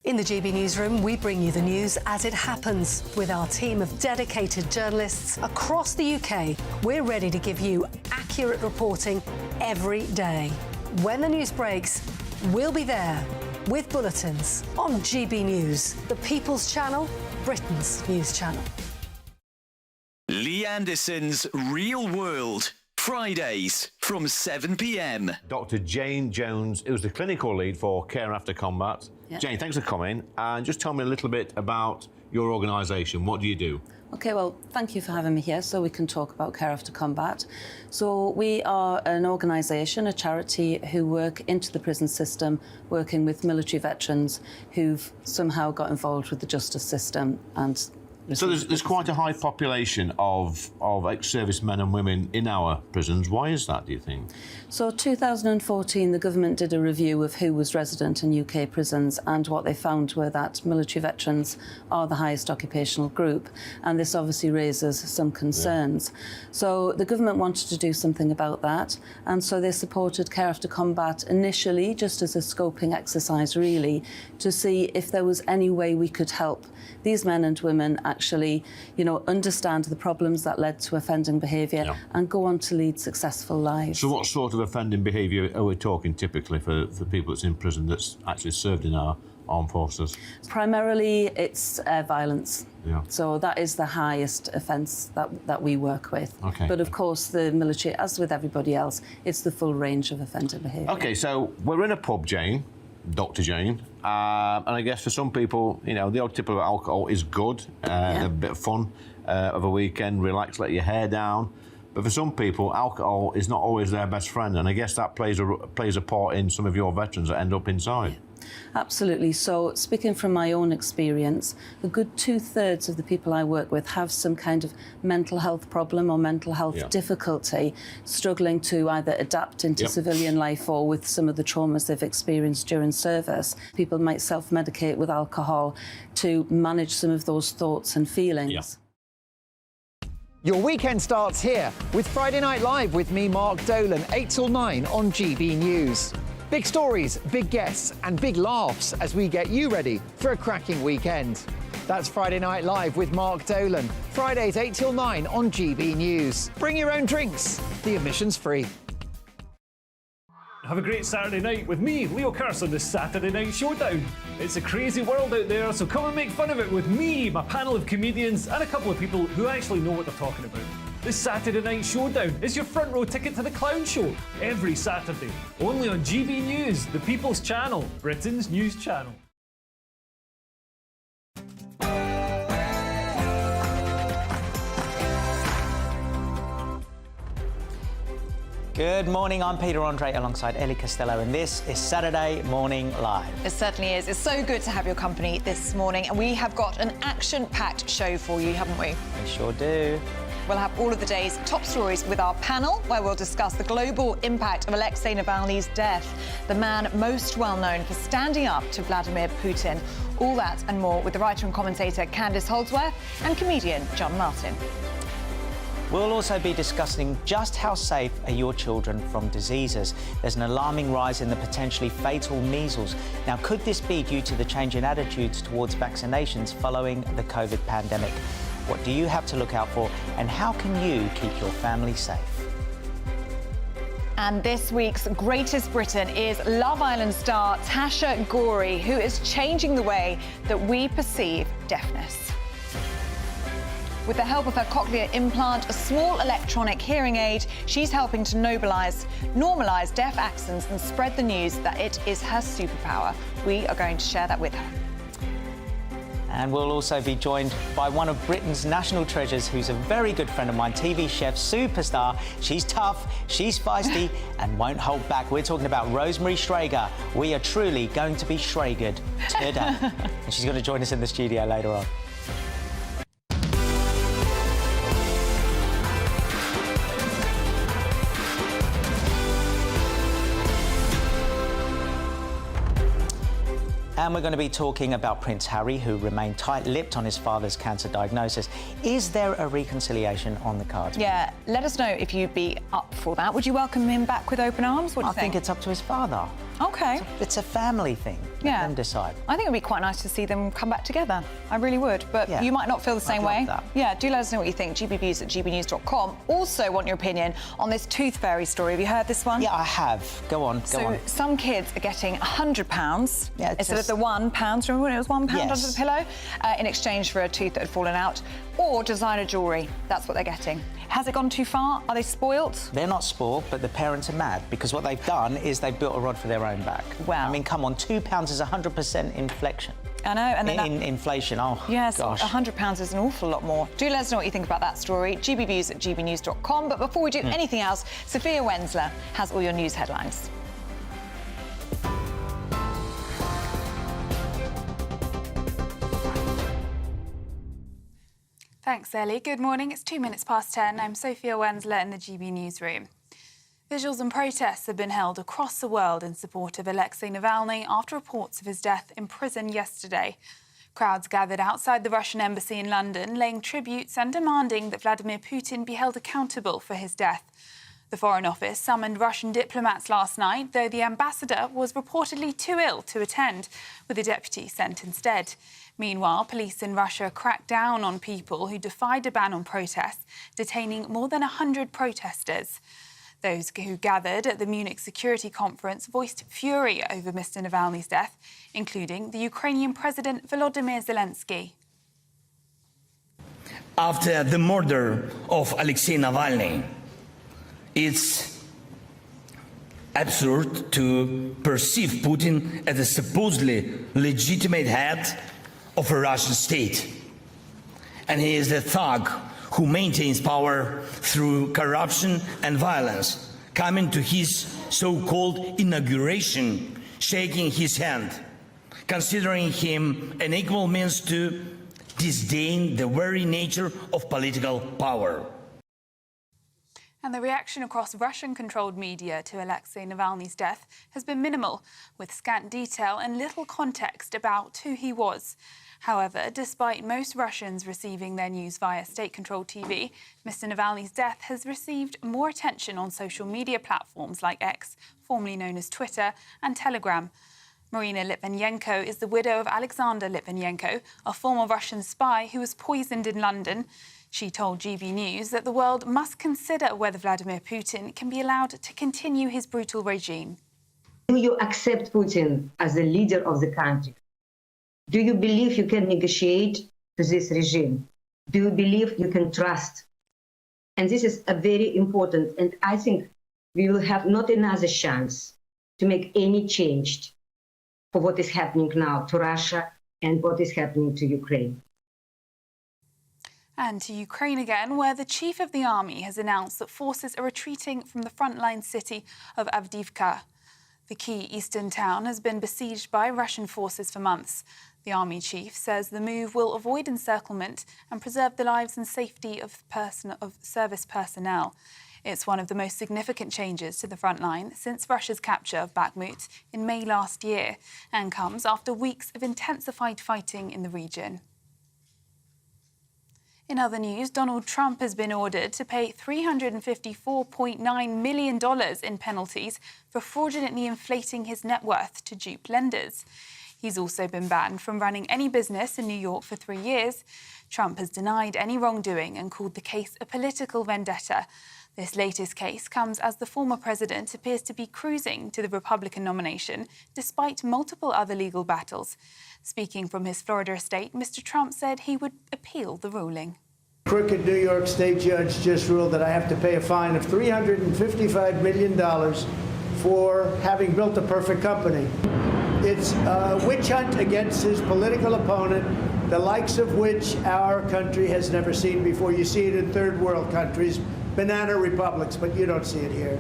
In the GB Newsroom, we bring you the news as it happens. With our team of dedicated journalists across the UK, we're ready to give you accurate reporting every day. When the news breaks, we'll be there with bulletins on GB News, the People's Channel, Britain's news channel. Lee Anderson's Real World, Fridays from 7 p.m. Dr. Jane Jones, who's the clinical lead for Care After Combat. Yep. Jane, thanks for coming. And just tell me a little bit about your organisation. What do you do? OK, well, thank you for having me here so we can talk about Care After Combat. So we are an organisation, a charity, who work into the prison system, working with military veterans who've somehow got involved with the justice system and... So there's quite a high population of ex-servicemen and women in our prisons. Why is that, do you think? So 2014, the government did a review of who was resident in UK prisons, and what they found were that military veterans are the highest occupational group, and this obviously raises some concerns. Yeah. So the government wanted to do something about that, and so they supported Care After Combat initially just as a scoping exercise, really, to see if there was any way we could help these men and women actually, understand the problems that led to offending behaviour and go on to lead successful lives. So what sort of offending behaviour are we talking typically for people that's in prison that's actually served in our armed forces? Primarily, it's violence. Yeah. So that is the highest offence that we work with. Okay. But of course, the military, as with everybody else, it's the full range of offending behaviour. OK, so we're in a pub, Jane, Dr. Jane, and I guess for some people, the odd tip of alcohol is good, a bit of fun of a weekend, relax, let your hair down. But for some people, alcohol is not always their best friend, and I guess that plays a part in some of your veterans that end up inside. Yeah. Absolutely. So, speaking from my own experience, a good 2/3 of the people I work with have some kind of mental health problem or mental health difficulty, struggling to either adapt into civilian life or with some of the traumas they've experienced during service. People might self-medicate with alcohol to manage some of those thoughts and feelings. Yeah. Your weekend starts here with Friday Night Live with me, Mark Dolan, 8 till 9 on GB News. Big stories, big guests and big laughs as we get you ready for a cracking weekend. That's Friday Night Live with Mark Dolan. Fridays 8 till 9 on GB News. Bring your own drinks. The admission's free. Have a great Saturday night with me, Leo Curse, on the Saturday Night Showdown. It's a crazy world out there, so come and make fun of it with me, my panel of comedians, and a couple of people who actually know what they're talking about. This Saturday Night Showdown is your front row ticket to the clown show every Saturday, only on GB News, the People's Channel, Britain's news channel. Good morning, I'm Peter Andre alongside Ellie Costello, and this is Saturday Morning Live. It certainly is. It's so good to have your company this morning, and we have got an action-packed show for you, haven't we? We sure do. We'll have all of the day's top stories with our panel, where we'll discuss the global impact of Alexei Navalny's death, the man most well known for standing up to Vladimir Putin. All that and more with the writer and commentator Candice Holdsworth and comedian John Martin. We'll also be discussing just how safe are your children from diseases. There's an alarming rise in the potentially fatal measles. Now, could this be due to the change in attitudes towards vaccinations following the COVID pandemic? What do you have to look out for, and how can you keep your family safe? And this week's Greatest Britain is Love Island star Tasha Gorey, who is changing the way that we perceive deafness. With the help of her cochlear implant, a small electronic hearing aid, she's helping to normalise deaf accents and spread the news that it is her superpower. We are going to share that with her. And we'll also be joined by one of Britain's national treasures, who's a very good friend of mine, TV chef superstar. She's tough, she's feisty, and won't hold back. We're talking about Rosemary Schrager. We are truly going to be Schragered today. And she's going to join us in the studio later on. And we're going to be talking about Prince Harry, who remained tight-lipped on his father's cancer diagnosis. Is there a reconciliation on the cards? Yeah, let us know if you'd be up for that. Would you welcome him back with open arms? What do you think? I think it's up to his father. OK. It's a family thing. Let them decide. I think it'd be quite nice to see them come back together. I really would, but you might not feel the same way. That. Yeah, do let us know what you think. GBNews at GBnews.com. Also want your opinion on this tooth fairy story. Have you heard this one? Yeah, I have. Go on. So some kids are getting £100 instead of the £1. Remember when it was £1 under the pillow? In exchange for a tooth that had fallen out. Or designer jewellery. That's what they're getting. Has it gone too far? Are they spoilt? They're not spoiled, but the parents are mad because what they've done is they've built a rod for their own back. Wow. I mean, come on, £2 is 100% inflation. I know, and then inflation. Oh, yes, gosh. £100 is an awful lot more. Do let us know what you think about that story. GBNews at GBnews.com. But before we do anything else, Sophia Wensler has all your news headlines. Thanks, Ellie. Good morning. It's 2 minutes past 10. I'm Sophia Wensler in the GB newsroom. Vigils and protests have been held across the world in support of Alexei Navalny after reports of his death in prison yesterday. Crowds gathered outside the Russian embassy in London, laying tributes and demanding that Vladimir Putin be held accountable for his death. The Foreign Office summoned Russian diplomats last night, though the ambassador was reportedly too ill to attend, with a deputy sent instead. Meanwhile, police in Russia cracked down on people who defied a ban on protests, detaining more than 100 protesters. Those who gathered at the Munich Security Conference voiced fury over Mr. Navalny's death, including the Ukrainian President Volodymyr Zelensky. After the murder of Alexei Navalny, it's absurd to perceive Putin as a supposedly legitimate head of a Russian state. And he is a thug who maintains power through corruption and violence, coming to his so-called inauguration, shaking his hand, considering him an equal means to disdain the very nature of political power. And the reaction across Russian-controlled media to Alexei Navalny's death has been minimal, with scant detail and little context about who he was. However, despite most Russians receiving their news via state-controlled TV, Mr. Navalny's death has received more attention on social media platforms like X, formerly known as Twitter, and Telegram. Marina Litvinenko is the widow of Alexander Litvinenko, a former Russian spy who was poisoned in London. She told GB News that the world must consider whether Vladimir Putin can be allowed to continue his brutal regime. Do you accept Putin as the leader of the country? Do you believe you can negotiate with this regime? Do you believe you can trust? And this is a very important, and I think we will have not another chance to make any change for what is happening now to Russia and what is happening to Ukraine. And to Ukraine again, where the chief of the army has announced that forces are retreating from the frontline city of Avdiivka. The key eastern town has been besieged by Russian forces for months. The army chief says the move will avoid encirclement and preserve the lives and safety of service personnel. It's one of the most significant changes to the front line since Russia's capture of Bakhmut in May last year, and comes after weeks of intensified fighting in the region. In other news, Donald Trump has been ordered to pay $354.9 million in penalties for fraudulently inflating his net worth to dupe lenders. He's also been banned from running any business in New York for 3 years. Trump has denied any wrongdoing and called the case a political vendetta. This latest case comes as the former president appears to be cruising to the Republican nomination, despite multiple other legal battles. Speaking from his Florida estate, Mr. Trump said he would appeal the ruling. Crooked New York State judge just ruled that I have to pay a fine of $355 million for having built a perfect company. It's a witch hunt against his political opponent, the likes of which our country has never seen before. You see it in third world countries, banana republics, but you don't see it here.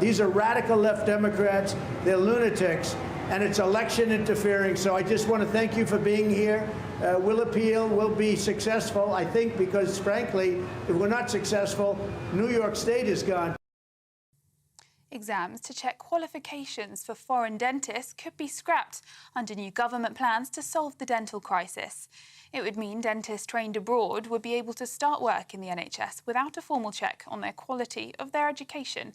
These are radical left Democrats, they're lunatics, and it's election interfering. So I just want to thank you for being here. We'll appeal, we'll be successful, I think, because frankly, if we're not successful, New York State is gone. Exams to check qualifications for foreign dentists could be scrapped under new government plans to solve the dental crisis. It would mean dentists trained abroad would be able to start work in the NHS without a formal check on their quality of their education.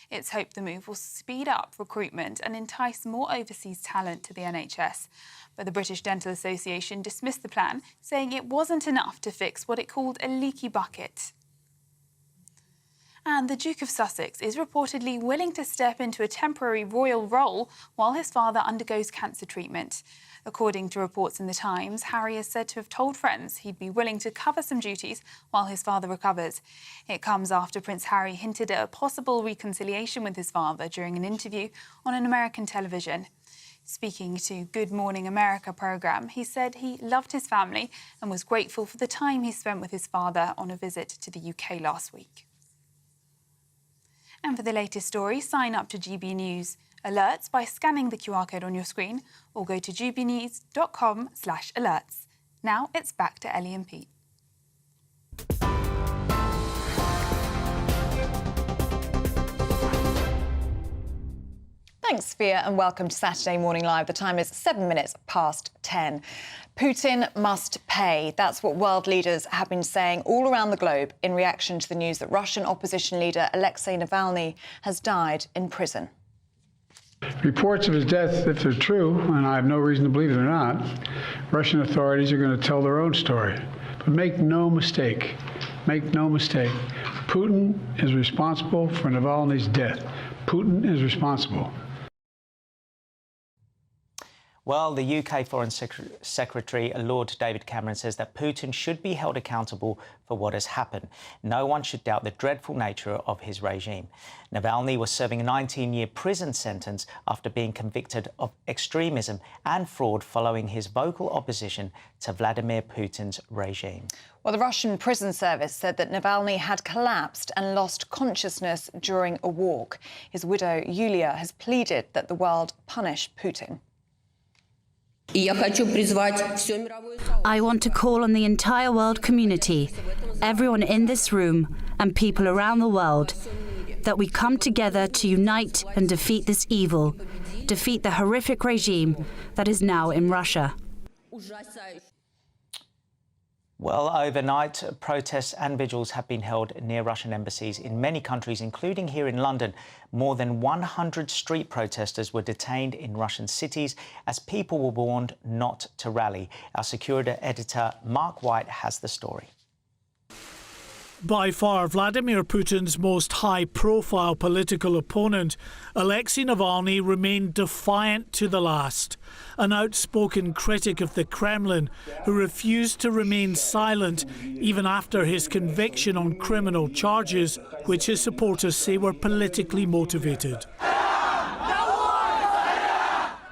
It's hoped the move will speed up recruitment and entice more overseas talent to the NHS. But the British Dental Association dismissed the plan, saying it wasn't enough to fix what it called a leaky bucket. And the Duke of Sussex is reportedly willing to step into a temporary royal role while his father undergoes cancer treatment. According to reports in The Times, Harry is said to have told friends he'd be willing to cover some duties while his father recovers. It comes after Prince Harry hinted at a possible reconciliation with his father during an interview on an American television. Speaking to Good Morning America programme, he said he loved his family and was grateful for the time he spent with his father on a visit to the UK last week. And for the latest story, sign up to GB News alerts by scanning the QR code on your screen or go to gbnews.com/alerts. Now it's back to Ellie and Pete. Thanks, Sophia, and welcome to Saturday Morning Live. The time is 7 minutes past 10. Putin must pay. That's what world leaders have been saying all around the globe in reaction to the news that Russian opposition leader Alexei Navalny has died in prison. Reports of his death, if they're true, and I have no reason to believe they're not, Russian authorities are going to tell their own story. But make no mistake, Putin is responsible for Navalny's death. Putin is responsible. Well, the UK Foreign Secretary, Lord David Cameron, says that Putin should be held accountable for what has happened. No one should doubt the dreadful nature of his regime. Navalny was serving a 19-year prison sentence after being convicted of extremism and fraud following his vocal opposition to Vladimir Putin's regime. Well, the Russian prison service said that Navalny had collapsed and lost consciousness during a walk. His widow, Yulia, has pleaded that the world punish Putin. I want to call on the entire world community, everyone in this room and people around the world, that we come together to unite and defeat this evil, defeat the horrific regime that is now in Russia. Well, overnight, protests and vigils have been held near Russian embassies in many countries, including here in London. More than 100 street protesters were detained in Russian cities as people were warned not to rally. Our security editor, Mark White, has the story. By far, Vladimir Putin's most high-profile political opponent, Alexei Navalny, remained defiant to the last. An outspoken critic of the Kremlin who refused to remain silent even after his conviction on criminal charges, which his supporters say were politically motivated.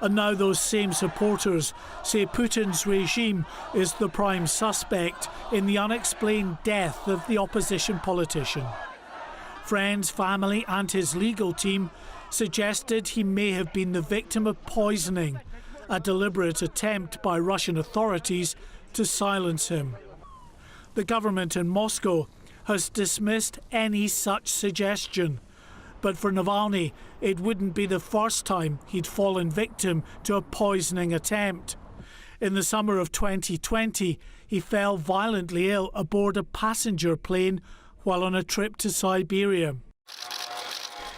And now those same supporters say Putin's regime is the prime suspect in the unexplained death of the opposition politician. Friends, family and his legal team suggested he may have been the victim of poisoning, a deliberate attempt by Russian authorities to silence him. The government in Moscow has dismissed any such suggestion. But for Navalny, it wouldn't be the first time he'd fallen victim to a poisoning attempt. In the summer of 2020, he fell violently ill aboard a passenger plane while on a trip to Siberia.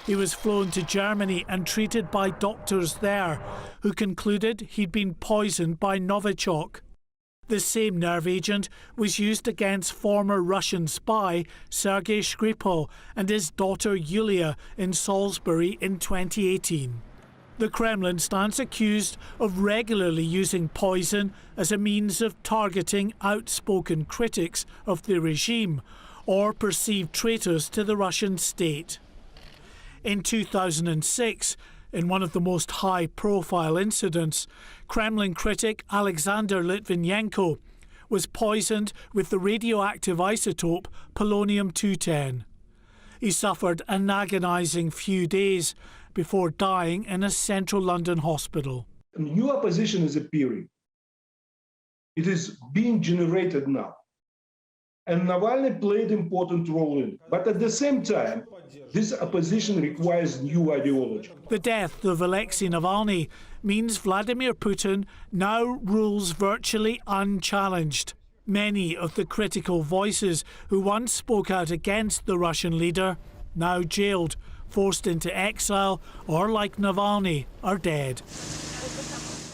He was flown to Germany and treated by doctors there, who concluded he'd been poisoned by Novichok. The same nerve agent was used against former Russian spy Sergei Skripal and his daughter Yulia in Salisbury in 2018. The Kremlin stands accused of regularly using poison as a means of targeting outspoken critics of the regime or perceived traitors to the Russian state. In 2006, in one of the most high-profile incidents, Kremlin critic Alexander Litvinenko was poisoned with the radioactive isotope polonium-210. He suffered an agonising few days before dying in a central London hospital. A new opposition is appearing. It is being generated now. And Navalny played an important role in it. But at the same time, this opposition requires new ideology. The death of Alexei Navalny means Vladimir Putin now rules virtually unchallenged. Many of the critical voices who once spoke out against the Russian leader now jailed forced into exile, or like Navalny, are dead.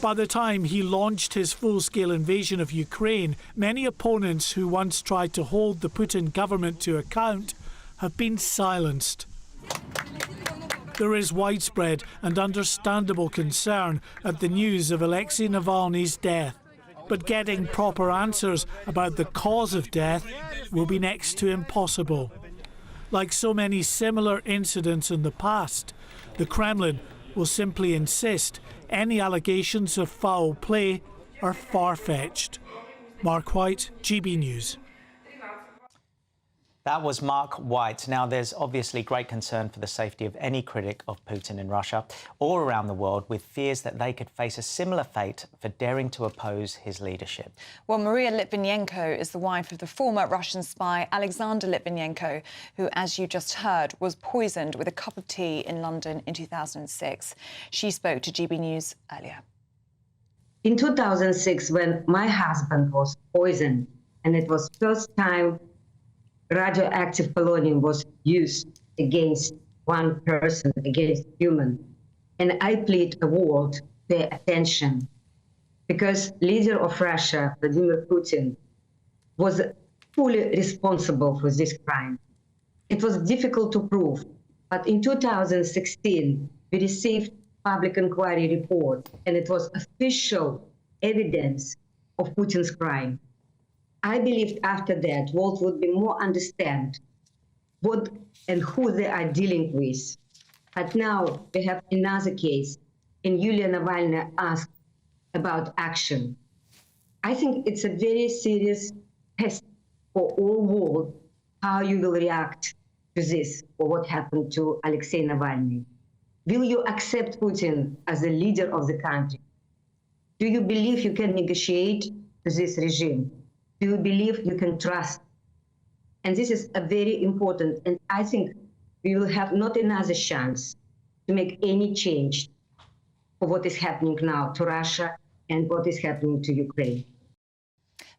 By the time he launched his full-scale invasion of Ukraine, many opponents who once tried to hold the Putin government to account have been silenced. There is widespread and understandable concern at the news of Alexei Navalny's death, but getting proper answers about the cause of death will be next to impossible. Like so many similar incidents in the past, the Kremlin will simply insist any allegations of foul play are far-fetched. Mark White, GB News. That was Mark White. Now, there's obviously great concern for the safety of any critic of Putin in Russia or around the world, with fears that they could face a similar fate for daring to oppose his leadership. Well, Maria Litvinenko is the wife of the former Russian spy Alexander Litvinenko, who, as you just heard, was poisoned with a cup of tea in London in 2006. She spoke to GB News earlier. In 2006, when my husband was poisoned, and it was first time radioactive polonium was used against one person, against human. And I plead the world to pay attention, because leader of Russia, Vladimir Putin, was fully responsible for this crime. It was difficult to prove, but in 2016, we received public inquiry report, and it was official evidence of Putin's crime. I believed after that, world would be more understand what and who they are dealing with. But now we have another case, and Yulia Navalny asked about action. I think it's a very serious test for all world, how you will react to this, or what happened to Alexei Navalny. Will you accept Putin as the leader of the country? Do you believe you can negotiate with this regime? Do you believe you can trust? And this is a very important, and I think we will have not another chance to make any change for what is happening now to Russia and what is happening to Ukraine.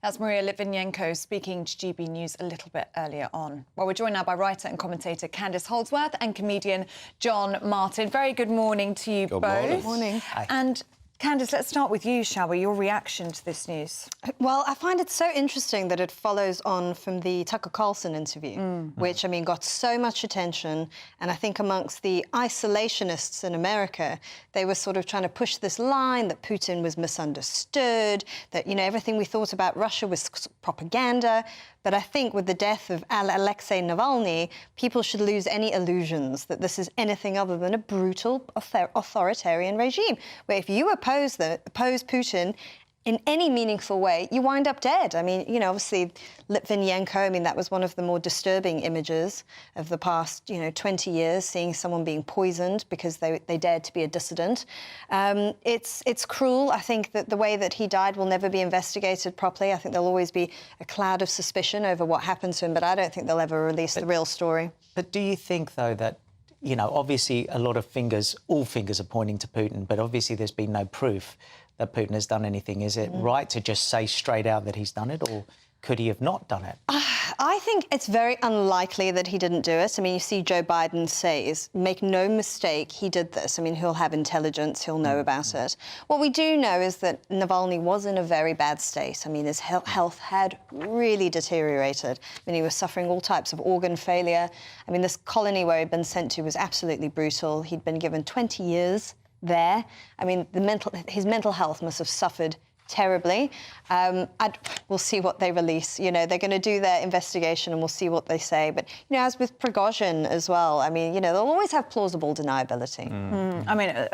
That's Maria Litvinenko speaking to GB News a little bit earlier on. Well, we're joined now by writer and commentator Candice Holdsworth and comedian John Martin. Very good morning to you both. Good morning. Hi. And Candice, let's start with you, shall we? Your reaction to this news. Well, I find it so interesting that it follows on from the Tucker Carlson interview, which, I mean, got so much attention. And I think amongst the isolationists in America, they were sort of trying to push this line that Putin was misunderstood, that, you know, everything we thought about Russia was propaganda. But I think with the death of Alexei Navalny, people should lose any illusions that this is anything other than a brutal authoritarian regime, where if you oppose Putin in any meaningful way, you wind up dead. I mean, you know, obviously Litvinenko, I mean, that was one of the more disturbing images of the past, 20 years, seeing someone being poisoned because they dared to be a dissident. It's cruel. I think that the way that he died will never be investigated properly. I think there'll always be a cloud of suspicion over what happened to him, but I don't think they'll ever release the real story. But do you think, though, that, obviously a lot of all fingers are pointing to Putin, but obviously there's been no proof that Putin has done anything. Is it right to just say straight out that he's done it, or could he have not done it? I think it's very unlikely that he didn't do it. I mean, you see Joe Biden says, make no mistake, he did this. I mean, he'll have intelligence, he'll know about it. What we do know is that Navalny was in a very bad state. I mean, his health had really deteriorated. I mean, he was suffering all types of organ failure. I mean, this colony where he'd been sent to was absolutely brutal. He'd been given 20 years there. I mean, his mental health must have suffered terribly. We'll see what they release. They're going to do their investigation and we'll see what they say. But, as with Prigozhin as well, I mean, they'll always have plausible deniability. I mean,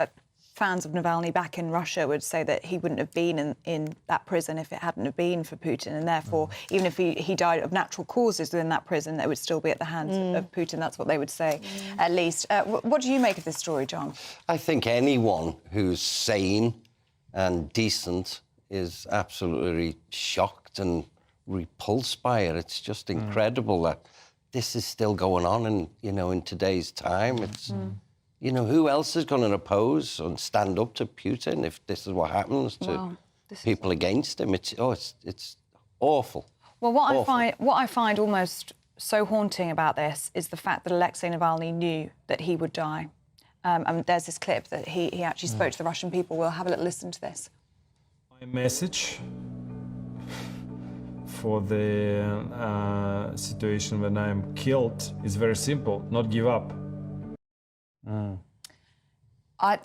fans of Navalny back in Russia would say that he wouldn't have been in that prison if it hadn't have been for Putin. And therefore, even if he died of natural causes within that prison, it would still be at the hands of Putin. That's what they would say, at least. What do you make of this story, John? I think anyone who's sane and decent is absolutely shocked and repulsed by it. It's just incredible that this is still going on, and in today's time, it's who else is going to oppose and stand up to Putin if this is what happens to people against him? It's awful. Well, what I find almost so haunting about this is the fact that Alexei Navalny knew that he would die. And there's this clip that he actually spoke to the Russian people. We'll have a little listen to this. My message for the situation when I am killed is very simple: not give up.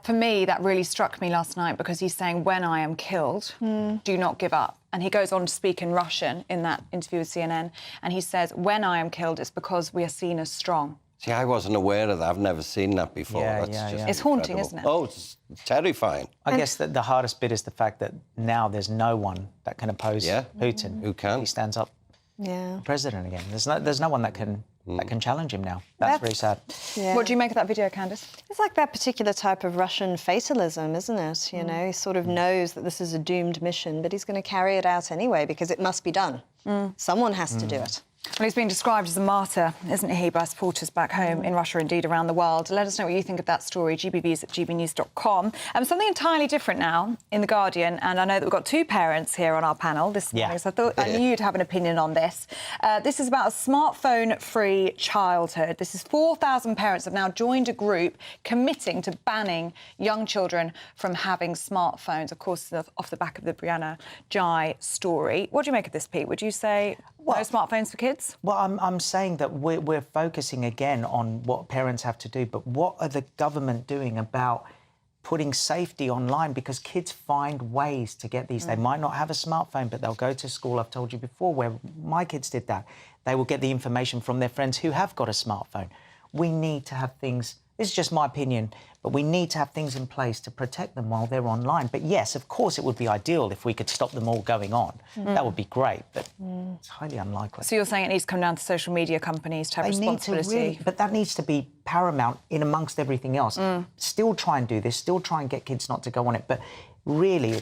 For me, that really struck me last night because he's saying, when I am killed, do not give up. And he goes on to speak in Russian in that interview with CNN. And he says, when I am killed, it's because we are seen as strong. See, I wasn't aware of that. I've never seen that before. It's haunting, isn't it? Oh, it's terrifying. I guess that the hardest bit is the fact that now there's no one that can oppose Putin. Who can? He stands up Yeah. president again. There's no one that can challenge him now. That's very sad. Yeah. What do you make of that video, Candice? It's like that particular type of Russian fatalism, isn't it? You know, he sort of knows that this is a doomed mission, but he's going to carry it out anyway because it must be done. Someone has to do it. Well, he's being described as a martyr, isn't he, by supporters back home in Russia, indeed around the world. Let us know what you think of that story, gbviews@gbnews.com. Something entirely different now in The Guardian, and I know that we've got two parents here on our panel this morning, so I thought I knew you'd have an opinion on this. This is about a smartphone-free childhood. This is 4,000 parents have now joined a group committing to banning young children from having smartphones, of course, off the back of the Brianna Jai story. What do you make of this, Pete? Would you say no smartphones for kids? Well, I'm saying that we're focusing again on what parents have to do, but what are the government doing about putting safety online? Because kids find ways to get these. They might not have a smartphone, but they'll go to school. I've told you before where my kids did that. They will get the information from their friends who have got a smartphone. We need to have things, this is just my opinion, but we need to have things in place to protect them while they're online. But yes, of course, it would be ideal if we could stop them all going on. That would be great, but it's highly unlikely. So you're saying it needs to come down to social media companies to have responsibility? But that needs to be paramount in amongst everything else. Still try and do this, still try and get kids not to go on it. But really,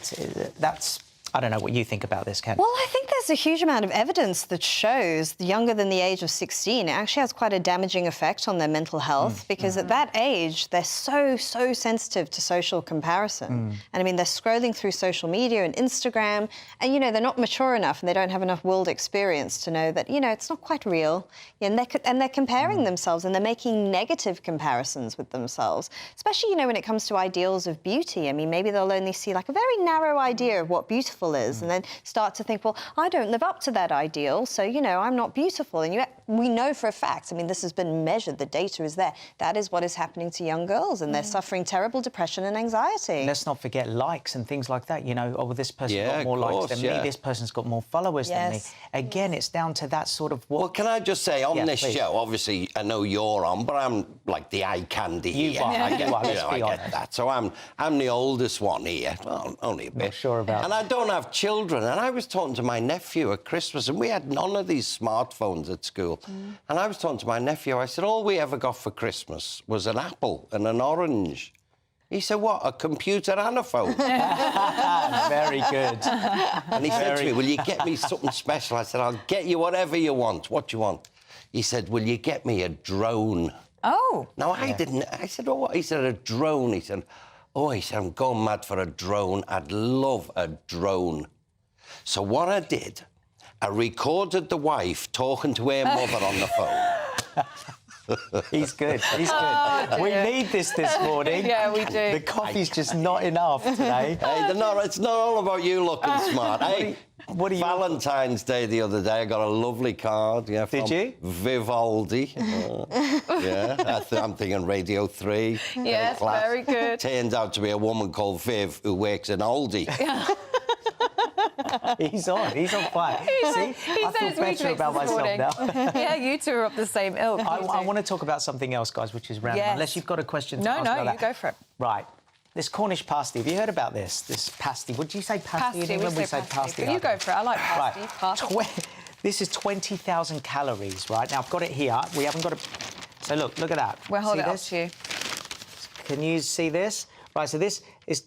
that's... I don't know what you think about this, Ken. Well, I think there's a huge amount of evidence that shows younger than the age of 16, it actually has quite a damaging effect on their mental health because at that age, they're so sensitive to social comparison. And I mean, they're scrolling through social media and Instagram and, you know, they're not mature enough and they don't have enough world experience to know that, you know, it's not quite real. And they're comparing themselves and they're making negative comparisons with themselves, especially, you know, when it comes to ideals of beauty. I mean, maybe they'll only see like a very narrow idea of what beautiful is and then start to think, well, I don't live up to that ideal, so, you know, I'm not beautiful. And we know for a fact, I mean, this has been measured, the data is there. That is what is happening to young girls and they're suffering terrible depression and anxiety. Let's not forget likes and things like that. You know, oh, this person's got more likes than me, this person's got more followers than me. Again, it's down to that sort of... Well, can I just say, on this show, obviously, I know you're on, but I'm like the eye candy here. I get that. So I'm the oldest one here. Well, only a bit. Not sure about And I don't have children. And I was talking to my nephew at Christmas, and we had none of these smartphones at school. And I was talking to my nephew, I said, all we ever got for Christmas was an apple and an orange. He said, what, a computer and a phone? Very good. And he said to me, will you get me something special? I said, I'll get you whatever you want. What do you want? He said, will you get me a drone? Oh. No, I didn't. I said, oh, what? He said, a drone. He said, I'm going mad for a drone. I'd love a drone. So what I did, I recorded the wife talking to her mother on the phone. He's good. He's good. We need this morning. Yeah, we do. The coffee's just not enough today. Hey, it's not all about you looking smart. Hey, Valentine's Day the other day, I got a lovely card. Yeah, Did you? Vivaldi. I'm thinking Radio 3. Yes, very good. Turned out to be a woman called Viv who works in Aldi. He's on fire. I feel better about myself now. Yeah, you two are up the same ilk. I want to talk about something else, guys, which is random. Unless you've got a question to ask about you go for it. Right. This Cornish pasty, have you heard about this? This pasty. Would you say pasty in England? We say pasty. You go for it. I like pasty. Right. Pasty. This is 20,000 calories, right? Now, I've got it here. We haven't got it... So, look at that. We'll hold it up to you. Can you see this? Right, so this is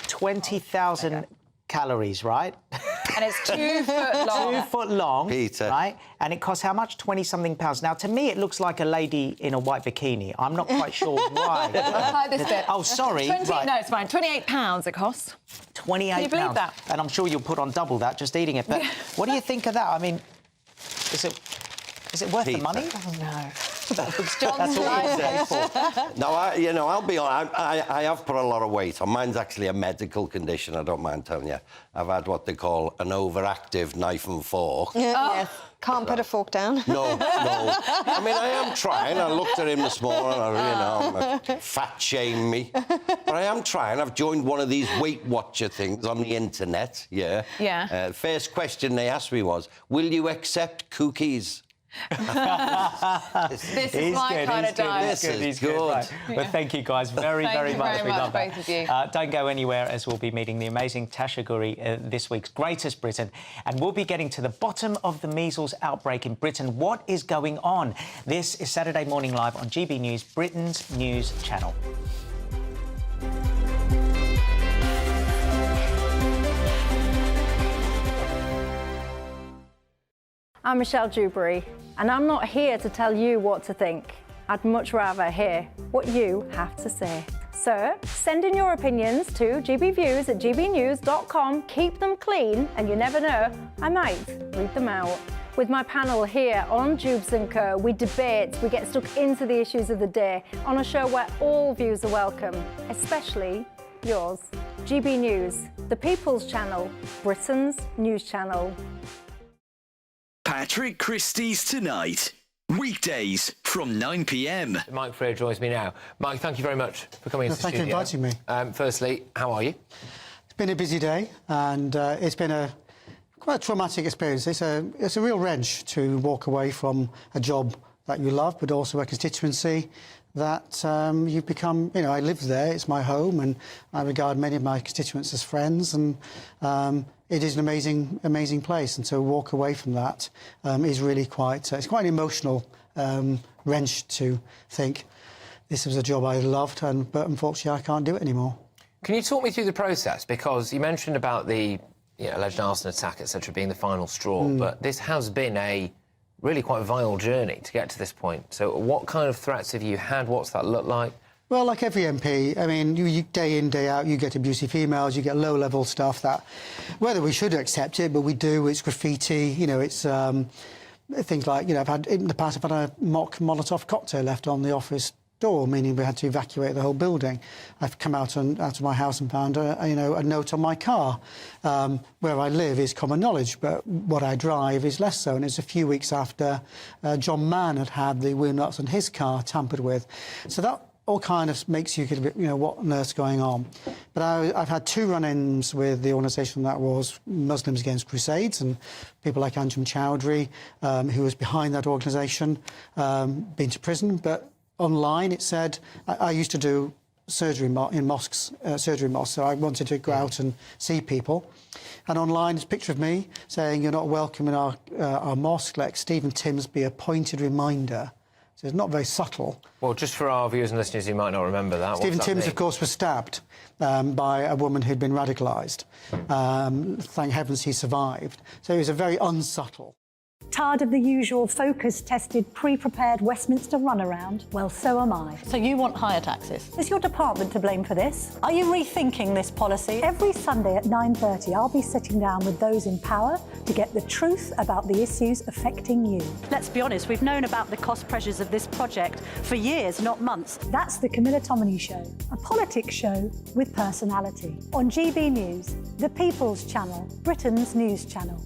20,000 calories, right? And it's 2 foot long. 2 foot long, Peter. Right? And it costs how much? 20-something pounds. Now, to me, it looks like a lady in a white bikini. I'm not quite sure why. Hide this bit. Oh, sorry. Right. No, it's fine. £28 it costs. £28. Can you believe that? And I'm sure you'll put on double that just eating it. But what do you think of that? I mean... Is it worth the money? Oh, no. That's all it's there for. No, I'll be honest. I have put a lot of weight on. Mine's actually a medical condition, I don't mind telling you. I've had what they call an overactive knife and fork. Yes. Can't put a fork down. No. I mean, I am trying. I looked at him this morning, fat shame me. But I am trying. I've joined one of these Weight Watcher things on the internet, Yeah. First question they asked me was, will you accept cookies? This is my kind of diet. He's good. Right. Well, thank you guys very much. Thank you very We much, love that. both of you. Don't go anywhere, as we'll be meeting the amazing Tasha Ghouri, this week's Greatest Britain, and we'll be getting to the bottom of the measles outbreak in Britain. What is going on? This is Saturday Morning Live on GB News, Britain's news channel. I'm Michelle Dewberry, and I'm not here to tell you what to think. I'd much rather hear what you have to say. So send in your opinions to gbviews@gbnews.com. Keep them clean, and you never know, I might read them out. With my panel here on Jubes & Co, we debate, we get stuck into the issues of the day on a show where all views are welcome, especially yours. GB News, the People's Channel, Britain's news channel. Patrick Christie's Tonight. Weekdays from 9 p.m. Mike Freer joins me now. Mike, thank you very much for coming into the studio. Thank you for inviting me. Firstly, how are you? It's been a busy day, and it's been quite a traumatic experience. It's a real wrench to walk away from a job that you love, but also a constituency that you've become. I live there, it's my home, and I regard many of my constituents as friends, and it is an amazing place, and to walk away from that is really quite an emotional wrench to think this was a job I loved, but unfortunately I can't do it anymore. Can you talk me through the process? Because you mentioned about the alleged arson attack, etc., being the final straw, but this has been a really quite vile journey to get to this point. So what kind of threats have you had? What's that look like? Well, like every MP, I mean, you day in, day out, you get abusive emails, you get low-level stuff that, whether we should accept it, but we do, it's graffiti, it's things like, I've had, in the past, I've had a mock Molotov cocktail left on the office door, meaning we had to evacuate the whole building. I've come out of my house and found a note on my car. Where I live is common knowledge, but what I drive is less so. And it's a few weeks after John Mann had the wheel nuts on his car tampered with. So that all kind of makes you get a bit, what on earth's going on. But I've had two run-ins with the organisation that was Muslims Against Crusades, and people like Anjem Chowdhury, who was behind that organisation, been to prison. But online it said, I used to do surgery in mosques, so I wanted to go out and see people. And online, it's a picture of me saying, you're not welcome in our mosque, let Stephen Timms be a pointed reminder. So it's not very subtle. Well, just for our viewers and listeners who might not remember that, Stephen Timms, of course, was stabbed by a woman who'd been radicalised. Thank heavens he survived. So it was a very unsubtle. Tired of the usual focus-tested, pre-prepared Westminster runaround? Well, so am I. So you want higher taxes? Is your department to blame for this? Are you rethinking this policy? Every Sunday at 9:30, I'll be sitting down with those in power to get the truth about the issues affecting you. Let's be honest, we've known about the cost pressures of this project for years, not months. That's the Camilla Tominey Show, a politics show with personality. On GB News, the People's Channel, Britain's news channel.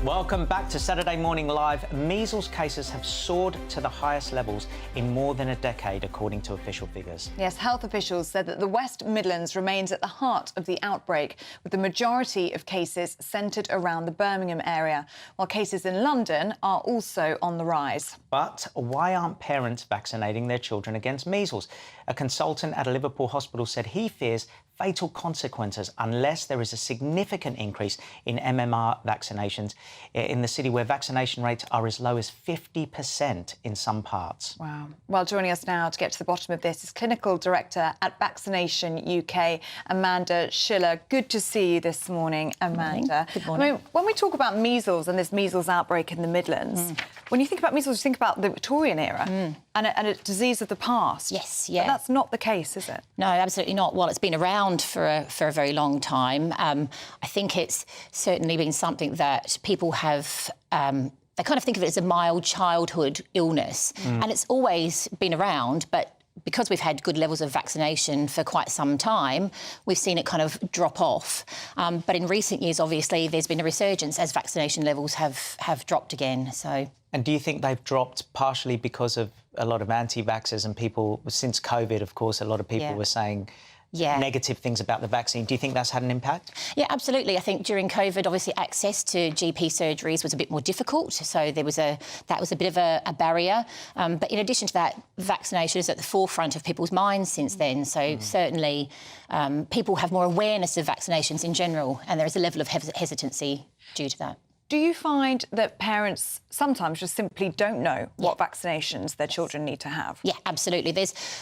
Welcome back to Saturday Morning Live. Measles cases have soared to the highest levels in more than a decade, according to official figures. Yes, health officials said that the West Midlands remains at the heart of the outbreak, with the majority of cases centred around the Birmingham area, while cases in London are also on the rise. But why aren't parents vaccinating their children against measles? A consultant at a Liverpool hospital said he fears fatal consequences unless there is a significant increase in MMR vaccinations in the city, where vaccination rates are as low as 50% in some parts. Wow. Well, joining us now to get to the bottom of this is Clinical Director at Vaccination UK, Amanda Schiller. Good to see you this morning, Amanda. Good morning. I mean, when we talk about measles and this measles outbreak in the Midlands, when you think about measles, you think about the Victorian era. and a disease of the past. Yes, yeah. But that's not the case, is it? No, absolutely not. Well, it's been around for a very long time. I think it's certainly been something that people have... they kind of think of it as a mild childhood illness. And it's always been around, but because we've had good levels of vaccination for quite some time, we've seen it kind of drop off. But in recent years, obviously, there's been a resurgence as vaccination levels have dropped again. So. And do you think they've dropped partially because of a lot of anti-vaxxers and people, since COVID, of course, a lot of people were saying negative things about the vaccine. Do you think that's had an impact? Yeah, absolutely. I think during COVID, obviously, access to GP surgeries was a bit more difficult. So that was a bit of a barrier. But in addition to that, vaccination is at the forefront of people's minds since then. So certainly people have more awareness of vaccinations in general, and there is a level of hesitancy due to that. Do you find that parents sometimes just simply don't know what vaccinations their children need to have? Yeah, absolutely.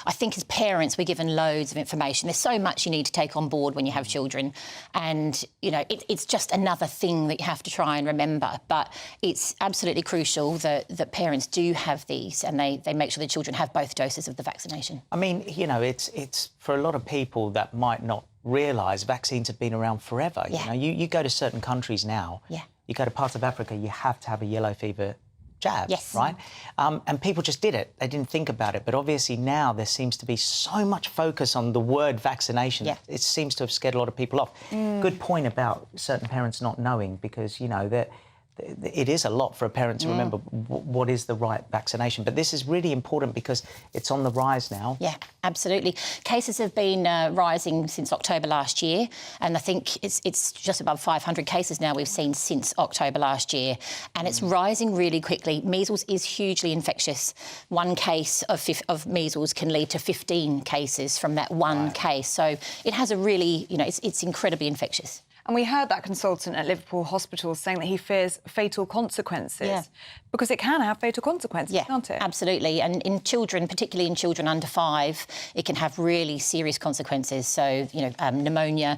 I think as parents, we're given loads of information. There's so much you need to take on board when you have children. And, you know, it's just another thing that you have to try and remember. But it's absolutely crucial that parents do have these and they make sure the children have both doses of the vaccination. I mean, you know, it's for a lot of people that might not realise vaccines have been around forever. Yeah. You know, you go to certain countries now. Yeah. You go to parts of Africa, you have to have a yellow fever jab, yes. right? And people just did it. They didn't think about it. But obviously now there seems to be so much focus on the word vaccination. Yeah. It seems to have scared a lot of people off. Good point about certain parents not knowing, because, you know, it is a lot for a parent to remember what is the right vaccination. But this is really important because it's on the rise now. Yeah, absolutely. Cases have been rising since October last year, and I think it's just above 500 cases now we've seen since October last year, and it's rising really quickly. Measles is hugely infectious. One case of measles can lead to 15 cases from that one case. So it has a really, you know, it's incredibly infectious. And we heard that consultant at Liverpool Hospital saying that he fears fatal consequences because it can have fatal consequences, can't it? Absolutely. And in children, particularly in children under 5, it can have really serious consequences. So, you know, pneumonia,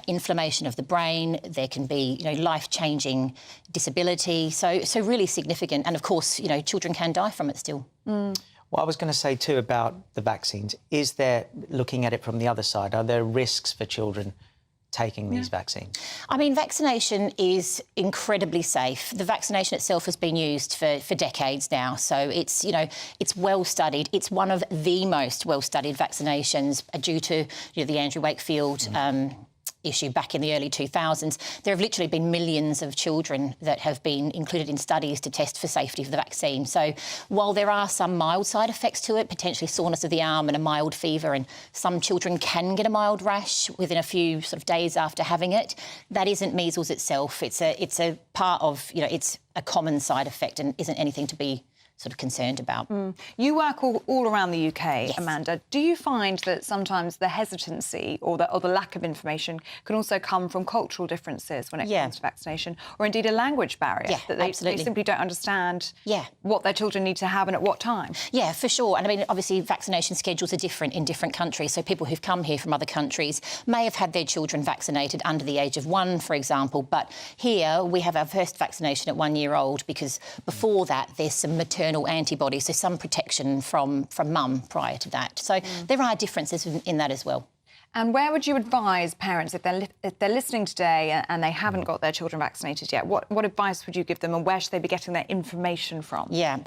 inflammation of the brain, there can be, you know, life-changing disability. So really significant. And, of course, you know, children can die from it still. What I was going to say, too, about the vaccines, is there, looking at it from the other side, are there risks for children taking these vaccines? I mean, vaccination is incredibly safe. The vaccination itself has been used for decades now, so it's, you know, it's well studied. It's one of the most well studied vaccinations due to, you know, the Andrew Wakefield issue back in the early 2000s. There have literally been millions of children that have been included in studies to test for safety for the vaccine. So while there are some mild side effects to it, potentially soreness of the arm and a mild fever, and some children can get a mild rash within a few sort of days after having it, that isn't measles itself. It's a part of, you know, it's a common side effect and isn't anything to be sort of concerned about. You work all around the UK, Amanda. Do you find that sometimes the hesitancy or the lack of information can also come from cultural differences when it comes to vaccination, or indeed a language barrier, that they simply don't understand what their children need to have and at what time? Yeah, for sure. And I mean, obviously, vaccination schedules are different in different countries. So people who've come here from other countries may have had their children vaccinated under the age of 1, for example. But here we have our first vaccination at 1 year old, because before that there's some maternal antibodies, so some protection from mum prior to that. So there are differences in that as well. And where would you advise parents, if they're listening today and they haven't got their children vaccinated yet, what advice would you give them, and where should they be getting their information from? Yeah,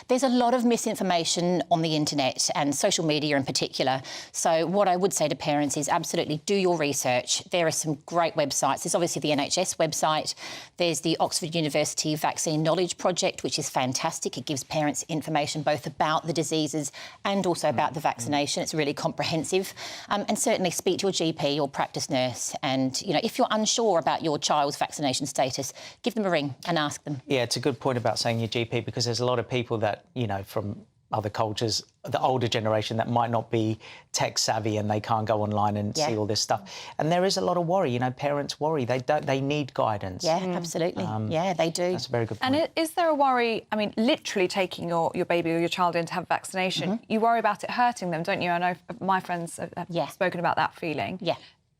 there's a lot of misinformation on the internet and social media in particular. So what I would say to parents is absolutely do your research. There are some great websites. There's obviously the NHS website. There's the Oxford University Vaccine Knowledge Project, which is fantastic. It gives parents information both about the diseases and also about the vaccination. It's really comprehensive. And certainly speak to your GP or practice nurse, and, you know, if you're unsure about your child's vaccination status, give them a ring and ask them. Yeah, it's a good point about saying your GP, because there's a lot of people that, you know, from other cultures, the older generation, that might not be tech savvy and they can't go online and see all this stuff. And there is a lot of worry, you know, parents worry. They need guidance. Yeah, absolutely. Yeah, they do. That's a very good point. And is there a worry, I mean, literally taking your baby or your child in to have vaccination, you worry about it hurting them, don't you? I know my friends have spoken about that feeling. Yeah.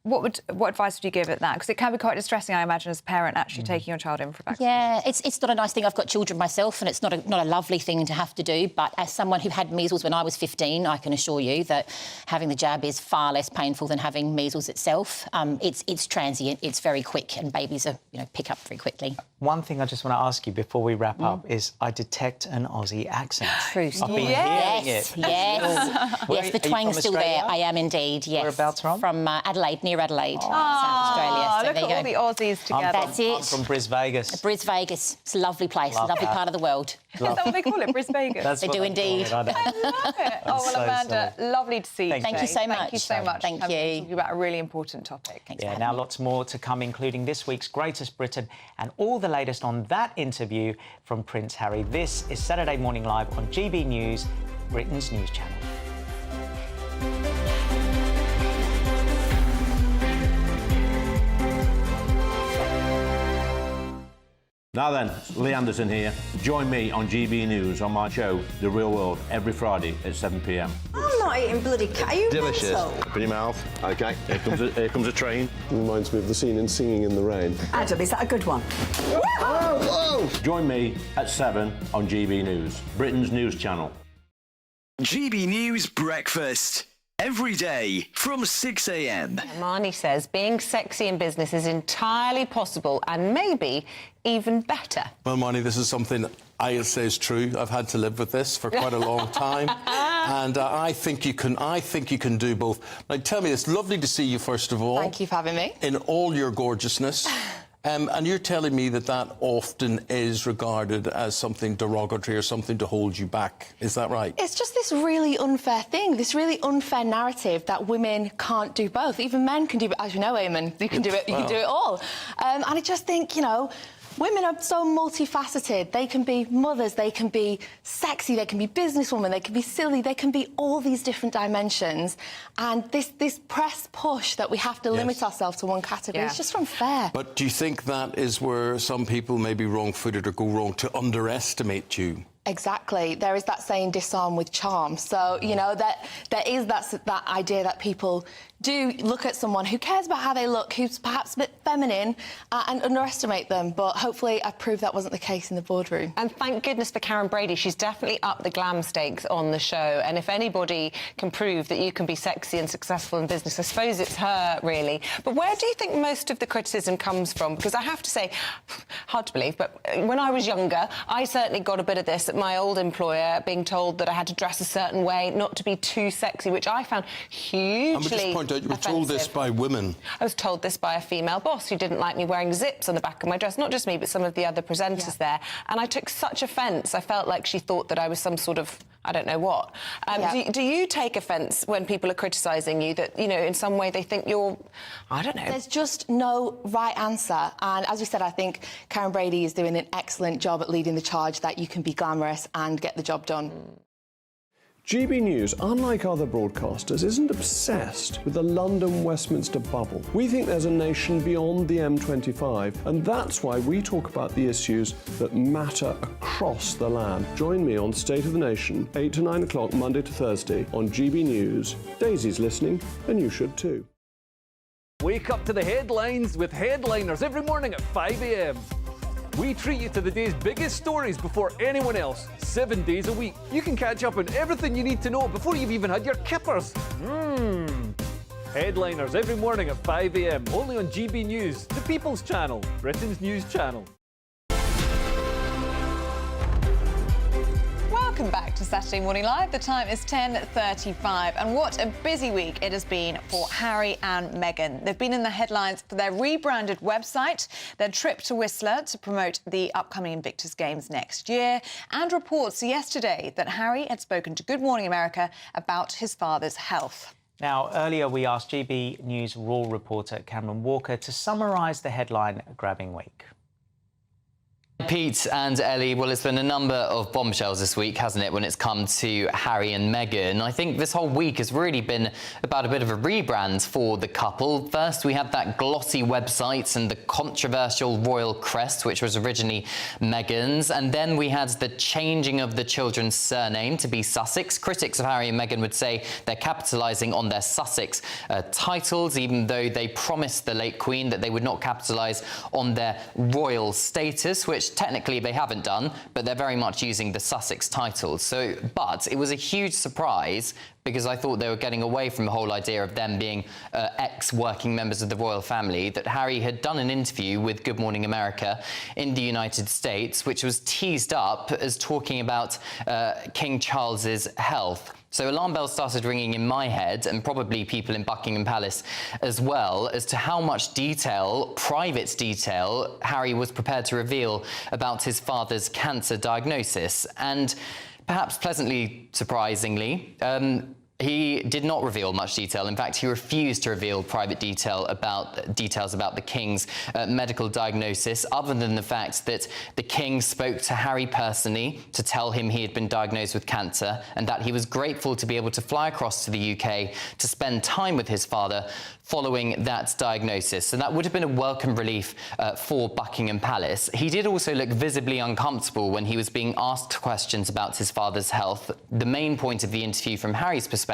What advice would you give at that? Because it can be quite distressing, I imagine, as a parent actually taking your child in for vaccination. Yeah, it's not a nice thing. I've got children myself, and it's not a lovely thing to have to do. But as someone who had measles when I was 15, I can assure you that having the jab is far less painful than having measles itself. It's transient, it's very quick, and babies are pick up very quickly. One thing I just want to ask you before we wrap up is I detect an Aussie accent. True. I've been hearing it. Yes, the twang's still there. I am indeed, yes. Whereabouts from? From Adelaide, near Adelaide, South Oh, Australia. So look there at you all go. the Aussies together. That's it. I'm from Bris Vegas. Bris Vegas. It's a lovely place, a Love lovely that. part of the world. Is that what they call it, Bris Vegas? That's They what do call indeed. it, I know. I love it. Oh, well, so Amanda, lovely to see you. Thank you so much. Thank you so much. Thank for you. talking about a really important topic. Yeah, now lots more to come, including this week's Greatest Britain and all the latest on that interview from Prince Harry. This is Saturday Morning Live on GB News, Britain's news channel. Now then, Lee Anderson here. Join me on GB News on my show, The Real World, every Friday at 7 p.m. I'm not eating bloody cat. Are you Delicious. mental? Open your mouth. OK, here comes a train. Reminds me of the scene in Singing in the Rain. Adam, is that a good one? Whoa! Join me at 7 on GB News, Britain's news channel. GB News Breakfast. Every day from 6 a.m. Marnie says being sexy in business is entirely possible and maybe even better. Well, Marnie, this is something I say is true. I've had to live with this for quite a long time. And I think you can do both. Now, tell me, it's lovely to see you, first of all. Thank you for having me. In all your gorgeousness. And you're telling me that often is regarded as something derogatory or something to hold you back. Is that right? It's just this really unfair thing, this really unfair narrative that women can't do both. Even men can do it, as you know, Eamon, you can do it, you can do it all. And I just think, women are so multifaceted. They can be mothers, they can be sexy, they can be businesswomen, they can be silly, they can be all these different dimensions. And this press push that we have to limit ourselves to one category, it's just unfair. But do you think that is where some people may be wrong-footed or go wrong, to underestimate you? Exactly. There is that saying, disarm with charm. So, that there is that idea that people do look at someone who cares about how they look, who's perhaps a bit feminine, and underestimate them. But hopefully I've proved that wasn't the case in the boardroom. And thank goodness for Karen Brady. She's definitely upped the glam stakes on the show. And if anybody can prove that you can be sexy and successful in business, I suppose it's her, really. But where do you think most of the criticism comes from? Because I have to say, hard to believe, but when I was younger, I certainly got a bit of this at my old employer, being told that I had to dress a certain way, not to be too sexy, which I found hugely And we just point out, you were told this by women. I was told this by a female boss who didn't like me wearing zips on the back of my dress. Not just me, but some of the other presenters there. And I took such offence. I felt like she thought that I was some sort of, I don't know what. Do you take offence when people are criticising you, that, in some way they think you're, I don't know? There's just no right answer. And as we said, I think Karen Brady is doing an excellent job at leading the charge that you can be glamorous and get the job done. GB News, unlike other broadcasters, isn't obsessed with the London-Westminster bubble. We think there's a nation beyond the M25, and that's why we talk about the issues that matter across the land. Join me on State of the Nation, 8 to 9 o'clock, Monday to Thursday, on GB News. Daisy's listening, and you should too. Wake up to the headlines with Headliners every morning at 5 a.m. We treat you to the day's biggest stories before anyone else, 7 days a week. You can catch up on everything you need to know before you've even had your kippers. Headliners every morning at 5 a.m, only on GB News, the People's Channel, Britain's news channel. Welcome back to Saturday Morning Live. The time is 10:35, and what a busy week it has been for Harry and Meghan. They've been in the headlines for their rebranded website, their trip to Whistler to promote the upcoming Invictus Games next year, and reports yesterday that Harry had spoken to Good Morning America about his father's health. Now, earlier we asked GB News Raw reporter Cameron Walker to summarise the headline-grabbing week. Pete and Ellie, well, it's been a number of bombshells this week, hasn't it, when it's come to Harry and Meghan? I think this whole week has really been about a bit of a rebrand for the couple. First, we had that glossy website and the controversial royal crest, which was originally Meghan's. And then we had the changing of the children's surname to be Sussex. Critics of Harry and Meghan would say they're capitalising on their Sussex titles, even though they promised the late Queen that they would not capitalise on their royal status, which technically they haven't done, but they're very much using the Sussex titles. But it was a huge surprise because I thought they were getting away from the whole idea of them being ex-working members of the royal family, that Harry had done an interview with Good Morning America in the United States, which was teased up as talking about King Charles's health. So alarm bells started ringing in my head, and probably people in Buckingham Palace as well, as to how much detail, private detail, Harry was prepared to reveal about his father's cancer diagnosis. And perhaps pleasantly surprisingly, he did not reveal much detail. In fact, he refused to reveal private details about the King's medical diagnosis, other than the fact that the King spoke to Harry personally to tell him he had been diagnosed with cancer, and that he was grateful to be able to fly across to the UK to spend time with his father following that diagnosis. So that would have been a welcome relief for Buckingham Palace. He did also look visibly uncomfortable when he was being asked questions about his father's health. The main point of the interview from Harry's perspective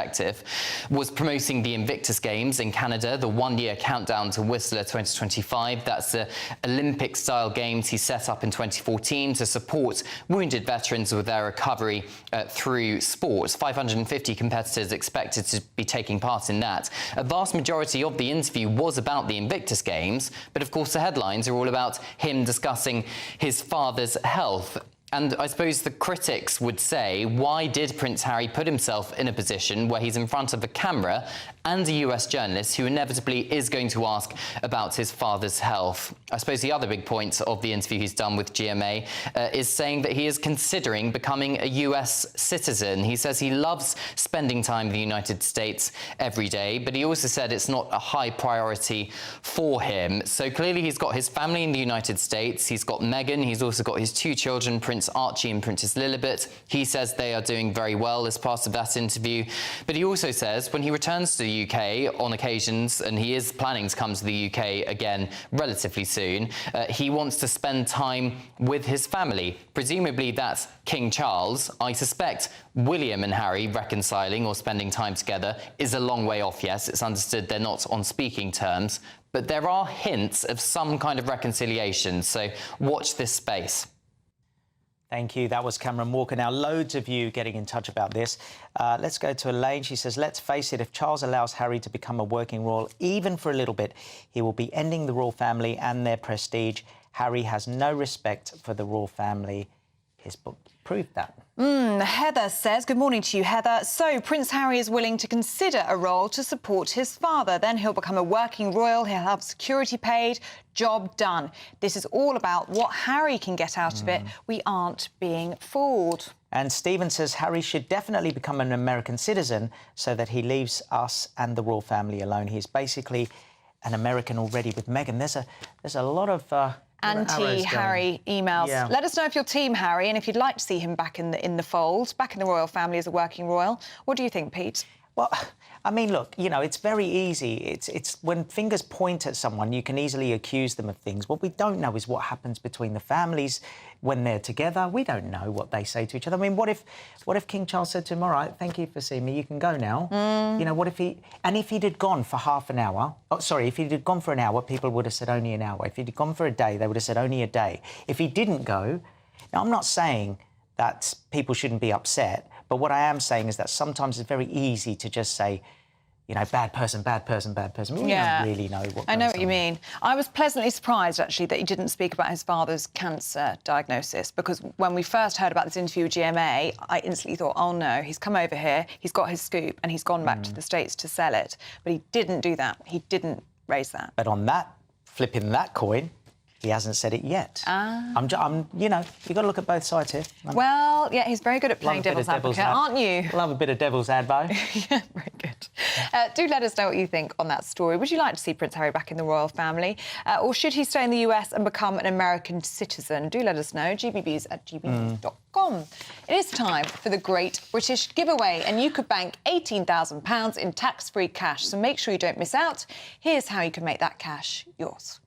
was promoting the Invictus Games in Canada, the one-year countdown to Whistler 2025. That's the Olympic-style games he set up in 2014 to support wounded veterans with their recovery through sports. 550 competitors expected to be taking part in that. A vast majority of the interview was about the Invictus Games, but of course the headlines are all about him discussing his father's health. And I suppose the critics would say, why did Prince Harry put himself in a position where he's in front of a camera and a US journalist who inevitably is going to ask about his father's health? I suppose the other big point of the interview he's done with GMA is saying that he is considering becoming a US citizen. He says he loves spending time in the United States every day, but he also said it's not a high priority for him. So clearly he's got his family in the United States. He's got Meghan. He's also got his two children, Prince Archie and Princess Lilibet. He says they are doing very well as part of that interview. But he also says when he returns to the UK on occasions, and he is planning to come to the UK again relatively soon, he wants to spend time with his family. Presumably that's King Charles. I suspect William and Harry reconciling or spending time together is a long way off, yes. It's understood they're not on speaking terms, but there are hints of some kind of reconciliation, so watch this space. Thank you. That was Cameron Walker. Now, loads of you getting in touch about this. Let's go to Elaine. She says, let's face it, if Charles allows Harry to become a working royal, even for a little bit, he will be ending the royal family and their prestige. Harry has no respect for the royal family. His book proved that. Heather says, good morning to you, Heather. So Prince Harry is willing to consider a role to support his father. Then he'll become a working royal. He'll have security paid. Job done. This is all about what Harry can get out of it. We aren't being fooled. And Stephen says Harry should definitely become an American citizen so that he leaves us and the royal family alone. He's basically an American already with Meghan. There's a lot of anti-Harry emails. Yeah. Let us know if you're Team Harry and if you'd like to see him back in the fold, back in the royal family as a working royal. What do you think, Pete? Well, I mean, look, you know, it's very easy. It's when fingers point at someone, you can easily accuse them of things. What we don't know is what happens between the families when they're together. We don't know what they say to each other. I mean, what if King Charles said to him, all right, thank you for seeing me, you can go now. You know, if he'd had gone for half an hour, if he'd had gone for an hour, people would have said only an hour. If he'd had gone for a day, they would have said only a day. If he didn't go, now I'm not saying that people shouldn't be upset, but what I am saying is that sometimes it's very easy to just say, you know, bad person, bad person, bad person. We don't really know what I know what you mean. I was pleasantly surprised, actually, that he didn't speak about his father's cancer diagnosis, because when we first heard about this interview with GMA, I instantly thought, oh, no, he's come over here, he's got his scoop, and he's gone back to the States to sell it. But he didn't do that. He didn't raise that. But on that, flipping that coin, He hasn't said it yet. Ah. You know, you've got to look at both sides here. Well, yeah, he's very good at playing devil's advocate, aren't you? Love a bit of devil's advo. Yeah, very good. Do let us know what you think on that story. Would you like to see Prince Harry back in the royal family? Or should he stay in the US and become an American citizen? Do let us know. gbnews@gbnews.com. It is time for the Great British Giveaway, and you could bank £18,000 in tax-free cash, so make sure you don't miss out. Here's how you can make that cash yours.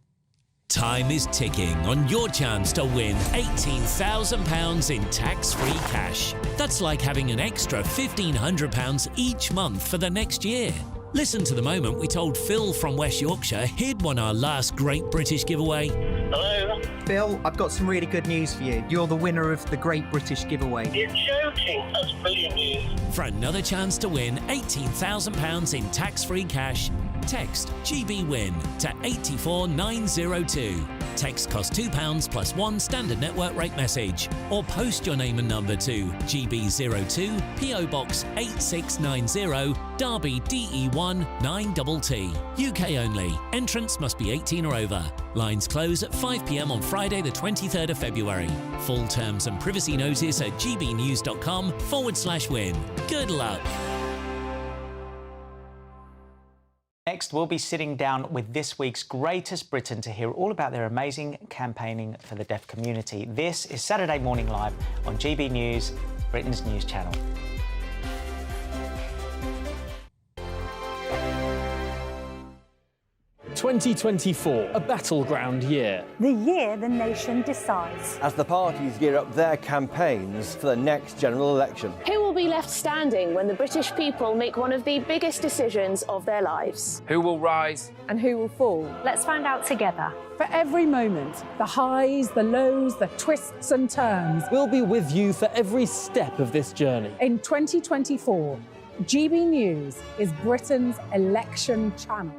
Time is ticking on your chance to win £18,000 in tax-free cash. That's like having an extra £1,500 each month for the next year. Listen to the moment we told Phil from West Yorkshire he'd won our last Great British Giveaway. Hello? Bill, I've got some really good news for you. You're the winner of the Great British Giveaway. You're joking. That's brilliant news. For another chance to win £18,000 in tax-free cash, text GBWIN to 84902. Text costs £2 plus one standard network rate message, or post your name and number to GB02 PO Box 8690 Derby DE1 9TT. UK only. Entrance must be 18 or over. Lines close at 5 p.m. on Friday the 23rd of February. Full terms and privacy notice at gbnews.com/win. Good luck. Next, we'll be sitting down with this week's Greatest Britain to hear all about their amazing campaigning for the deaf community. This is Saturday Morning Live on GB News, Britain's news channel. 2024, a battleground year. The year the nation decides. As the parties gear up their campaigns for the next general election. Who will be left standing when the British people make one of the biggest decisions of their lives? Who will rise? And who will fall? Let's find out together. For every moment, the highs, the lows, the twists and turns. We'll be with you for every step of this journey. In 2024, GB News is Britain's election channel.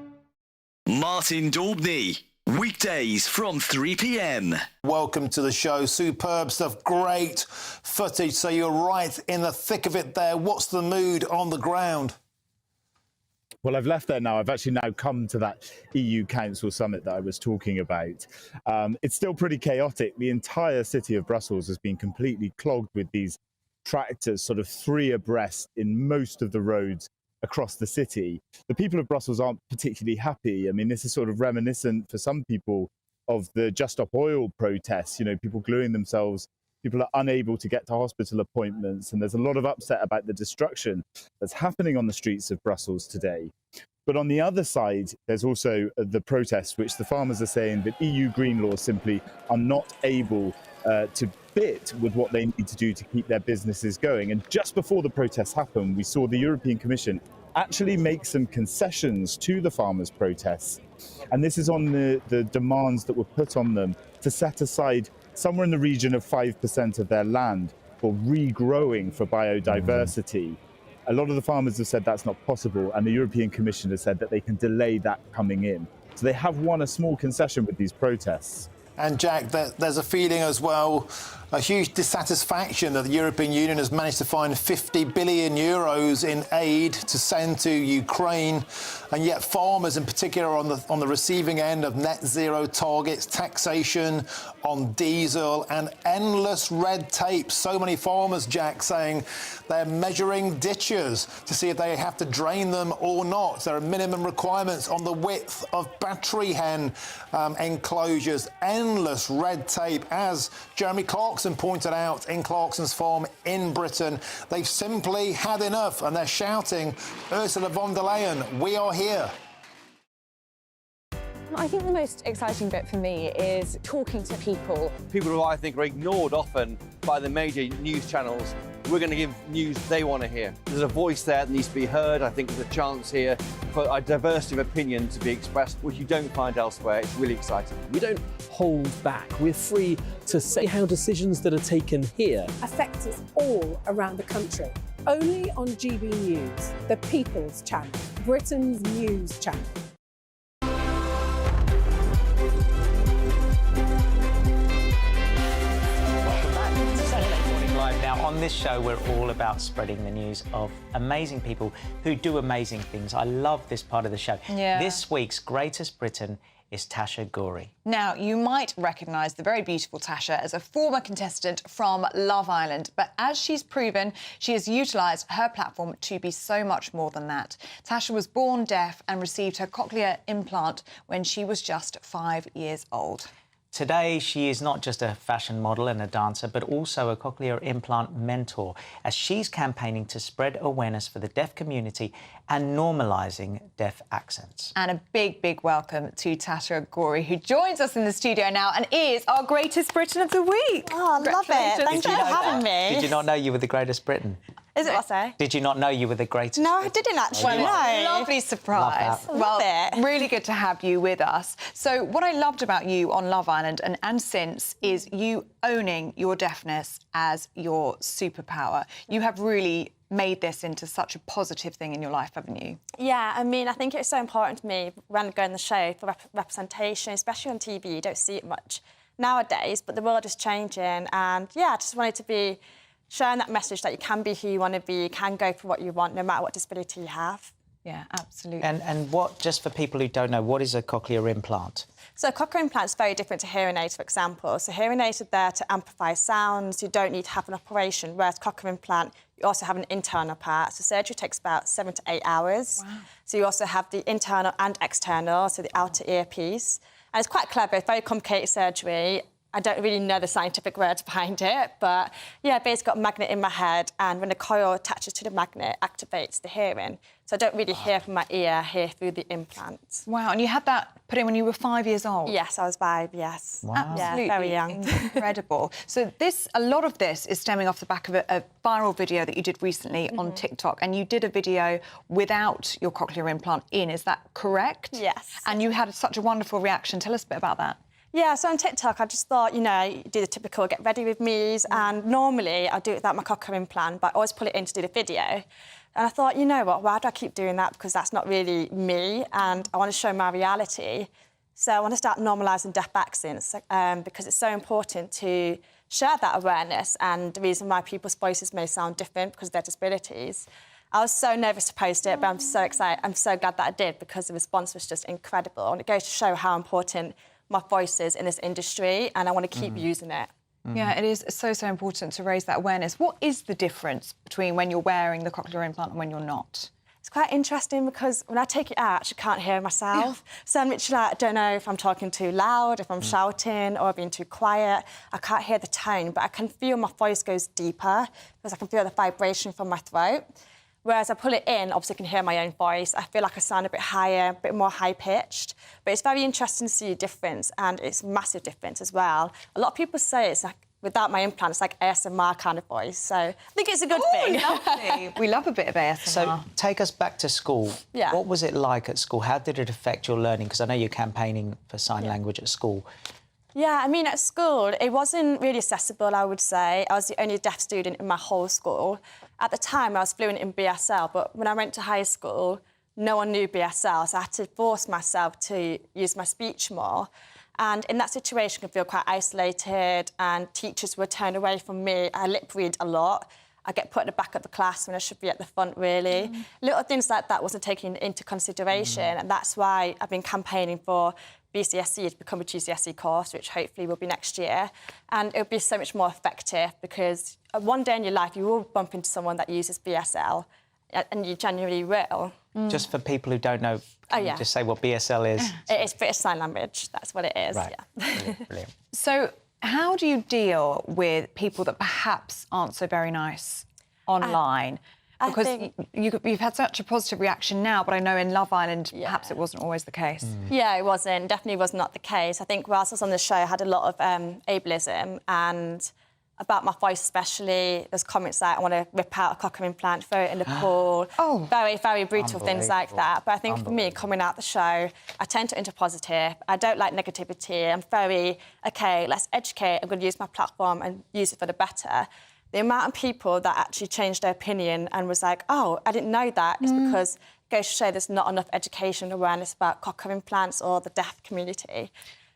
Martin Daubney, weekdays from 3 p.m. Welcome to the show. Superb stuff, great footage. So you're right in the thick of it there. What's the mood on the ground? Well, I've left there now. I've actually now come to that EU Council summit that I was talking about. It's still pretty chaotic. The entire city of Brussels has been completely clogged with these tractors, sort of three abreast in most of the roads across the city. The people of Brussels aren't particularly happy. I mean, this is sort of reminiscent for some people of the Just Stop Oil protests, you know, people gluing themselves. People are unable to get to hospital appointments, and there's a lot of upset about the destruction that's happening on the streets of Brussels today. But on the other side, there's also the protests, which the farmers are saying that EU green laws simply are not able to fit with what they need to do to keep their businesses going. And just before the protests happened, we saw the European Commission actually make some concessions to the farmers' protests. And this is on the demands that were put on them to set aside somewhere in the region of 5% of their land for regrowing for biodiversity. A lot of the farmers have said that's not possible, and the European Commission has said that they can delay that coming in. So they have won a small concession with these protests. And Jack, there's a feeling as well, a huge dissatisfaction that the European Union has managed to find 50 billion euros in aid to send to Ukraine, and yet farmers in particular are on the receiving end of net zero targets, taxation on diesel and endless red tape. So many farmers, Jack, saying they're measuring ditches to see if they have to drain them or not. There are minimum requirements on the width of battery hen enclosures, endless red tape. As Jeremy Clarkson pointed out in Clarkson's farm in Britain, they've simply had enough, and they're shouting, Ursula von der Leyen, we are here. I think the most exciting bit for me is talking to people. People who I think are ignored often by the major news channels. We're going to give news they want to hear. There's a voice there that needs to be heard. I think there's a chance here for a diversity of opinion to be expressed, which you don't find elsewhere. It's really exciting. We don't hold back. We're free to say how decisions that are taken here Affects us all around the country. Only on GB News, the People's Channel, Britain's news channel. Now, on this show, we're all about spreading the news of amazing people who do amazing things. I love this part of the show. Yeah. This week's Greatest Britain is Tasha Ghouri. Now, you might recognise the very beautiful Tasha as a former contestant from Love Island, but as she's proven, she has utilised her platform to be so much more than that. Tasha was born deaf and received her cochlear implant when she was just 5 years old. Today, she is not just a fashion model and a dancer, but also a cochlear implant mentor, as she's campaigning to spread awareness for the deaf community and normalising deaf accents. And a big, big welcome to Tasha Ghouri, who joins us in the studio now and is our Greatest Britain of the Week. Oh, I love it. Thank you for having me. Did you not know you were the Greatest Britain? Is it what I say? Did you not know you were the greatest? No, I didn't actually. Well, lovely surprise. Love Well, really good to have you with us. So what I loved about you on Love Island and since is you owning your deafness as your superpower. You have really made this into such a positive thing in your life, haven't you? Yeah, I mean, I think it's so important to me when going the show for representation, especially on TV. You don't see it much nowadays, but the world is changing. And, yeah, I just wanted to be sharing that message that you can be who you want to be, you can go for what you want, no matter what disability you have. Yeah, absolutely. And what, just for people who don't know, what is a cochlear implant? So a cochlear implant is very different to hearing aids, for example. So hearing aids are there to amplify sounds. You don't need to have an operation, whereas cochlear implant, you also have an internal part. So surgery takes about 7 to 8 hours. Wow. So you also have the internal and external, so the outer earpiece. And it's quite clever, it's very complicated surgery. I don't really know the scientific words behind it, but, yeah, basically got a magnet in my head, and when the coil attaches to the magnet, it activates the hearing. So I don't really hear from my ear, I hear through the implant. Wow, and you had that put in when you were 5 years old? Yes, I was 5, yes. Wow. Absolutely. Yeah, very young. Incredible. So a lot of this is stemming off the back of a viral video that you did recently on TikTok, and you did a video without your cochlear implant in, is that correct? Yes. And you had such a wonderful reaction. Tell us a bit about that. Yeah, so on TikTok, I just thought, you know, you do the typical get ready with me's, and normally I do it without my cochlear implant, but I always pull it in to do the video. And I thought, you know what, why do I keep doing that? Because that's not really me, and I want to show my reality. So I want to start normalising deaf accents because it's so important to share that awareness, and the reason why people's voices may sound different because of their disabilities. I was so nervous to post it, but I'm so excited. I'm so glad that I did because the response was just incredible, and it goes to show how important my voice is in this industry, and I want to keep using it. Yeah, it is so important to raise that awareness. What is the difference between when you're wearing the cochlear implant and when you're not? It's quite interesting because when I take it out, I actually can't hear myself. So I'm literally like, I don't know if I'm talking too loud, if I'm shouting or being too quiet. I can't hear the tone, but I can feel my voice goes deeper because I can feel the vibration from my throat. Whereas I pull it in, obviously I can hear my own voice. I feel like I sound a bit higher, a bit more high-pitched. But it's very interesting to see a difference, and it's a massive difference as well. A lot of people say it's like, without my implant, it's like ASMR kind of voice. So I think it's a good thing. Lovely. We love a bit of ASMR. So take us back to school. Yeah. What was it like at school? How did it affect your learning? Because I know you're campaigning for sign language at school. Yeah, I mean, at school, it wasn't really accessible, I would say. I was the only deaf student in my whole school. At the time, I was fluent in BSL, but when I went to high school, no one knew BSL, so I had to force myself to use my speech more. And in that situation, I could feel quite isolated, and teachers would turn away from me. I lip read a lot. I get put at the back of the class when I should be at the front, really. Little things like that wasn't taken into consideration, and that's why I've been campaigning for BCSE to become a GCSE course, which hopefully will be next year. And it'll be so much more effective because one day in your life you will bump into someone that uses BSL, and you genuinely will. Just for people who don't know, can you just say what BSL is? It is British Sign Language, that's what it is. Right. Yeah. Brilliant. So how do you deal with people that perhaps aren't so very nice online? Because you've had such a positive reaction now, but I know in Love Island, perhaps it wasn't always the case. Yeah, it wasn't. Definitely was not the case. I think whilst I was on the show, I had a lot of ableism, and about my voice especially, there's comments like, I want to rip out a cochlear implant, throw it in the pool. Very, very brutal things like that. But I think for me, coming out the show, I tend to enter positive. I don't like negativity. I'm very, OK, let's educate. I'm going to use my platform and use it for the better. The amount of people that actually changed their opinion and was like, oh, I didn't know that, is because it goes to show there's not enough education awareness about cochlear implants or the deaf community.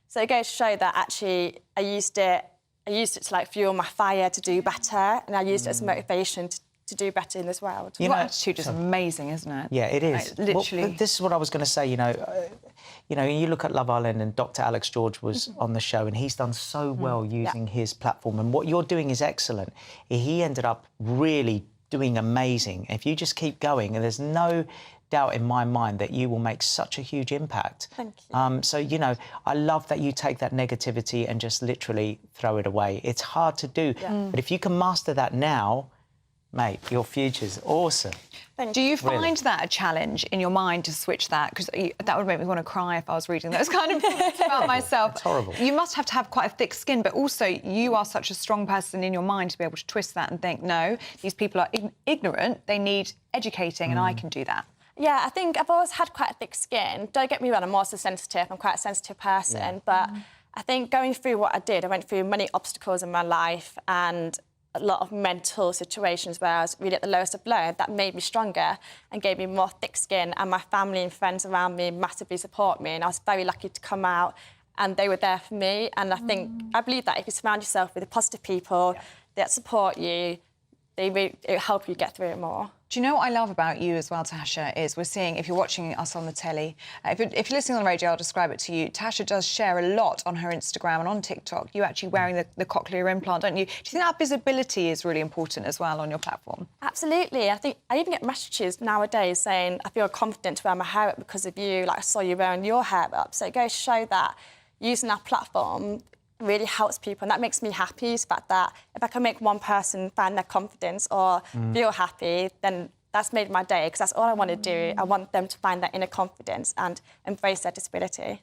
So it goes to show that actually I used it to like fuel my fire to do better, and I used it as motivation to do better in this world. Your attitude is amazing, isn't it? Yeah, it is. Like, literally. Well, this is what I was going to say, you know, you know, you look at Love Island and Dr. Alex George was on the show and he's done so well using his platform. And what you're doing is excellent. He ended up really doing amazing. If you just keep going, and there's no doubt in my mind that you will make such a huge impact. Thank you. So, you know, I love that you take that negativity and just literally throw it away. It's hard to do, but if you can master that now, mate, your future's awesome. Do you find that a challenge in your mind to switch that? Because that would make me want to cry if I was reading those kind of things about myself. It's horrible. You must have to have quite a thick skin, but also you are such a strong person in your mind to be able to twist that and think, no, these people are ignorant, they need educating, and I can do that. Yeah, I think I've always had quite a thick skin. Don't get me wrong, I'm also sensitive. I'm quite a sensitive person. But I think going through what I did, I went through many obstacles in my life and a lot of mental situations where I was really at the lowest of low. That made me stronger and gave me more thick skin. And my family and friends around me massively support me. And I was very lucky to come out and they were there for me. And I believe that if you surround yourself with positive people that support you, it'll help you get through it more. Do you know what I love about you as well, Tasha, is we're seeing, if you're watching us on the telly, if you're listening on the radio, I'll describe it to you. Tasha does share a lot on her Instagram and on TikTok. You actually wearing the cochlear implant, don't you? Do you think that visibility is really important as well on your platform? Absolutely. I think I even get messages nowadays saying, I feel confident to wear my hair up because of you, like I saw you wearing your hair up. So it goes to show that using our platform really helps people, and that makes me happy. Is the fact that if I can make one person find their confidence or feel happy, then that's made my day, because that's all I want to do. I want them to find that inner confidence and embrace their disability.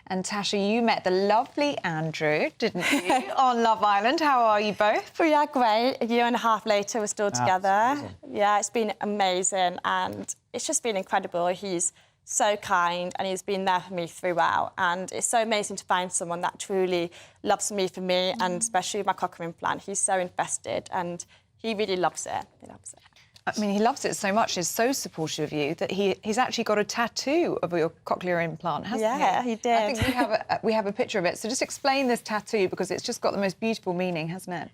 And Tasha, you met the lovely Andrew, didn't you, on Love Island? How are you both? Well, yeah, great. A year and a half later, we're still together. Yeah, it's been amazing, and it's just been incredible. He's so kind, and he's been there for me throughout. And it's so amazing to find someone that truly loves me for me, and especially with my cochlear implant. He's so invested, and he really loves it. He loves it. I mean, he loves it so much, he's so supportive of you, that he's actually got a tattoo of your cochlear implant, hasn't he? Yeah, he did. I think we have a picture of it. So just explain this tattoo, because it's just got the most beautiful meaning, hasn't it?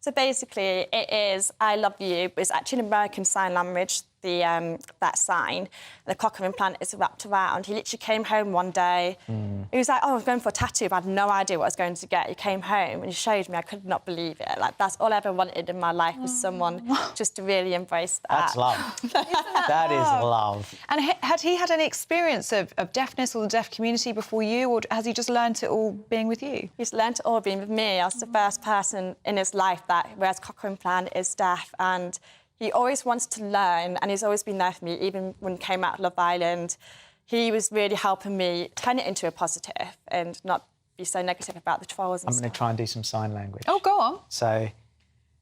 So basically, it is "I love you," but it's actually an American Sign Language. That sign, the cochlear implant is wrapped around. He literally came home one day. He was like, "Oh, I'm going for a tattoo," but I had no idea what I was going to get. He came home and he showed me. I could not believe it. Like, that's all I ever wanted in my life, was someone just to really embrace that. That's love. That is love. And had he had any experience of deafness or the deaf community before you, or has he just learnt it all being with you? He's learnt it all being with me. I was the first person in his life that wears cochlear implant, is deaf, and he always wants to learn, and he's always been there for me, even when he came out of Love Island. He was really helping me turn it into a positive and not be so negative about the trolls and I'm going to try and do some sign language. Oh, go on. So,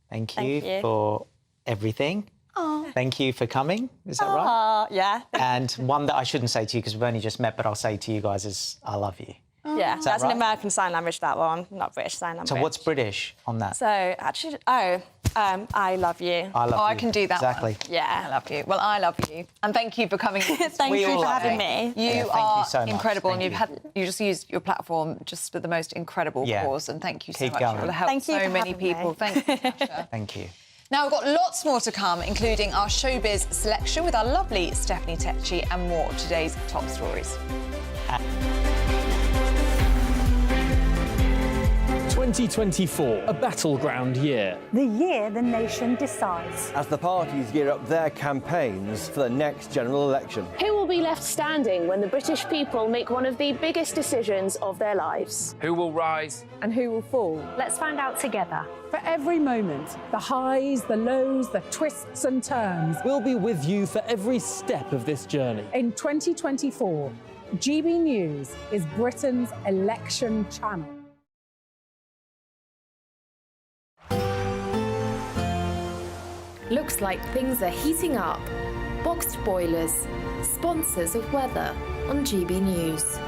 thank you for everything. Oh. Thank you for coming. Is that right? Yeah. And one that I shouldn't say to you, because we've only just met, but I'll say to you guys is, I love you. Yeah, Is that's that an right? American Sign Language, that one, not British Sign Language. So what's British on that? So, actually, I love you. I love you. I can do that exactly. one. Yeah. I love you. Well, I love you. And thank you for coming. Thank you for having me. You thank are you so much. incredible, Thank and you just used your platform just for the most incredible cause, and thank you so Keep much. going. It will help Thank you so for many having me. people. Thank you, Tasha. Thank you. Now, we've got lots more to come, including our showbiz selection with our lovely Stephanie Tecci and more of today's top stories. 2024, a battleground year. The year the nation decides. As the parties gear up their campaigns for the next general election. Who will be left standing when the British people make one of the biggest decisions of their lives? Who will rise? And who will fall? Let's find out together. For every moment, the highs, the lows, the twists and turns. We'll be with you for every step of this journey. In 2024, GB News is Britain's election channel. Looks like things are heating up. Boxed boilers, sponsors of weather on GB News.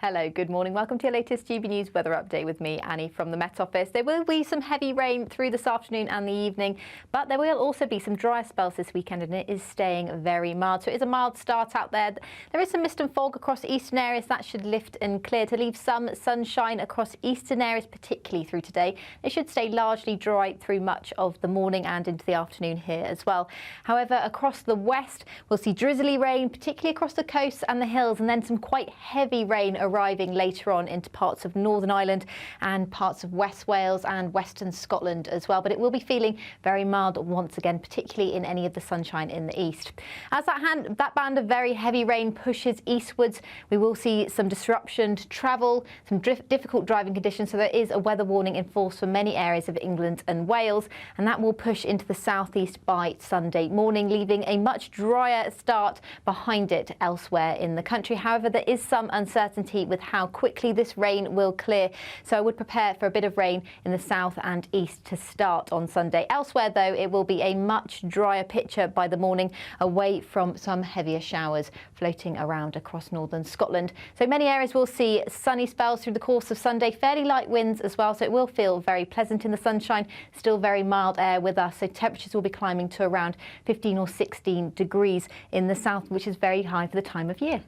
Hello, good morning. Welcome to your latest GB News weather update with me, Annie, from the Met Office. There will be some heavy rain through this afternoon and the evening, but there will also be some dry spells this weekend, and it is staying very mild. So it is a mild start out there. There is some mist and fog across eastern areas. That should lift and clear to leave some sunshine across eastern areas, particularly through today. It should stay largely dry through much of the morning and into the afternoon here as well. However, across the west, we'll see drizzly rain, particularly across the coasts and the hills, and then some quite heavy rain arriving later on into parts of Northern Ireland and parts of West Wales and Western Scotland as well. But it will be feeling very mild once again, particularly in any of the sunshine in the east. As that band of very heavy rain pushes eastwards, we will see some disruption to travel, some difficult driving conditions. So there is a weather warning in force for many areas of England and Wales, and that will push into the southeast by Sunday morning, leaving a much drier start behind it elsewhere in the country. However, there is some uncertainty with how quickly this rain will clear. So I would prepare for a bit of rain in the south and east to start on Sunday. Elsewhere, though, it will be a much drier picture by the morning, away from some heavier showers floating around across northern Scotland. So many areas will see sunny spells through the course of Sunday, fairly light winds as well. So it will feel very pleasant in the sunshine, still very mild air with us. So temperatures will be climbing to around 15 or 16 degrees in the south, which is very high for the time of year.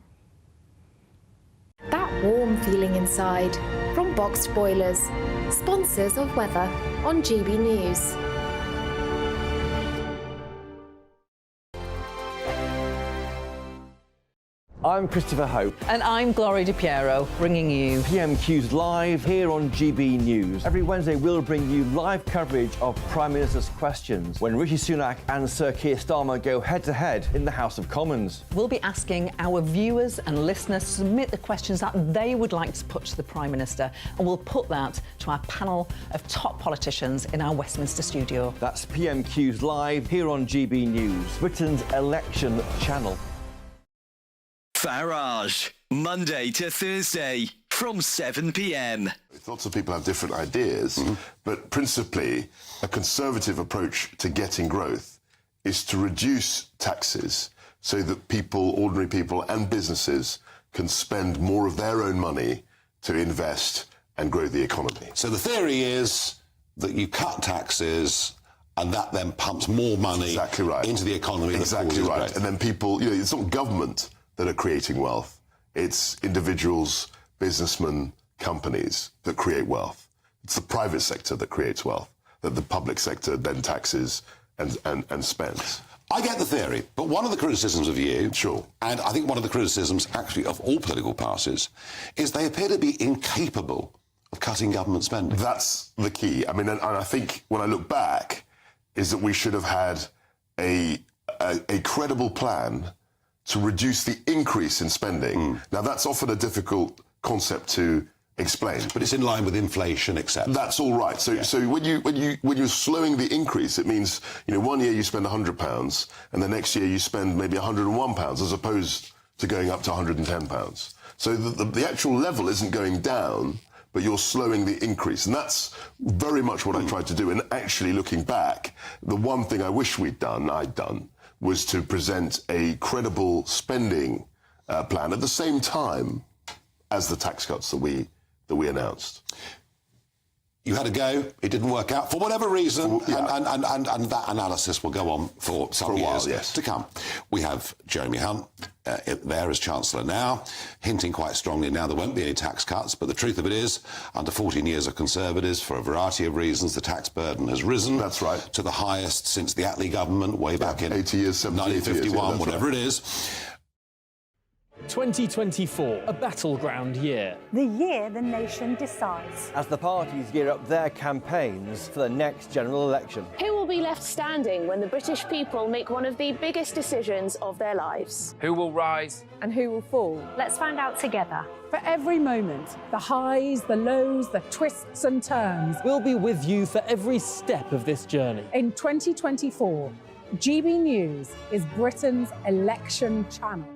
That warm feeling inside from Boxed Boilers, sponsors of weather on GB News. I'm Christopher Hope. And I'm Gloria Di Piero, bringing you PMQ's live here on GB News. Every Wednesday, we'll bring you live coverage of Prime Minister's questions when Rishi Sunak and Sir Keir Starmer go head-to-head in the House of Commons. We'll be asking our viewers and listeners to submit the questions that they would like to put to the Prime Minister, and we'll put that to our panel of top politicians in our Westminster studio. That's PMQ's live here on GB News, Britain's election channel. Farage, Monday to Thursday from 7 p.m. Lots of people have different ideas, but principally a conservative approach to getting growth is to reduce taxes so that people, ordinary people and businesses can spend more of their own money to invest and grow the economy. So the theory is that you cut taxes and that then pumps more money into the economy. Exactly right. And then people, you know, it's not government that are creating wealth. It's individuals, businessmen, companies that create wealth. It's the private sector that creates wealth, that the public sector then taxes and spends. I get the theory, but one of the criticisms of you, and I think one of the criticisms actually of all political parties, is they appear to be incapable of cutting government spending. That's the key. I mean, and I think when I look back, is that we should have had a credible plan to reduce the increase in spending. Now, that's often a difficult concept to explain. But it's in line with inflation, etc. That's all right. So when you're slowing the increase, it means, you know, one year you spend £100 and the next year you spend maybe £101 as opposed to going up to £110. So the actual level isn't going down, but you're slowing the increase. And that's very much what I tried to do. And actually, looking back, the one thing I wish I'd done, was to present a credible spending plan at the same time as the tax cuts that we announced. You had a go, it didn't work out for whatever reason, and that analysis will go on for some years to come. We have Jeremy Hunt there as Chancellor now, hinting quite strongly now there won't be any tax cuts, but the truth of it is, under 14 years of Conservatives, for a variety of reasons, the tax burden has risen to the highest since the Attlee government way back in 80 years, 1951, whatever it is. 2024, a battleground year. The year the nation decides. As the parties gear up their campaigns for the next general election. Who will be left standing when the British people make one of the biggest decisions of their lives? Who will rise? And who will fall? Let's find out together. For every moment, the highs, the lows, the twists and turns. We'll be with you for every step of this journey. In 2024, GB News is Britain's election channel.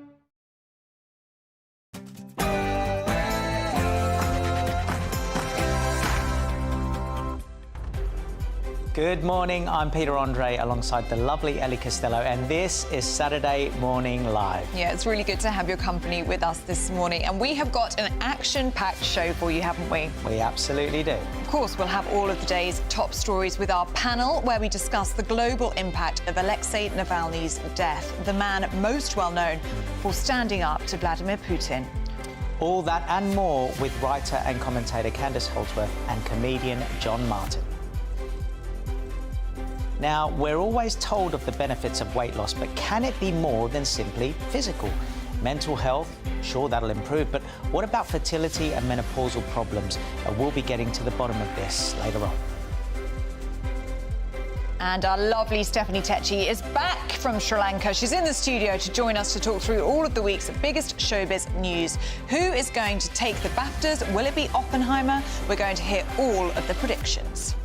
Good morning, I'm Peter Andre alongside the lovely Ellie Costello, and this is Saturday Morning Live. Yeah, it's really good to have your company with us this morning, and we have got an action-packed show for you, haven't we? We absolutely do. Of course, we'll have all of the day's top stories with our panel, where we discuss the global impact of Alexei Navalny's death, the man most well known for standing up to Vladimir Putin. All that and more with writer and commentator Candace Holdsworth and comedian John Martin. Now, we're always told of the benefits of weight loss, but can it be more than simply physical? Mental health, sure, that'll improve, but what about fertility and menopausal problems? And we'll be getting to the bottom of this later on. And our lovely Stephanie Techi is back from Sri Lanka. She's in the studio to join us to talk through all of the week's biggest showbiz news. Who is going to take the BAFTAs? Will it be Oppenheimer? We're going to hear all of the predictions.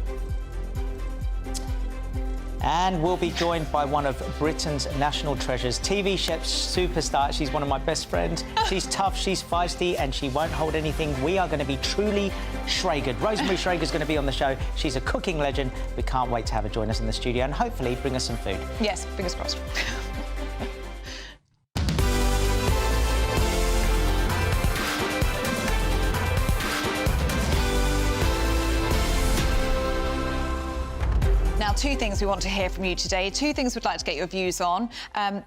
And we'll be joined by one of Britain's national treasures, TV chef superstar. She's one of my best friends. She's tough, she's feisty, and she won't hold anything. We are going to be truly Schragered. Rosemary Schrager's going to be on the show. She's a cooking legend. We can't wait to have her join us in the studio and hopefully bring us some food. Yes, fingers crossed. Now, two things we want to hear from you today, two things we'd like to get your views on.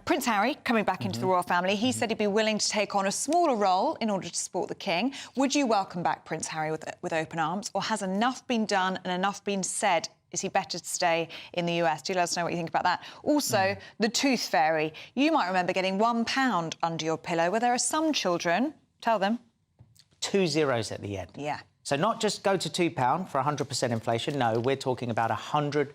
Prince Harry coming back into the royal family. He said he'd be willing to take on a smaller role in order to support the king. Would you welcome back Prince Harry with open arms, or has enough been done and enough been said? Is he better to stay in the US? Do let us know what you think about that. Also, the tooth fairy. You might remember getting £1 under your pillow, where there are some children, tell them. 2 zeros at the end. Yeah. So not just go to £2 for 100% inflation. No, we're talking about £100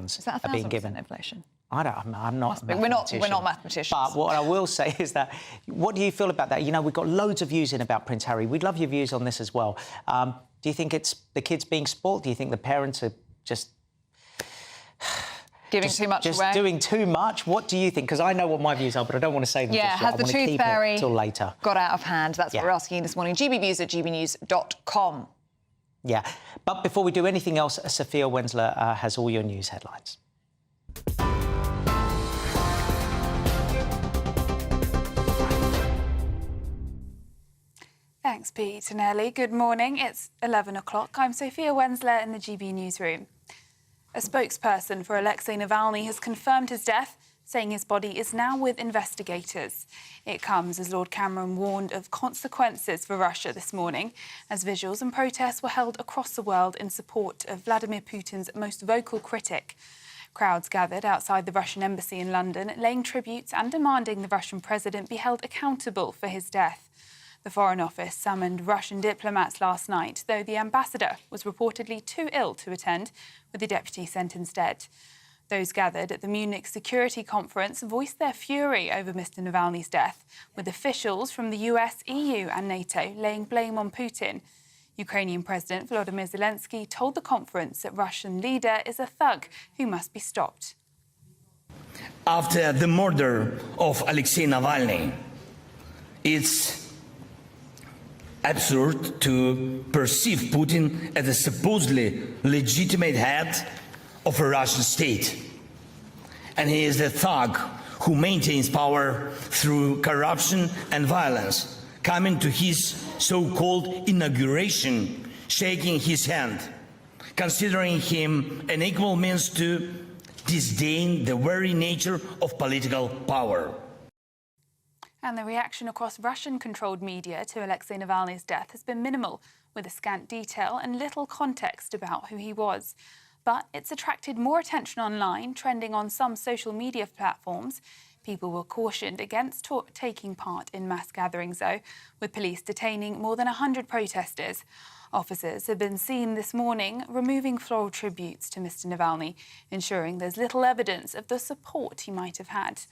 Is that 1,000% inflation? I don't. I'm not. We're not mathematicians. But what I will say is that, what do you feel about that? You know, we've got loads of views in about Prince Harry. We'd love your views on this as well. Do you think it's the kids being spoilt? Do you think the parents are just giving too much away? Just doing too much? What do you think? Because I know what my views are, but I don't want to say them. Yeah, just yet. has the I want to tooth keep fairy it till later got out of hand? That's what we're asking you this morning. gbnews@gbnews.com. Yeah, but before we do anything else, Sophia Wensler has all your news headlines. Thanks, Pete and Ellie. Good morning. It's 11 o'clock. I'm Sophia Wensler in the GB newsroom. A spokesperson for Alexei Navalny has confirmed his death, saying his body is now with investigators. It comes as Lord Cameron warned of consequences for Russia this morning, as visuals and protests were held across the world in support of Vladimir Putin's most vocal critic. Crowds gathered outside the Russian embassy in London, laying tributes and demanding the Russian president be held accountable for his death. The Foreign Office summoned Russian diplomats last night, though the ambassador was reportedly too ill to attend, with the deputy sent instead. Those gathered at the Munich Security Conference voiced their fury over Mr. Navalny's death, with officials from the US, EU and NATO laying blame on Putin. Ukrainian President Volodymyr Zelensky told the conference that Russian leader is a thug who must be stopped. After the murder of Alexei Navalny, it's absurd to perceive Putin as a supposedly legitimate head of a Russian state. And he is a thug who maintains power through corruption and violence, coming to his so-called inauguration, shaking his hand, considering him an equal means to disdain the very nature of political power. And the reaction across Russian-controlled media to Alexei Navalny's death has been minimal, with a scant detail and little context about who he was. But it's attracted more attention online, trending on some social media platforms. People were cautioned against taking part in mass gatherings, though, with police detaining more than 100 protesters. Officers have been seen this morning removing floral tributes to Mr. Navalny, ensuring there's little evidence of the support he might have had.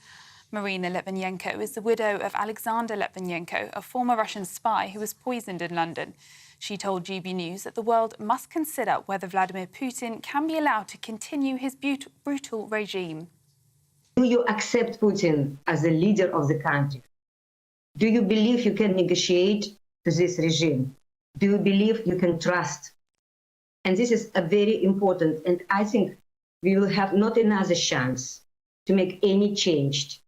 Marina Litvinenko is the widow of Alexander Litvinenko, a former Russian spy who was poisoned in London. She told GB News that the world must consider whether Vladimir Putin can be allowed to continue his brutal regime. Do you accept Putin as the leader of the country? Do you believe you can negotiate with this regime? Do you believe you can trust? And this is a very important, and I think we will have not another chance to make any change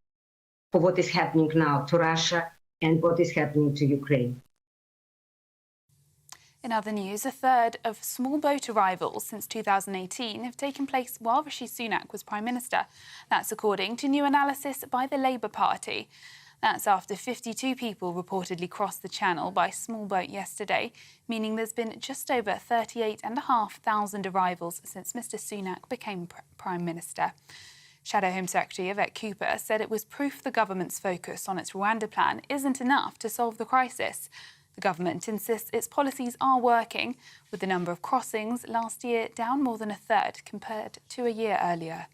for what is happening now to Russia and what is happening to Ukraine. In other news, a third of small boat arrivals since 2018 have taken place while Rishi Sunak was Prime Minister. That's according to new analysis by the Labour Party. That's after 52 people reportedly crossed the Channel by small boat yesterday, meaning there's been just over 38,500 arrivals since Mr Sunak became Prime Minister. Shadow Home Secretary Yvette Cooper said it was proof the government's focus on its Rwanda plan isn't enough to solve the crisis. The government insists its policies are working, with the number of crossings last year down more than a third compared to a year earlier.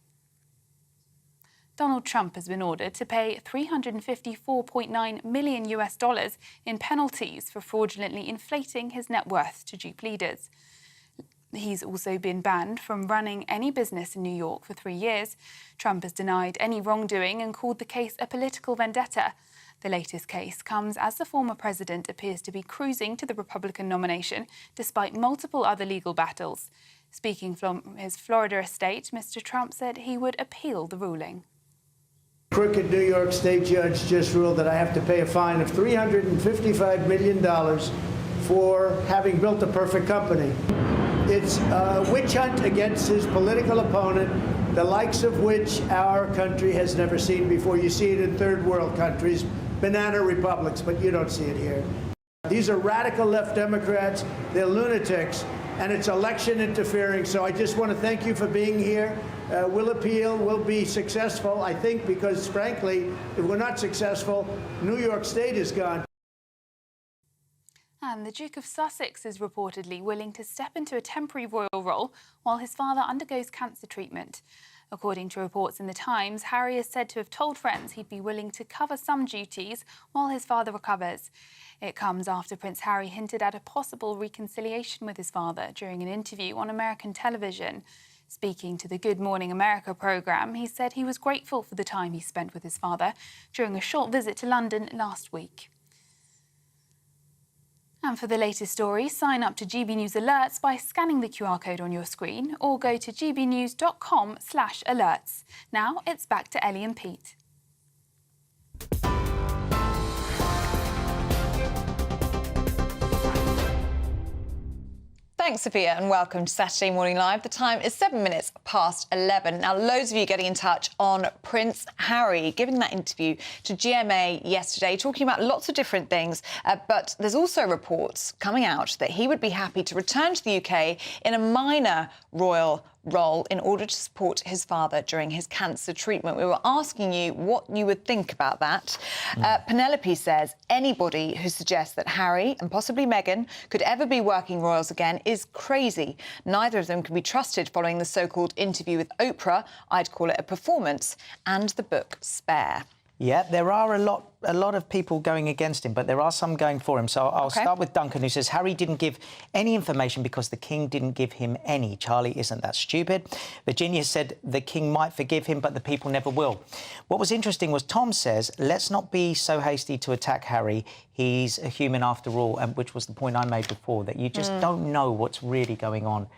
Donald Trump has been ordered to pay $354.9 million in penalties for fraudulently inflating his net worth to dupe leaders. He's also been banned from running any business in New York for 3 years. Trump has denied any wrongdoing and called the case a political vendetta. The latest case comes as the former president appears to be cruising to the Republican nomination despite multiple other legal battles. Speaking from his Florida estate, Mr. Trump said he would appeal the ruling. Crooked New York State judge just ruled that I have to pay a fine of $355 million for having built a perfect company. It's a witch hunt against his political opponent, the likes of which our country has never seen before. You see it in third world countries, banana republics, but you don't see it here. These are radical left Democrats, they're lunatics, and it's election interfering. So I just want to thank you for being here. We'll appeal, we'll be successful, I think, because frankly, if we're not successful, New York State is gone. And the Duke of Sussex is reportedly willing to step into a temporary royal role while his father undergoes cancer treatment. According to reports in The Times, Harry is said to have told friends he'd be willing to cover some duties while his father recovers. It comes after Prince Harry hinted at a possible reconciliation with his father during an interview on American television. Speaking to the Good Morning America programme, he said he was grateful for the time he spent with his father during a short visit to London last week. And for the latest stories, sign up to GB News Alerts by scanning the QR code on your screen or go to gbnews.com/alerts. Now it's back to Ellie and Pete. Thanks, Sophia, and welcome to Saturday Morning Live. The time is 7 minutes past 11. Now, loads of you getting in touch on Prince Harry, giving that interview to GMA yesterday, talking about lots of different things. But there's also reports coming out that he would be happy to return to the UK in a minor royal role in order to support his father during his cancer treatment. We were asking you what you would think about that. Penelope says anybody who suggests that Harry and possibly Meghan could ever be working royals again is crazy. Neither of them can be trusted following the so-called interview with Oprah. I'd call it a performance, and the book Spare. Yeah, there are a lot of people going against him, but there are some going for him. So I'll start with Duncan, who says Harry didn't give any information because the King didn't give him any. Charlie, isn't that stupid? Virginia said the King might forgive him, but the people never will. What was interesting was Tom says, let's not be so hasty to attack Harry. He's a human after all, which was the point I made before, that you just don't know what's really going on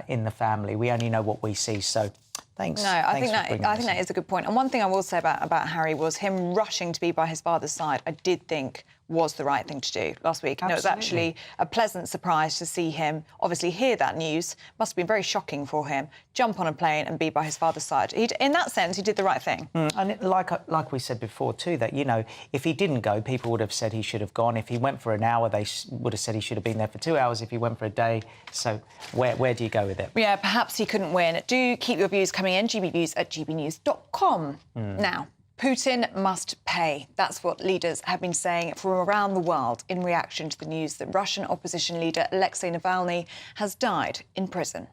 in the family. We only know what we see, so... Thanks. No, I think that is a good point. And one thing I will say about Harry was him rushing to be by his father's side, I did think was the right thing to do last week. It was actually a pleasant surprise to see him obviously hear that news. Must have been very shocking for him. Jump on a plane and be by his father's side. In that sense, he did the right thing. And like we said before too, that, you know, if he didn't go, people would have said he should have gone. If he went for an hour, they would have said he should have been there for 2 hours. If he went for a day, so where do you go with it? Yeah, perhaps he couldn't win. Do keep your views coming in, gbnews@gbnews.com. Now, Putin must pay. That's what leaders have been saying from around the world in reaction to the news that Russian opposition leader Alexei Navalny has died in prison.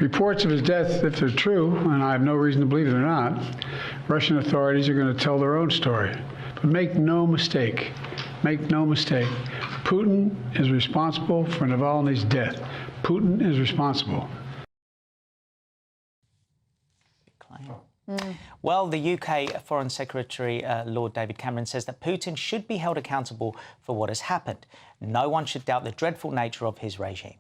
Reports of his death, if they're true, and I have no reason to believe they're not, Russian authorities are going to tell their own story. But make no mistake, Putin is responsible for Navalny's death. Putin is responsible. Well, the UK Foreign Secretary, Lord David Cameron, says that Putin should be held accountable for what has happened. No one should doubt the dreadful nature of his regime.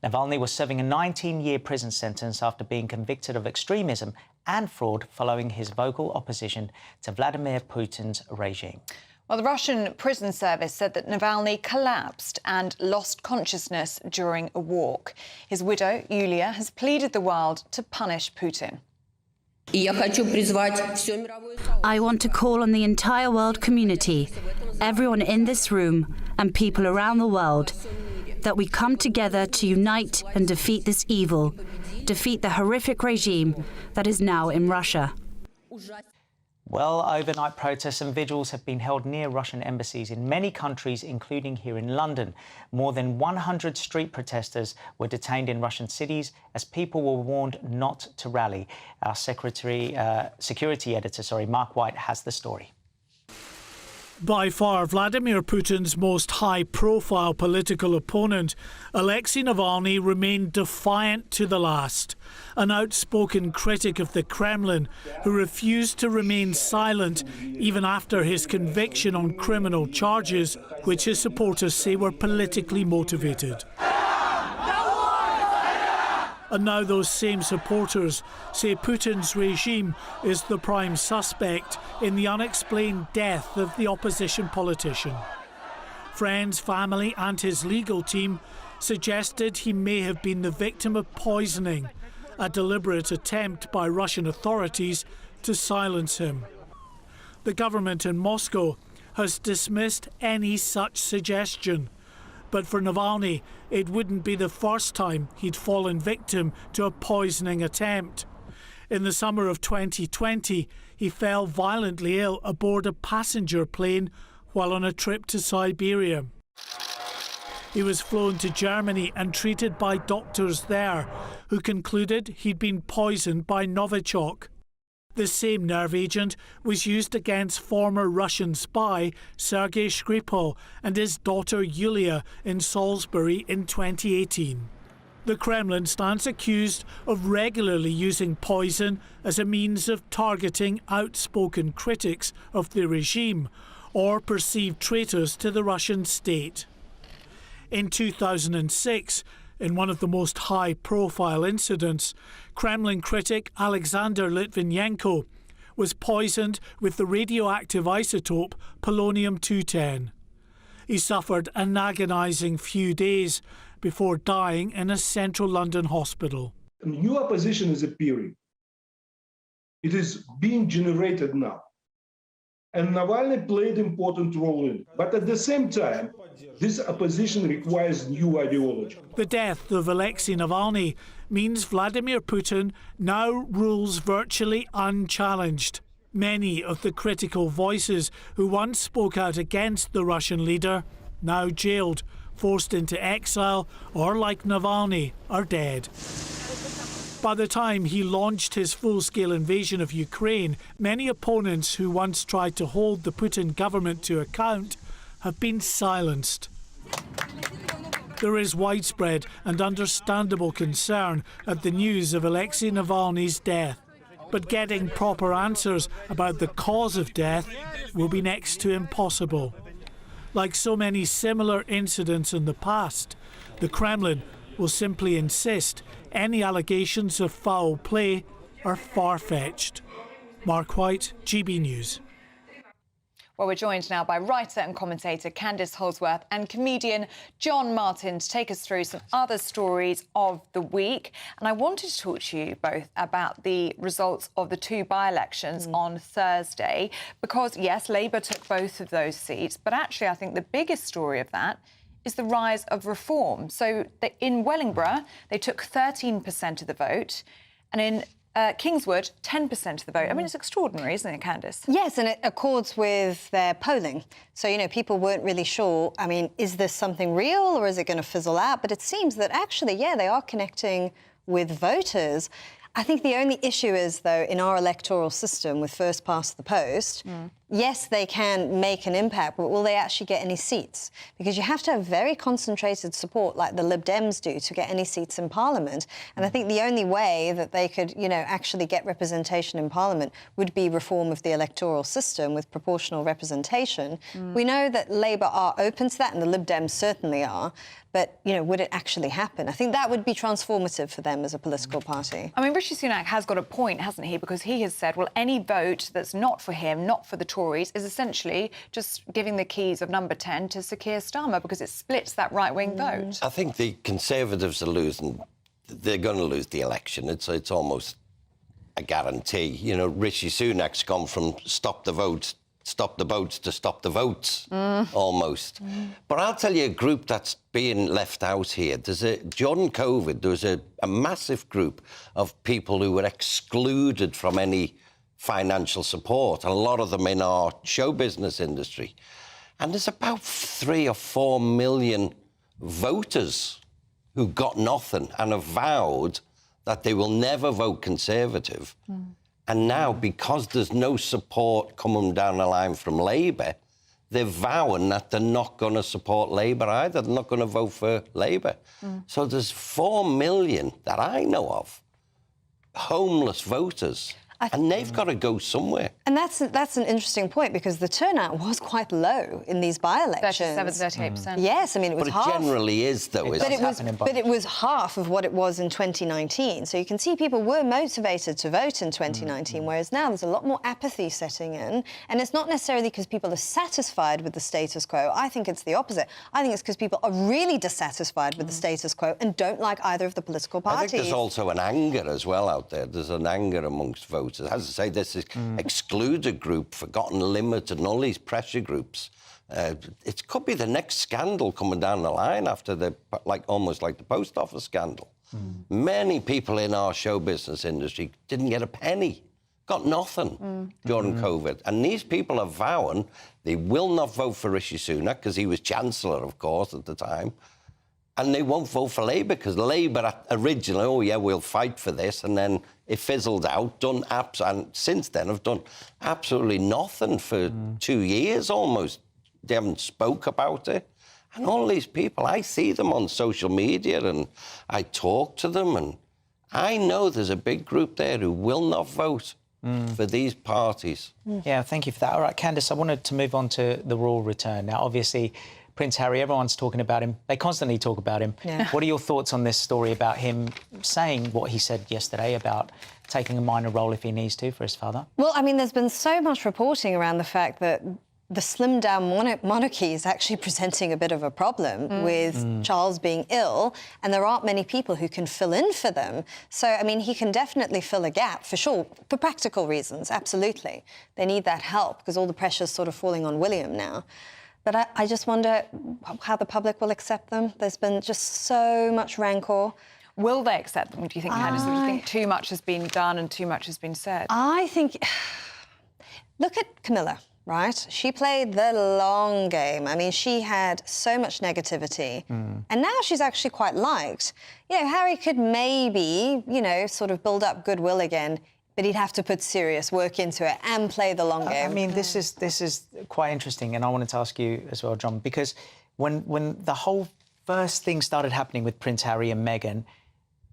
Navalny was serving a 19-year prison sentence after being convicted of extremism and fraud following his vocal opposition to Vladimir Putin's regime. Well, the Russian prison service said that Navalny collapsed and lost consciousness during a walk. His widow, Yulia, has pleaded the world to punish Putin. I want to call on the entire world community, everyone in this room and people around the world, that we come together to unite and defeat this evil, defeat the horrific regime that is now in Russia. Well, overnight protests and vigils have been held near Russian embassies in many countries, including here in London. More than 100 street protesters were detained in Russian cities as people were warned not to rally. Our security editor, Mark White, has the story. By far Vladimir Putin's most high-profile political opponent, Alexei Navalny remained defiant to the last. An outspoken critic of the Kremlin who refused to remain silent even after his conviction on criminal charges, which his supporters say were politically motivated. And now those same supporters say Putin's regime is the prime suspect in the unexplained death of the opposition politician. Friends, family and his legal team suggested he may have been the victim of poisoning, a deliberate attempt by Russian authorities to silence him. The government in Moscow has dismissed any such suggestion. But for Navalny, it wouldn't be the first time he'd fallen victim to a poisoning attempt. In the summer of 2020, he fell violently ill aboard a passenger plane while on a trip to Siberia. He was flown to Germany and treated by doctors there, who concluded he'd been poisoned by Novichok. The same nerve agent was used against former Russian spy Sergei Skripal and his daughter Yulia in Salisbury in 2018. The Kremlin stands accused of regularly using poison as a means of targeting outspoken critics of the regime or perceived traitors to the Russian state. In 2006, in one of the most high-profile incidents, Kremlin critic Alexander Litvinenko was poisoned with the radioactive isotope polonium-210. He suffered an agonising few days before dying in a central London hospital. A new opposition is appearing. It is being generated now. And Navalny played an important role in it. But at the same time, this opposition requires new ideology. The death of Alexei Navalny means Vladimir Putin now rules virtually unchallenged. Many of the critical voices who once spoke out against the Russian leader, now jailed, forced into exile, or like Navalny, are dead. By the time he launched his full-scale invasion of Ukraine, many opponents who once tried to hold the Putin government to account have been silenced. There is widespread and understandable concern at the news of Alexei Navalny's death. But getting proper answers about the cause of death will be next to impossible. Like so many similar incidents in the past, the Kremlin will simply insist any allegations of foul play are far-fetched. Mark White, GB News. Well, we're joined now by writer and commentator Candice Holsworth and comedian John Martin to take us through some other stories of the week. And I wanted to talk to you both about the results of the two by-elections on Thursday, because, yes, Labour took both of those seats, but actually I think the biggest story of that is the rise of reform. So in Wellingborough, they took 13% of the vote, and in Kingswood, 10% of the vote. I mean, it's extraordinary, isn't it, Candice? Yes, and it accords with their polling. So, you know, people weren't really sure, I mean, is this something real or is it going to fizzle out? But it seems that actually, yeah, they are connecting with voters. I think the only issue is, though, in our electoral system with first past the post, yes, they can make an impact, but will they actually get any seats? Because you have to have very concentrated support like the Lib Dems do to get any seats in Parliament. And I think the only way that they could, actually get representation in Parliament would be reform of the electoral system with proportional representation. We know that Labour are open to that, and the Lib Dems certainly are. But, would it actually happen? I think that would be transformative for them as a political party. I mean, Rishi Sunak has got a point, hasn't he? Because he has said, well, any vote that's not for him, not for the Tories, is essentially just giving the keys of number 10 to Sir Keir Starmer because it splits that right-wing vote. I think the Conservatives are losing. They're going to lose the election. It's almost a guarantee. Rishi Sunak's gone from stop the votes to stop the votes, almost. But I'll tell you a group that's being left out here. During COVID, there was a massive group of people who were excluded from any financial support, and a lot of them in our show business industry. And there's about 3 or 4 million voters who got nothing and have vowed that they will never vote Conservative. And now, because there's no support coming down the line from Labour, they're vowing that they're not going to support Labour either. They're not going to vote for Labour. So there's 4 million that I know of homeless voters. And they've got to go somewhere. And that's an interesting point, because the turnout was quite low in these by-elections. 37-38%. Yes, I mean, it was half. But it generally is, though, isn't it? But it was half of what it was in 2019. So you can see people were motivated to vote in 2019, whereas now there's a lot more apathy setting in. And it's not necessarily because people are satisfied with the status quo. I think it's the opposite. I think it's because people are really dissatisfied with the status quo and don't like either of the political parties. I think there's also an anger as well out there. There's an anger amongst voters. As I say, this is excluded group, forgotten limited, and all these pressure groups. It could be the next scandal coming down the line after almost like the post office scandal. Many people in our show business industry didn't get a penny, got nothing during COVID. And these people are vowing they will not vote for Rishi Sunak because he was Chancellor, of course, at the time. And they won't vote for Labour because Labour originally, oh, yeah, we'll fight for this. And then it fizzled out, and since then have done absolutely nothing for 2 years almost. They haven't spoke about it. And all these people, I see them on social media and I talk to them, and I know there's a big group there who will not vote for these parties. Yeah, thank you for that. All right, Candice, I wanted to move on to the royal return. Now, obviously, Prince Harry, everyone's talking about him. They constantly talk about him. Yeah. What are your thoughts on this story about him saying what he said yesterday about taking a minor role if he needs to for his father? Well, I mean, there's been so much reporting around the fact that the slimmed-down monarchy is actually presenting a bit of a problem with Charles being ill, and there aren't many people who can fill in for them. So, I mean, he can definitely fill a gap, for sure, for practical reasons, absolutely. They need that help because all the pressure's sort of falling on William now. But I just wonder how the public will accept them. There's been just so much rancour. Will they accept them, do you think, Candice? Do you think too much has been done and too much has been said? I think... Look at Camilla, right? She played the long game. I mean, she had so much negativity. And now she's actually quite liked. Harry could maybe, sort of build up goodwill again, but he'd have to put serious work into it and play the long game. I mean, this is quite interesting, and I wanted to ask you as well, John, because when the whole first thing started happening with Prince Harry and Meghan,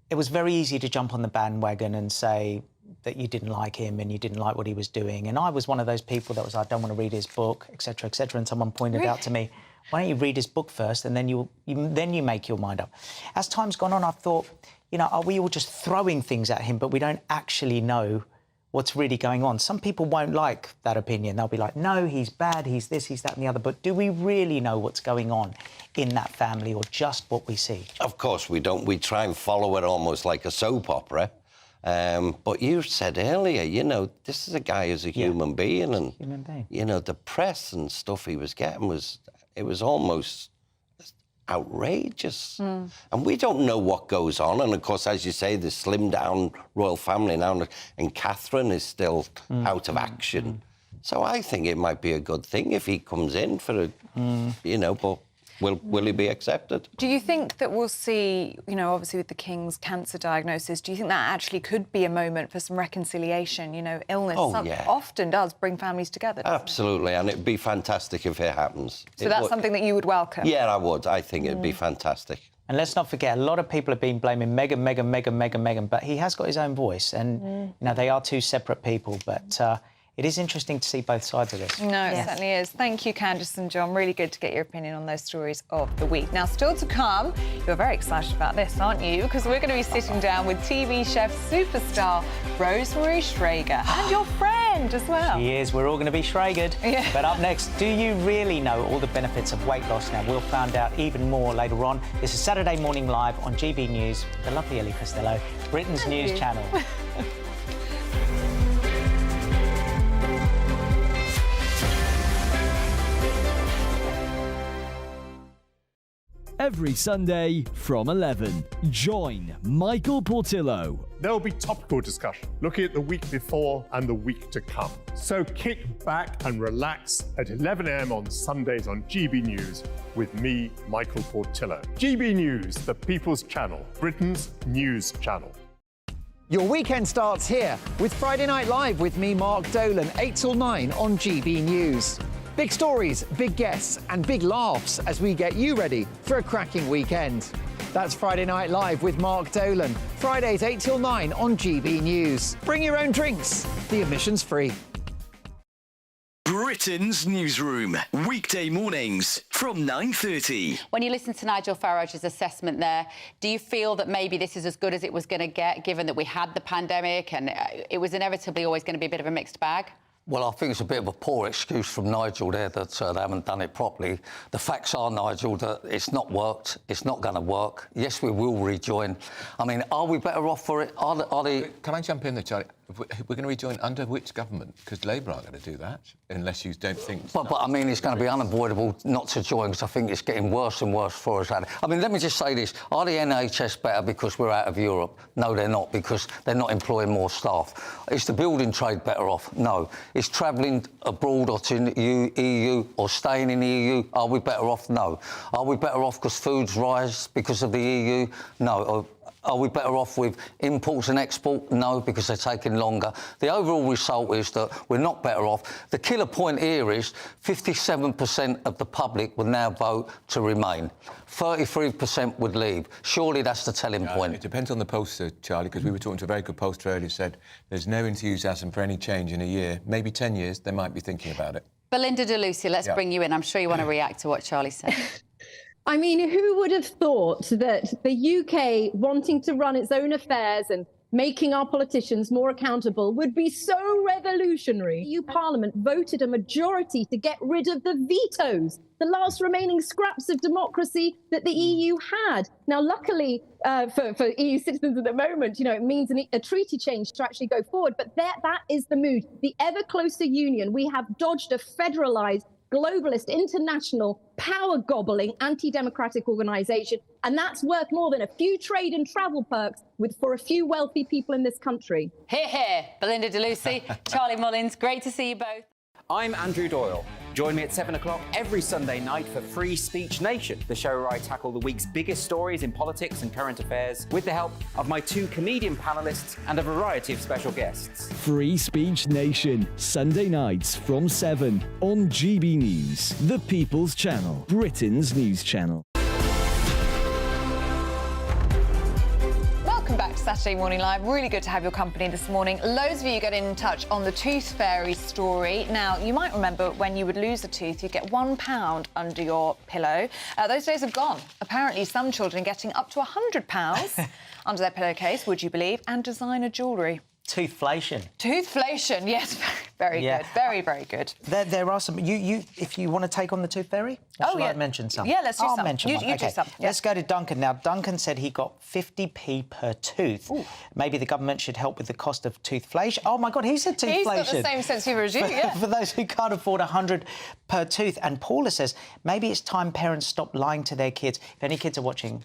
it was very easy to jump on the bandwagon and say that you didn't like him and you didn't like what he was doing. And I was one of those people that was like, I don't want to read his book, etc., etc. And someone pointed out to me, why don't you read his book first and then you make your mind up. As time's gone on, I've thought, are we all just throwing things at him, but we don't actually know what's really going on? Some people won't like that opinion. They'll be like, no, he's bad, he's this, he's that and the other. But do we really know what's going on in that family, or just what we see? Of course we don't. We try and follow it almost like a soap opera. But you said earlier, this is a guy who's a human being, and the press and stuff he was getting was almost outrageous. And we don't know what goes on. And of course, as you say, the slimmed down royal family now, and Catherine is still out of action. So I think it might be a good thing if he comes in for but Will he be accepted? Do you think that we'll see, you know, obviously with the King's cancer diagnosis, do you think that actually could be a moment for some reconciliation? You know, illness often does bring families together. Absolutely, and it'd be fantastic if it happens. So that's something that you would welcome? Yeah, I would. I think it'd be fantastic. And let's not forget, a lot of people have been blaming Meghan, but he has got his own voice. And, you know, they are two separate people. But it is interesting to see both sides of this. No, it certainly is. Thank you, Candice and John. Really good to get your opinion on those stories of the week. Now, still to come, you're very excited about this, aren't you? Because we're going to be sitting down with TV chef superstar Rosemary Schrager and your friend as well. She is. We're all going to be Schragered. Yeah. But up next, do you really know all the benefits of weight loss? Now, we'll find out even more later on. This is Saturday Morning Live on GB News with the lovely Ellie Costello, Britain's news channel. Every Sunday from 11, join Michael Portillo. There will be topical discussion, looking at the week before and the week to come. So kick back and relax at 11 a.m. on Sundays on GB News with me, Michael Portillo. GB News, the People's Channel, Britain's news channel. Your weekend starts here with Friday Night Live with me, Mark Dolan, 8 till 9 on GB News. Big stories, big guests and big laughs as we get you ready for a cracking weekend. That's Friday Night Live with Mark Dolan. Fridays 8 till 9 on GB News. Bring your own drinks. The admission's free. Britain's newsroom, weekday mornings from 9:30. When you listen to Nigel Farage's assessment there, do you feel that maybe this is as good as it was going to get, given that we had the pandemic and it was inevitably always going to be a bit of a mixed bag? Well, I think it's a bit of a poor excuse from Nigel there that they haven't done it properly. The facts are, Nigel, that it's not worked. It's not going to work. Yes, we will rejoin. I mean, are we better off for it? Are they... Can I jump in there, Charlie? We're going to rejoin under which government? Because Labour aren't going to do that, unless you don't think... But I mean, it's going to be unavoidable not to join, because I think it's getting worse and worse for us. I mean, let me just say this. Are the NHS better because we're out of Europe? No, they're not, because they're not employing more staff. Is the building trade better off? No. Is travelling abroad or to the EU or staying in the EU, are we better off? No. Are we better off because foods rise because of the EU? No. Are we better off with imports and export? No, because they're taking longer. The overall result is that we're not better off. The killer point here is 57% of the public would now vote to remain. 33% would leave. Surely that's the telling point. It depends on the pollster, Charlie, because we were talking to a very good pollster earlier who said there's no enthusiasm for any change in a year. Maybe 10 years, they might be thinking about it. Belinda de Lucia, let's bring you in. I'm sure you want to react to what Charlie said. I mean, who would have thought that the UK wanting to run its own affairs and making our politicians more accountable would be so revolutionary? EU Parliament voted a majority to get rid of the vetoes, the last remaining scraps of democracy that the EU had. Now, luckily for EU citizens at the moment, you know, it means a treaty change to actually go forward. But that is the mood. The ever closer union. We have dodged a federalised, globalist, international, power-gobbling, anti-democratic organisation, and that's worth more than a few trade and travel perks for a few wealthy people in this country. Hear, hear. Belinda de Lucia, Charlie Mullins, great to see you both. I'm Andrew Doyle. Join me at 7 o'clock every Sunday night for Free Speech Nation, the show where I tackle the week's biggest stories in politics and current affairs with the help of my two comedian panellists and a variety of special guests. Free Speech Nation, Sunday nights from 7 on GB News, the People's Channel, Britain's news channel. Welcome back to Saturday Morning Live. Really good to have your company this morning. Loads of you getting in touch on the Tooth Fairy story. Now, you might remember when you would lose a tooth, you'd get £1 under your pillow. Those days have gone. Apparently, some children are getting up to £100 under their pillowcase, would you believe, and designer jewellery. Toothflation. Toothflation, yes. Very good. Very, very good. There are some... If you want to take on the Tooth Fairy? Or shall I mention some? Yeah, let's do some. I'll mention one. You do some. Yeah. Let's go to Duncan now. Duncan said he got 50p per tooth. Ooh. Maybe the government should help with the cost of toothflation. Oh, my God, he said toothflation. He's got the same sense of humour as you, yeah. For those who can't afford 100 per tooth. And Paula says maybe it's time parents stop lying to their kids. If any kids are watching...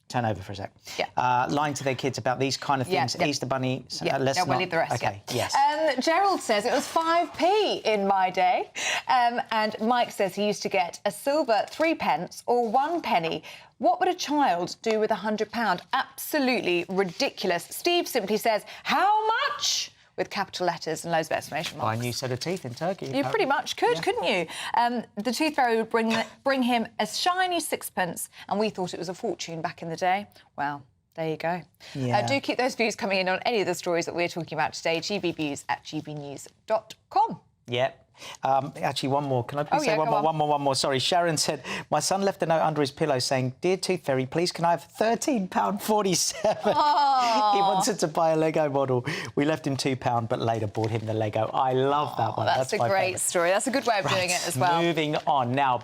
Turn over for a sec. Yeah. Lying to their kids about these kind of things. Yeah. Easter Bunny. Yeah, we'll leave the rest. Okay. Yeah. Yes. Gerald says it was 5p in my day. And Mike says he used to get a silver 3 pence or 1 penny. What would a child do with £100? Absolutely ridiculous. Steve simply says, how much? With capital letters and loads of exclamation marks. Buy a new set of teeth in Turkey. You pretty much could, couldn't you? The tooth fairy would bring him a shiny 6p, and we thought it was a fortune back in the day. Well, there you go. Yeah. Do keep those views coming in on any of the stories that we're talking about today. gbnews@gbnews.com. Yep. Actually, one more. Can I please say one more? Sorry, Sharon said, my son left a note under his pillow saying, "Dear Tooth Fairy, please can I have £13.47? He wanted to buy a Lego model. We left him £2, but later bought him the Lego. I love that one. That's a great story. That's a good way of doing it as well. Moving on. Now,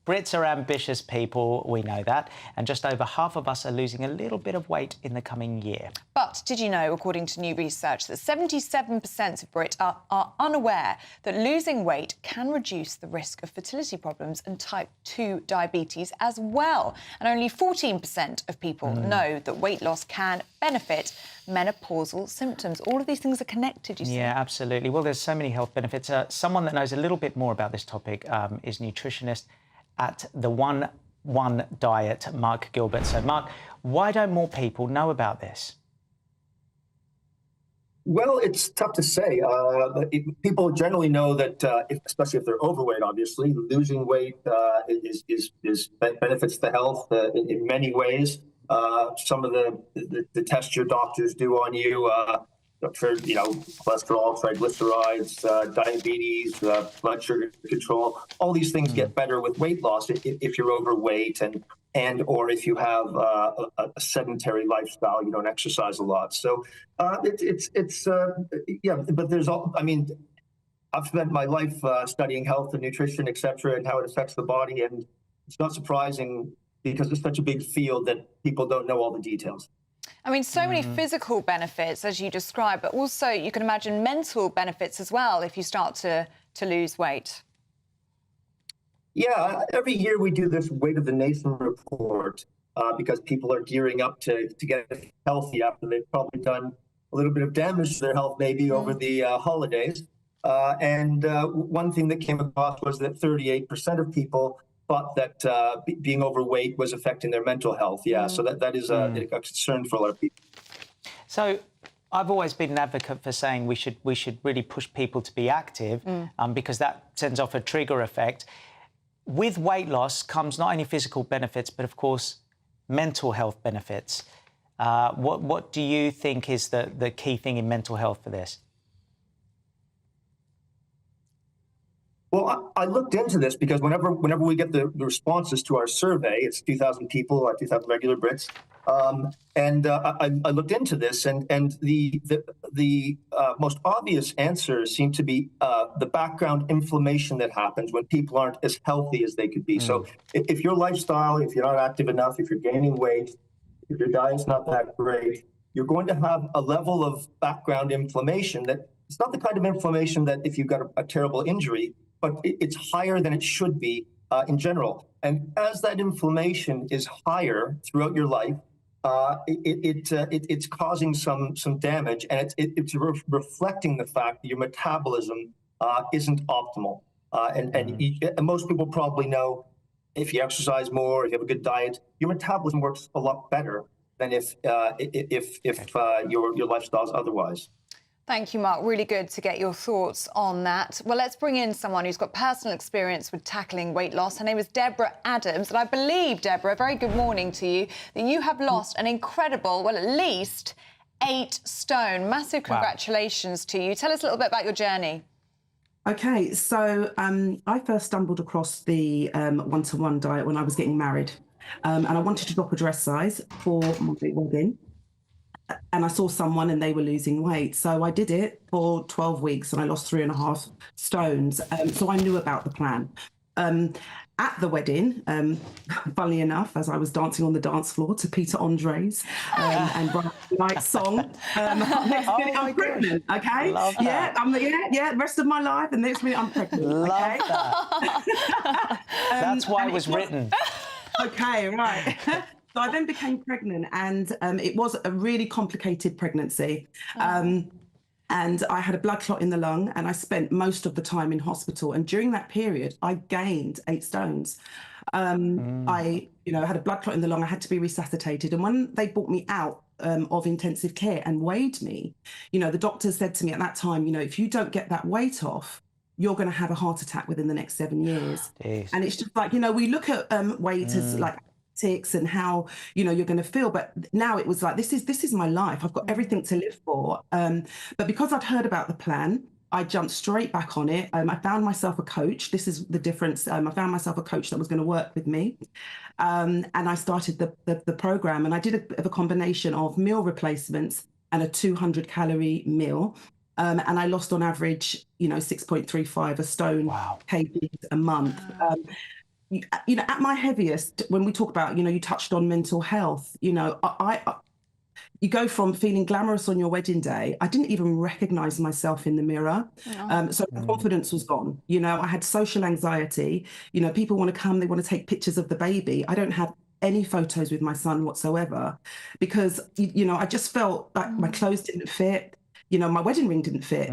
Brits are ambitious people, we know that, and just over half of us are losing a little bit of weight in the coming year. But did you know, according to new research, that 77% of Brits are unaware that losing weight can reduce the risk of fertility problems and type 2 diabetes as well? And only 14% of people know that weight loss can benefit menopausal symptoms. All of these things are connected, you see. Yeah, absolutely. Well, there's so many health benefits. Someone that knows a little bit more about this topic is nutritionist at the One Diet, Mark Gilbert. So, Mark, why don't more people know about this? Well, it's tough to say. People generally know that, especially if they're overweight, obviously, losing weight benefits the health in many ways. Some of the tests your doctors do on you, for cholesterol, triglycerides, diabetes, blood sugar control, all these things get better with weight loss if you're overweight and or if you have a sedentary lifestyle, you don't exercise a lot. So but there's all. I mean, I've spent my life studying health and nutrition, etc., and how it affects the body, and it's not surprising because it's such a big field that people don't know all the details. I mean, so many physical benefits, as you described, but also you can imagine mental benefits as well if you start to lose weight. Yeah, every year we do this Weight of the Nation report because people are gearing up to get healthy after they've probably done a little bit of damage to their health maybe over the holidays. And one thing that came across was that 38% of people thought that being overweight was affecting their mental health. Yeah, so that is a concern for a lot of people. So I've always been an advocate for saying we should really push people to be active because that sends off a trigger effect. With weight loss comes not only physical benefits, but of course, mental health benefits. What do you think is the key thing in mental health for this? Well, I looked into this because whenever we get the responses to our survey, it's 2,000 people, 2,000 regular Brits, and I looked into this, and the most obvious answers seem to be the background inflammation that happens when people aren't as healthy as they could be. So if your lifestyle, if you're not active enough, if you're gaining weight, if your diet's not that great, you're going to have a level of background inflammation that it's not the kind of inflammation that if you've got a terrible injury, but it's higher than it should be in general. And as that inflammation is higher throughout your life, it's causing some damage, and it's reflecting the fact that your metabolism isn't optimal. And most people probably know if you exercise more, if you have a good diet, your metabolism works a lot better than if your lifestyle is otherwise. Thank you, Mark. Really good to get your thoughts on that. Well, let's bring in someone who's got personal experience with tackling weight loss. Her name is Deborah Adams. And I believe, Deborah, a very good morning to you, that you have lost an incredible, well, at least 8 stone. Massive congratulations to you. Tell us a little bit about your journey. OK, so I first stumbled across the one-to-one diet when I was getting married. And I wanted to drop a dress size for my wedding. And I saw someone and they were losing weight. So I did it for 12 weeks and I lost 3.5 stones. So I knew about the plan. At the wedding, funnily enough, as I was dancing on the dance floor to Peter Andre's and Brian Knight's song, next minute I'm pregnant, okay? The rest of my life, and next minute I'm pregnant, okay? Love that. That's why it was written. Okay, right. So I then became pregnant, and it was a really complicated pregnancy. And I had a blood clot in the lung, and I spent most of the time in hospital. And during that period, I gained 8 stones. I, had a blood clot in the lung. I had to be resuscitated. And when they brought me out of intensive care and weighed me, the doctors said to me at that time, if you don't get that weight off, you're going to have a heart attack within the next 7 years. Jeez. And it's just like, we look at weight as like and how you're going to feel, but now it was like, this is my life. I've got everything to live for. But because I'd heard about the plan, I jumped straight back on it. I found myself a coach. This is the difference. I found myself a coach that was going to work with me, and I started the program. And I did a bit of a combination of meal replacements and a 200-calorie meal. And I lost on average, 6.35 a stone kgs a month. At my heaviest, when we talk about, you touched on mental health, you go from feeling glamorous on your wedding day. I didn't even recognize myself in the mirror. So confidence was gone. I had social anxiety. People want to come, they want to take pictures of the baby. I don't have any photos with my son whatsoever because, I just felt like my clothes didn't fit. My wedding ring didn't fit.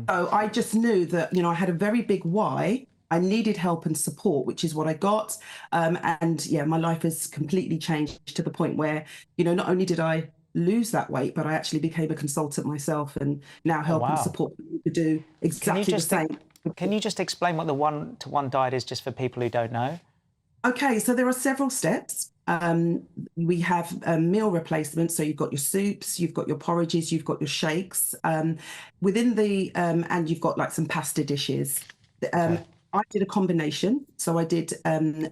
So I just knew that, I had a very big why. I needed help and support, which is what I got. My life has completely changed to the point where, not only did I lose that weight, but I actually became a consultant myself and now help and support people to do exactly the same. Can you just explain what the one-to-one diet is just for people who don't know? Okay, so there are several steps. We have meal replacements. So you've got your soups, you've got your porridges, you've got your shakes. Within the, and you've got like some pasta dishes. I did a combination. So I did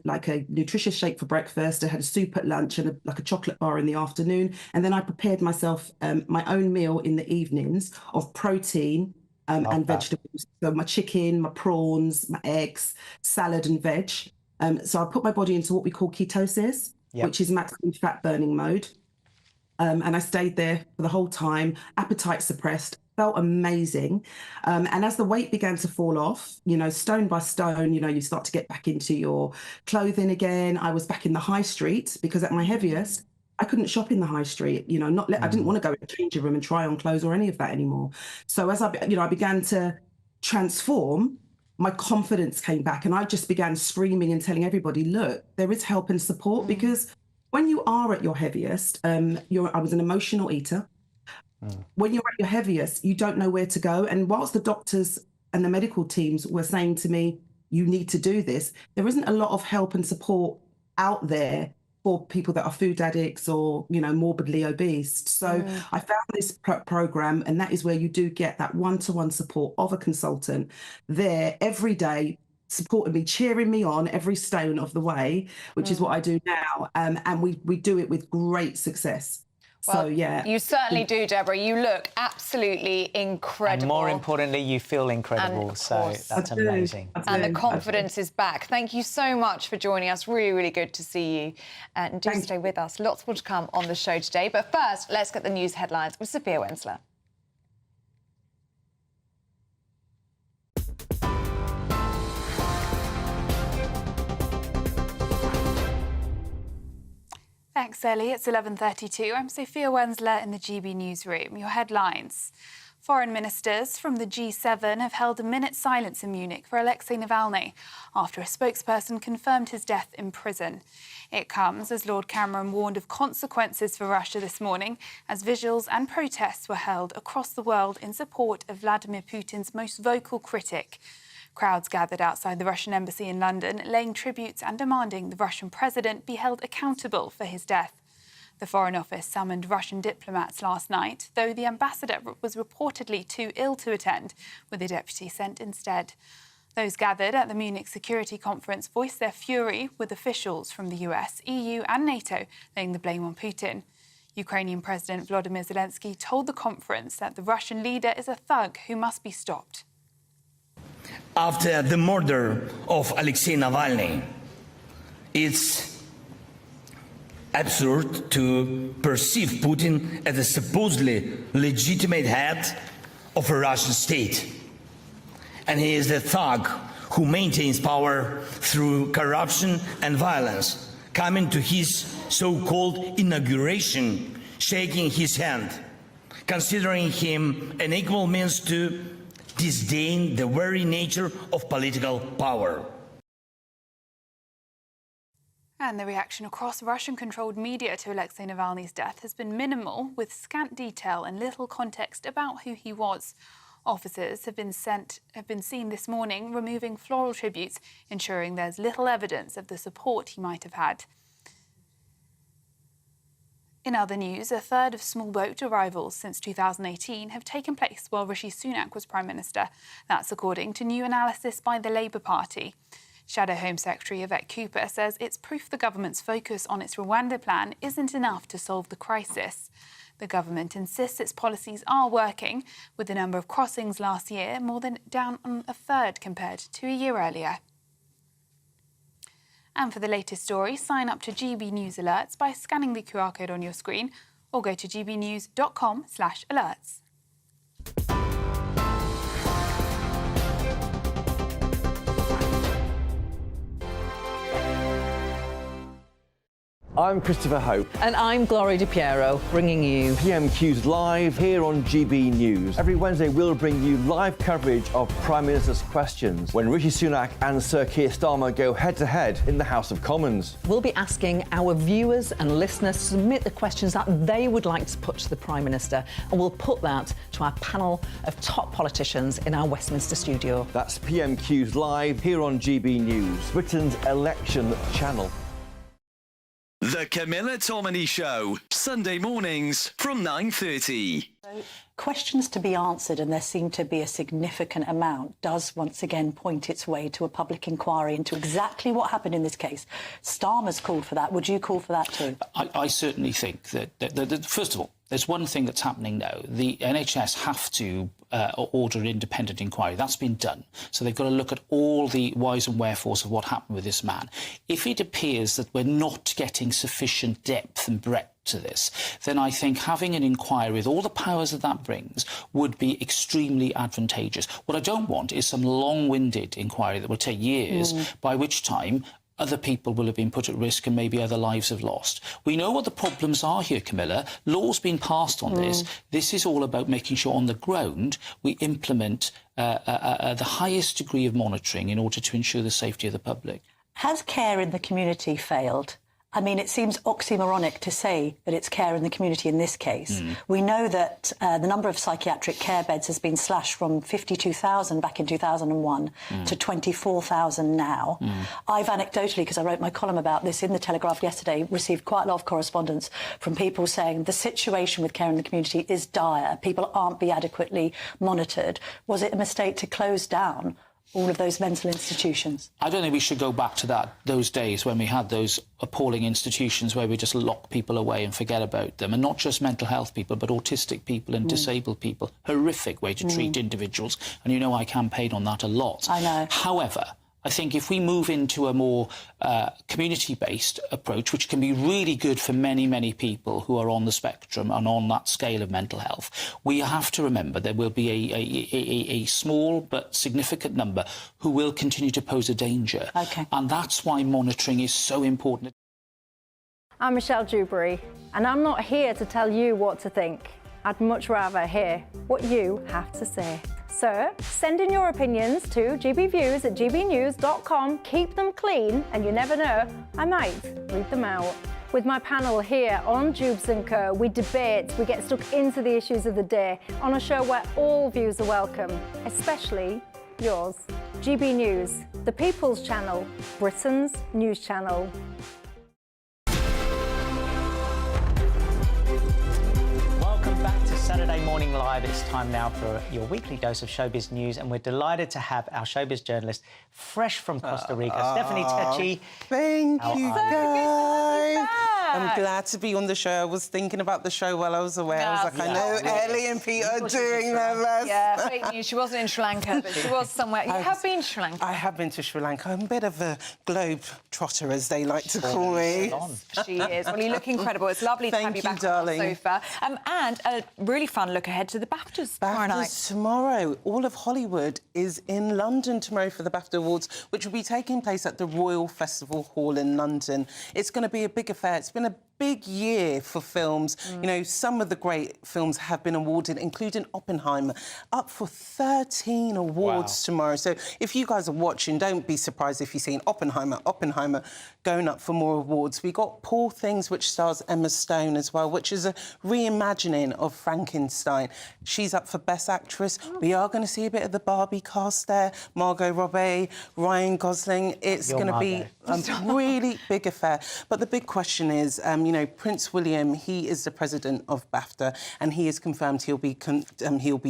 like a nutritious shake for breakfast. I had a soup at lunch and like a chocolate bar in the afternoon. And then I prepared myself my own meal in the evenings of protein and vegetables. So my chicken, my prawns, my eggs, salad and veg. So I put my body into what we call ketosis, which is maximum fat burning mode. And I stayed there for the whole time, appetite suppressed, felt amazing. And as the weight began to fall off, stone by stone, you start to get back into your clothing again. I was back in the high street because at my heaviest, I couldn't shop in the high street, I didn't want to go in the changing room and try on clothes or any of that anymore. So as I began to transform, my confidence came back and I just began screaming and telling everybody, look, there is help and support because when you are at your heaviest, I was an emotional eater. When you're at your heaviest, you don't know where to go. And whilst the doctors and the medical teams were saying to me, you need to do this, there isn't a lot of help and support out there for people that are food addicts or, morbidly obese. So I found this program, and that is where you do get that one-to-one support of a consultant there every day, supporting me, cheering me on every stone of the way, which is what I do now. And we do it with great success. Well, so, yeah. You certainly do, Deborah. You look absolutely incredible. And more importantly, you feel incredible. So that's amazing. And the confidence is back. Thank you so much for joining us. Really, really good to see you. And do stay with us. Lots more to come on the show today. But first, let's get the news headlines with Sophia Wensler. Thanks, Ellie. It's 11:32. I'm Sophia Wensler in the GB newsroom. Your headlines. Foreign ministers from the G7 have held a minute's silence in Munich for Alexei Navalny after a spokesperson confirmed his death in prison. It comes as Lord Cameron warned of consequences for Russia this morning as vigils and protests were held across the world in support of Vladimir Putin's most vocal critic. Crowds gathered outside the Russian embassy in London, laying tributes and demanding the Russian president be held accountable for his death. The Foreign Office summoned Russian diplomats last night, though the ambassador was reportedly too ill to attend, with a deputy sent instead. Those gathered at the Munich Security Conference voiced their fury, with officials from the US, EU and NATO laying the blame on Putin. Ukrainian President Volodymyr Zelensky told the conference that the Russian leader is a thug who must be stopped. After the murder of Alexei Navalny, it's absurd to perceive Putin as a supposedly legitimate head of a Russian state. And he is a thug who maintains power through corruption and violence, coming to his so-called inauguration, shaking his hand, considering him an equal means to disdain the very nature of political power. And the reaction across Russian-controlled media to Alexei Navalny's death has been minimal, with scant detail and little context about who he was. Officers have been seen this morning removing floral tributes, ensuring there's little evidence of the support he might have had. In other news, a third of small boat arrivals since 2018 have taken place while Rishi Sunak was Prime Minister. That's according to new analysis by the Labour Party. Shadow Home Secretary Yvette Cooper says it's proof the government's focus on its Rwanda plan isn't enough to solve the crisis. The government insists its policies are working, with the number of crossings last year more than down on a third compared to a year earlier. And for the latest story, sign up to GB News Alerts by scanning the QR code on your screen or go to gbnews.com/alerts. I'm Christopher Hope. And I'm Gloria Di Piero, bringing you PMQ's Live here on GB News. Every Wednesday, we'll bring you live coverage of Prime Minister's questions when Rishi Sunak and Sir Keir Starmer go head-to-head in the House of Commons. We'll be asking our viewers and listeners to submit the questions that they would like to put to the Prime Minister, and we'll put that to our panel of top politicians in our Westminster studio. That's PMQ's Live here on GB News, Britain's election channel. The Camilla Tominey Show, Sunday mornings from 9:30. Questions to be answered, and there seem to be a significant amount, does once again point its way to a public inquiry into exactly what happened in this case. Starmer's called for that. Would you call for that too? I certainly think that first of all, there's one thing that's happening now. The NHS have to order an independent inquiry. That's been done. So they've got to look at all the whys and wherefores of what happened with this man. If it appears that we're not getting sufficient depth and breadth to this, then I think having an inquiry with all the powers that brings would be extremely advantageous. What I don't want is some long-winded inquiry that will take years, by which time other people will have been put at risk and maybe other lives have lost. We know what the problems are here, Camilla. Law's been passed on this. This is all about making sure on the ground we implement the highest degree of monitoring in order to ensure the safety of the public. Has care in the community failed? I mean, it seems oxymoronic to say that it's care in the community in this case. We know that the number of psychiatric care beds has been slashed from 52,000 back in 2001 to 24,000 now. I've anecdotally, because I wrote my column about this in The Telegraph yesterday, received quite a lot of correspondence from people saying the situation with care in the community is dire. People aren't being adequately monitored. Was it a mistake to close down all of those mental institutions? I don't think we should go back to those days when we had those appalling institutions where we just lock people away and forget about them, and not just mental health people, but autistic people and disabled people. Horrific way to treat individuals, and you know I campaign on that a lot. I know. However, I think if we move into a more community-based approach, which can be really good for many, many people who are on the spectrum and on that scale of mental health, we have to remember there will be a small but significant number who will continue to pose a danger. And that's why monitoring is so important. I'm Michelle Dewberry, and I'm not here to tell you what to think. I'd much rather hear what you have to say. So send in your opinions to gbviews@gbnews.com. Keep them clean, and you never know, I might read them out. With my panel here on Jubes & Co, we debate, we get stuck into the issues of the day on a show where all views are welcome, especially yours. GB News, the People's Channel, Britain's news channel. Back to Saturday Morning Live. It's time now for your weekly dose of showbiz news, and we're delighted to have our showbiz journalist fresh from Costa Rica, Stephanie Techi. Thank you, guys. I'm glad to be on the show. I was thinking about the show while I was away. I was like, I know Ellie and Pete are doing their best. Yeah, fake news. She wasn't in Sri Lanka, but she was somewhere. You have been to Sri Lanka? I have been to Sri Lanka. I'm a bit of a globe trotter, as they like to call me. She is. Well, you look incredible. It's lovely to have you back on the sofa. And a really fun look ahead to to the BAFTAs tomorrow night. Tomorrow. All of Hollywood is in London tomorrow for the BAFTA Awards, which will be taking place at the Royal Festival Hall in London. It's going to be a big affair. It's been a big year for films. You know, some of the great films have been awarded, including Oppenheimer, up for 13 awards tomorrow. So if you guys are watching, don't be surprised if you've seen Oppenheimer going up for more awards. We got Poor Things, which stars Emma Stone as well, which is a reimagining of Frankenstein. She's up for Best Actress. We are going to see a bit of the Barbie cast there. Margot Robbie, Ryan Gosling. It's going to be a really big affair. But the big question is, you know, Prince William, he is the president of BAFTA, and he has confirmed he'll be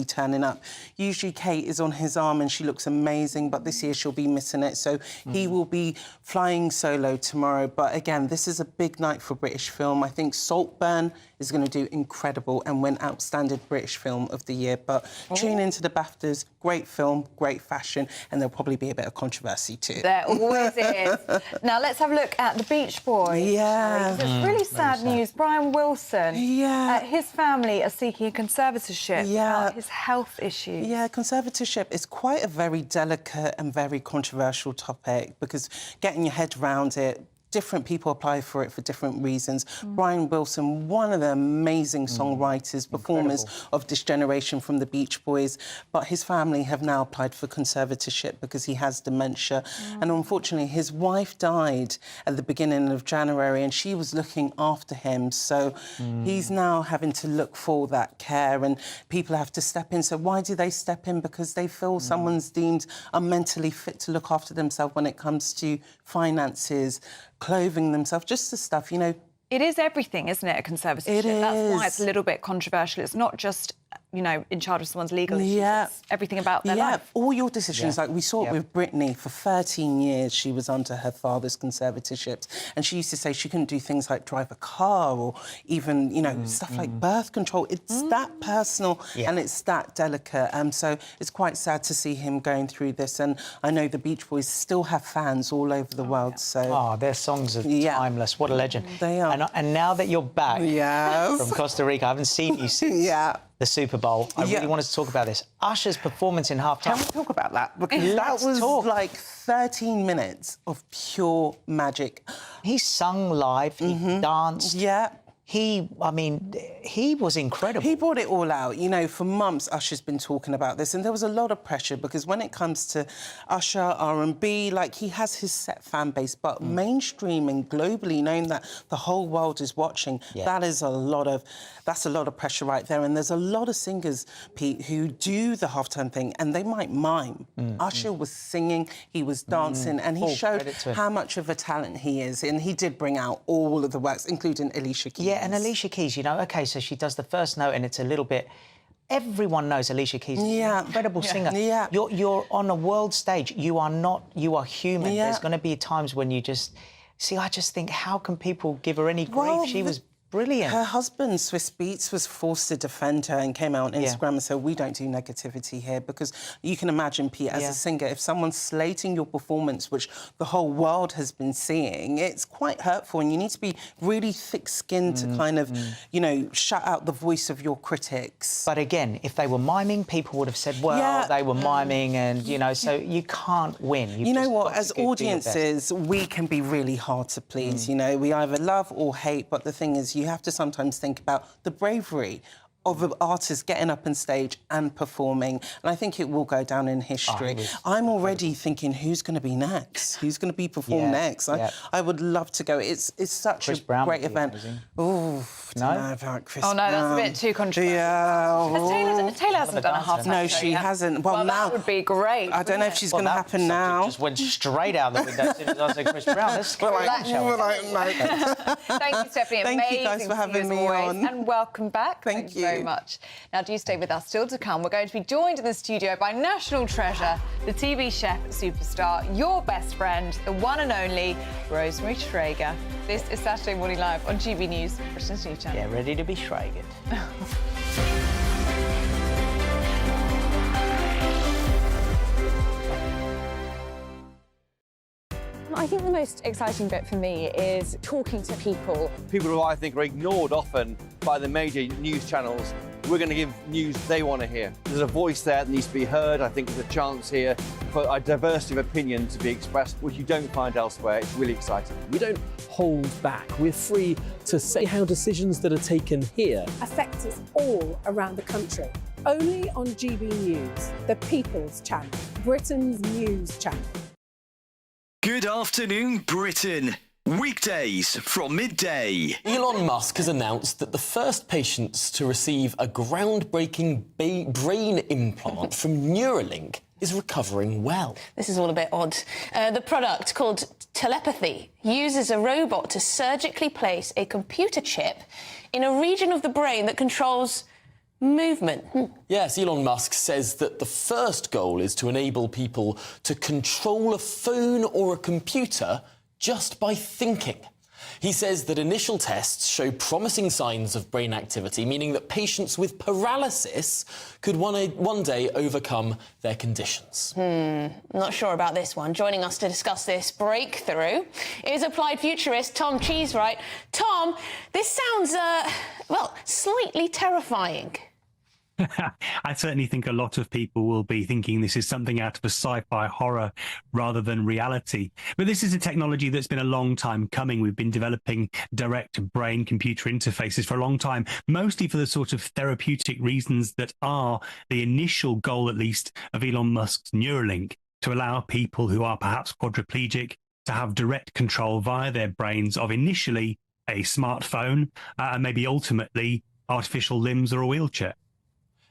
turning up. Usually Kate is on his arm and she looks amazing, but this year she'll be missing it. So he will be flying solo tomorrow. But again, this is a big night for British film. I think Saltburn is going to do incredible and win Outstanding British Film of the Year. But tune into the BAFTAs. Great film, great fashion, and there'll probably be a bit of controversy too. There always is. Now, let's have a look at the Beach Boys. Yeah. It's really sad news. Brian Wilson, his family are seeking a conservatorship about his health issues. Yeah, conservatorship is quite a very delicate and very controversial topic because getting your head around it, different people apply for it for different reasons. Brian Wilson, one of the amazing songwriters, performers of this generation from the Beach Boys, but his family have now applied for conservatorship because he has dementia. And unfortunately, his wife died at the beginning of January and she was looking after him. So he's now having to look for that care and people have to step in. So why do they step in? Because they feel someone's deemed unmentally fit to look after themselves when it comes to finances, clothing themselves, just the stuff, you know. It is everything, isn't it, a conservatorship? That's why it's a little bit controversial. It's not just, you know, in charge of someone's legal issues. It's everything about their life. All your decisions. Like we saw it with Britney. For 13 years, she was under her father's conservatorships. And she used to say she couldn't do things like drive a car or even, you know, stuff like birth control. It's that personal and it's that delicate. So it's quite sad to see him going through this. And I know the Beach Boys still have fans all over the world. So their songs are timeless. What a legend. They are. And now that you're back from Costa Rica, I haven't seen you since the Super Bowl. I really wanted to talk about this. Usher's performance in half-time. Can we talk about that? Because that was like 13 minutes of pure magic. He sung live, he danced. He was incredible. He brought it all out. You know, for months, Usher's been talking about this, and there was a lot of pressure because when it comes to Usher, R&B, like, he has his set fan base, but mainstream and globally, knowing that the whole world is watching, that's a lot of pressure right there. And there's a lot of singers, Pete, who do the halftime thing, and they might mime. Usher was singing, he was dancing, and he showed how much of a talent he is, and he did bring out all of the works, including Alicia Keys. Yeah, and Alicia Keys, you know, OK, so she does the first note and it's a little bit... Everyone knows Alicia Keys is an incredible singer. You're on a world stage. You are not... You are human. There's going to be times when you just... See, I just think, how can people give her any grief? She was brilliant. Her husband, Swiss Beats, was forced to defend her and came out on Instagram and said, we don't do negativity here, because you can imagine, Pete, as a singer, if someone's slating your performance, which the whole world has been seeing, it's quite hurtful, and you need to be really thick-skinned to kind of, you know, shut out the voice of your critics. But again, if they were miming, people would have said, well, they were miming, and, you know, so you can't win. You know what, as audiences, we can be really hard to please, you know. We either love or hate, but the thing is, you have to sometimes think about the bravery of an artist getting up on stage and performing, and I think it will go down in history. I'm already thinking, who's going to be next? Who's going to be performed next? I would love to go. It's such a great event. Oh, I don't know about Chris Brown. That's a bit too controversial. Taylor hasn't done a half-time show. No, she hasn't. Well, now that would be great. I don't know if she's going to happen now. Just went straight out the window as soon as I said Chris Brown. That's Thank you, Stephanie. Thank you guys for having me on. And welcome back. Thank you very much. Now, do stay with us. Still to come, we're going to be joined in the studio by national treasure, the TV chef superstar, your best friend, the one and only Rosemary Schrager. This is Saturday Morning Live on GB News, Britain's News Channel. Yeah, ready to be Schragered. I think the most exciting bit for me is talking to people. People who I think are ignored often by the major news channels we're going to give news they want to hear. There's a voice there that needs to be heard. I think there's a chance here for a diversity of opinion to be expressed, which you don't find elsewhere. It's really exciting. We don't hold back. We're free to say how decisions that are taken here affect us all around the country. Only on GB News, the People's Channel, Britain's news channel. Good afternoon, Britain. Weekdays from midday. Elon Musk has announced that the first patients to receive a groundbreaking brain implant from Neuralink is recovering well. This is all a bit odd. The product, called telepathy, uses a robot to surgically place a computer chip in a region of the brain that controls movement. Yes, Elon Musk says that the first goal is to enable people to control a phone or a computer just by thinking. He says that initial tests show promising signs of brain activity, meaning that patients with paralysis could one day overcome their conditions. Not sure about this one. Joining us to discuss this breakthrough is applied futurist Tom Cheesewright. Tom, this sounds, well, slightly terrifying. I certainly think a lot of people will be thinking this is something out of a sci-fi horror rather than reality. But this is a technology that's been a long time coming. We've been developing direct brain-computer interfaces for a long time, mostly for the sort of therapeutic reasons that are the initial goal, at least, of Elon Musk's Neuralink, to allow people who are perhaps quadriplegic to have direct control via their brains of initially a smartphone and maybe ultimately artificial limbs or a wheelchair.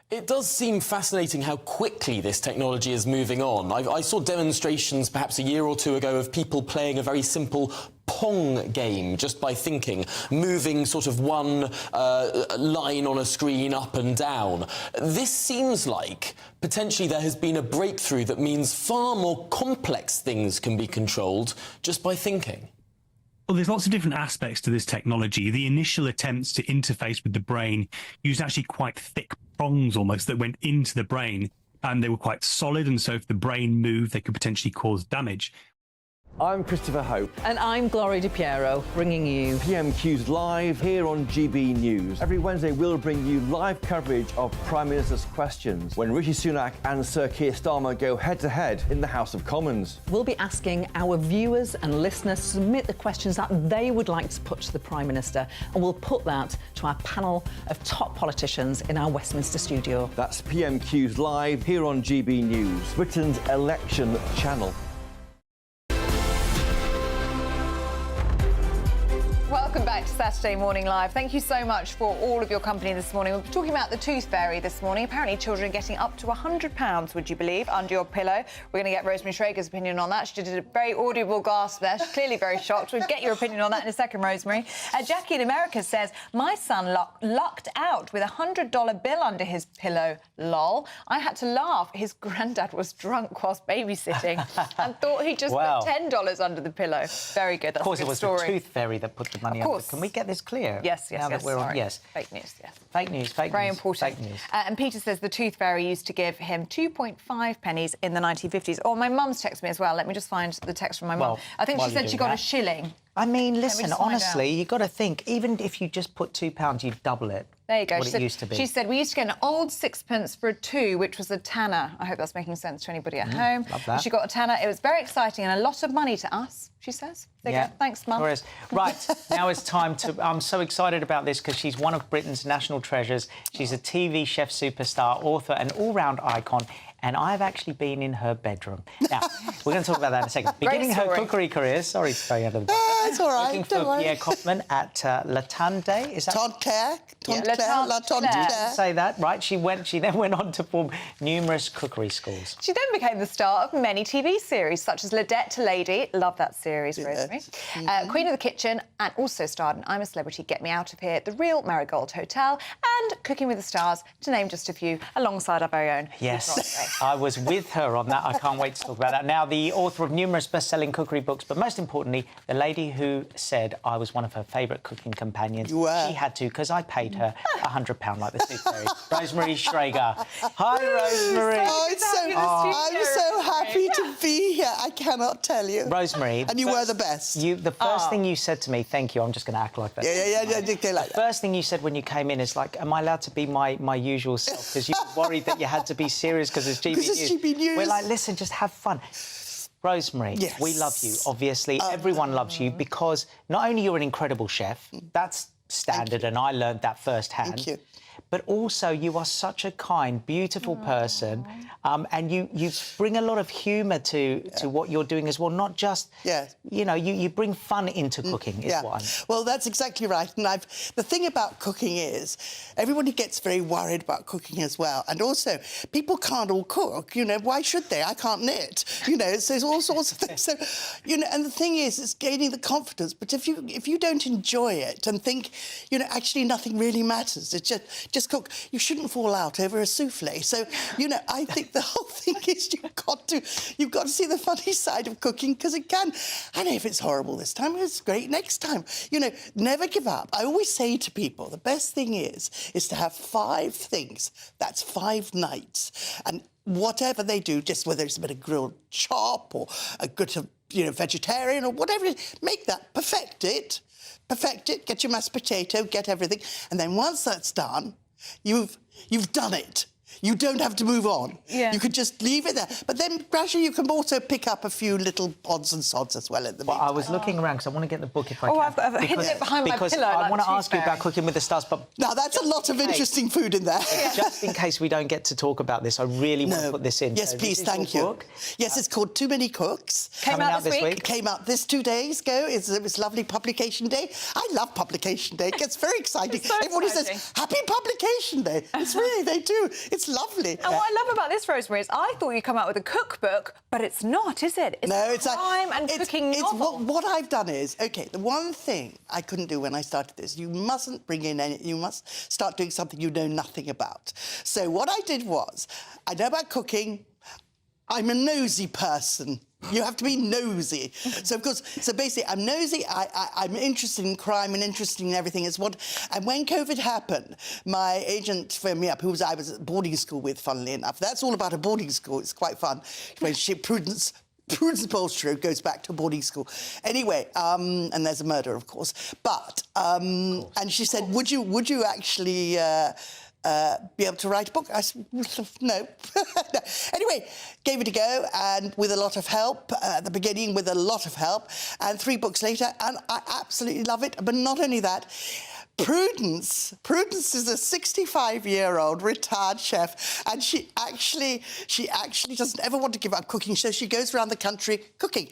It does seem fascinating how quickly this technology is moving on. I saw demonstrations perhaps a year or two ago of people playing a very simple Pong game just by thinking, moving sort of one line on a screen up and down. This seems like potentially there has been a breakthrough that means far more complex things can be controlled just by thinking. Well, there's lots of different aspects to this technology. The initial attempts to interface with the brain used actually quite thick prongs almost that went into the brain, and they were quite solid, and so if the brain moved, they could potentially cause damage. I'm Christopher Hope. And I'm Gloria Di Piero, bringing you PMQ's Live here on GB News. Every Wednesday, we'll bring you live coverage of Prime Minister's questions when Rishi Sunak and Sir Keir Starmer go head-to-head in the House of Commons. We'll be asking our viewers and listeners to submit the questions that they would like to put to the Prime Minister, and we'll put that to our panel of top politicians in our Westminster studio. That's PMQ's Live here on GB News, Britain's election channel. Welcome back to Saturday Morning Live. Thank you so much for all of your company this morning. We're talking about the tooth fairy this morning. Apparently children are getting up to £100, would you believe, under your pillow. We're going to get Rosemary Schrager's opinion on that. She did a very audible gasp there. She's clearly very shocked. We'll get your opinion on that in a second, Rosemary. Jackie in America says, my son lucked out with a $100 bill under his pillow. Lol. I had to laugh. His granddad was drunk whilst babysitting and thought he just put $10 under the pillow. Very good. That's of course, a good it was story. the tooth fairy that put the money Of up. course. Can we get this clear? Yes, Now that we're on, yes. Fake news, yes. Fake news, fake Very news. important. Fake news. And Peter says the tooth fairy used to give him 2.5 pennies in the 1950s. Oh, my mum's texted me as well. Let me just find the text from my mum. I think she said she got a shilling. I mean, Let me listen, just find honestly, out. you've got to think, even if you just put £2, you'd double it. There you go. What it used to be. She said we used to get an old sixpence for a 2, which was a tanner. I hope that's making sense to anybody at home. Love that. She got a tanner. It was very exciting and a lot of money to us, she says. There you go. Thanks, Mum. Glorious. Right, now it's time to... I'm so excited about this because she's one of Britain's national treasures. She's a TV chef superstar, author and all-round icon, and I've actually been in her bedroom. Now, we're going to talk about that in a second. Beginning her cookery career... Sorry to throw you under the bus. That's all right, Working don't for worry. Pierre Kaufman at La Tante. Is that... La Tante. Say that, right. She then went on to form numerous cookery schools. She then became the star of many TV series, such as Ladette to Lady, love that series, Rosemary, Queen of the Kitchen, and also starred in I'm a Celebrity, Get Me Out of Here, The Real Marigold Hotel, and Cooking with the Stars, to name just a few, alongside our very own. Yes. I was with her on that. I can't wait to talk about that. Now, the author of numerous best-selling cookery books, but most importantly, the lady who said I was one of her favourite cooking companions. You were. She had to, because I paid her £100 like the soup fairy. Rosemary Schrager. Hi, Rosemary. Oh, I'm so happy to be here. I cannot tell you. Rosemary. And you were the best. The first thing you said to me, thank you, I'm just going to act like that. Yeah. The first thing you said when you came in is like, am I allowed to be my usual self? Because you were worried that you had to be serious because it's GB News. We're like, listen, just have fun. Rosemary, we love you, obviously. Everyone loves you because not only you're an incredible chef, that's standard, and I learned that firsthand. Thank you. But also, you are such a kind, beautiful person, and you bring a lot of humour to what you're doing as well. Not just, you know, you bring fun into cooking. Is what I'm... Well, that's exactly right. And the thing about cooking is, everybody gets very worried about cooking as well. And also, people can't all cook. You know, why should they? I can't knit. You know, so there's all sorts of things. So, you know, and the thing is, it's gaining the confidence. But if you don't enjoy it and think, you know, actually nothing really matters, it's just cook. You shouldn't fall out over a soufflé. So, you know, I think the whole thing is you've got to see the funny side of cooking because it can. I know if it's horrible this time, it's great next time. You know, never give up. I always say to people, the best thing is to have 5 things. That's 5 nights. And whatever they do, just whether it's a bit of grilled chop or a good, you know, vegetarian or whatever it is, make that, perfect it, get your mashed potato, get everything. And then once that's done, you've done it. You don't have to move on. Yeah. You could just leave it there. But then gradually you can also pick up a few little odds and sods as well at the meantime. I was looking around because I want to get the book if I can. I've hidden it behind my pillow. Because I want to ask you about Cooking with the Stars, but... Now, that's a lot of interesting food in there. Just in case we don't get to talk about this, I really want to put this in. Yes, so please, thank you. Book. Yes, it's called Too Many Cooks. Came out this week. It came out this 2 days ago. It was lovely publication day. I love publication day. It gets very exciting. Everybody says, happy publication day. It's really, they do. It's lovely. And what I love about this, Rosemary, is I thought you'd come out with a cookbook, but it's not, is it? It's a crime and cooking novel. What I've done is, OK, the one thing I couldn't do when I started this, you mustn't bring in any, you must start doing something you know nothing about. So what I did was, I know about cooking, I'm a nosy person. You have to be nosy. So, of course, basically, I'm nosy, I'm interested in crime and interested in everything. And when COVID happened, my agent phoned me up, I was at boarding school with, funnily enough. That's all about a boarding school. It's quite fun. Prudence Bulstrode goes back to a boarding school. Anyway, and there's a murder, of course. But, and she said, would you actually... be able to write a book? I said, no. Anyway, gave it a go, and with a lot of help, at the beginning, with a lot of help, and 3 books later, and I absolutely love it. But not only that, Prudence is a 65-year-old retired chef, and she actually doesn't ever want to give up cooking, so she goes around the country cooking.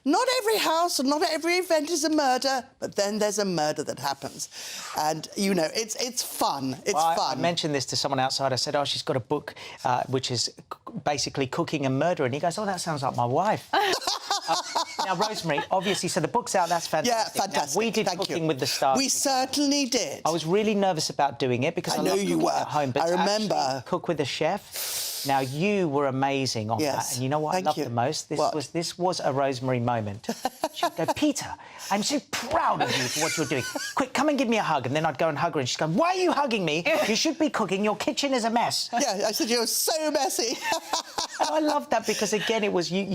Not every house and not every event is a murder, but then there's a murder that happens. And, you know, it's fun. It's fun. I mentioned this to someone outside. I said, oh, she's got a book which is basically cooking and murder. And he goes, oh, that sounds like my wife. Now, Rosemary, obviously, so the book's out. That's fantastic. Yeah, fantastic. Now, we did Cooking with the Stars. We certainly did. I was really nervous about doing it because I know love you cooking were. at home. But I remember. To cook with a chef. Now, you were amazing on that. And you know what I loved the most? This was a Rosemary moment. She'd go, Peter, I'm so proud of you for what you're doing. Quick, come and give me a hug. And then I'd go and hug her, and she'd go, why are you hugging me? You should be cooking. Your kitchen is a mess. Yeah, I said, you're so messy. And I loved that because, again, it was you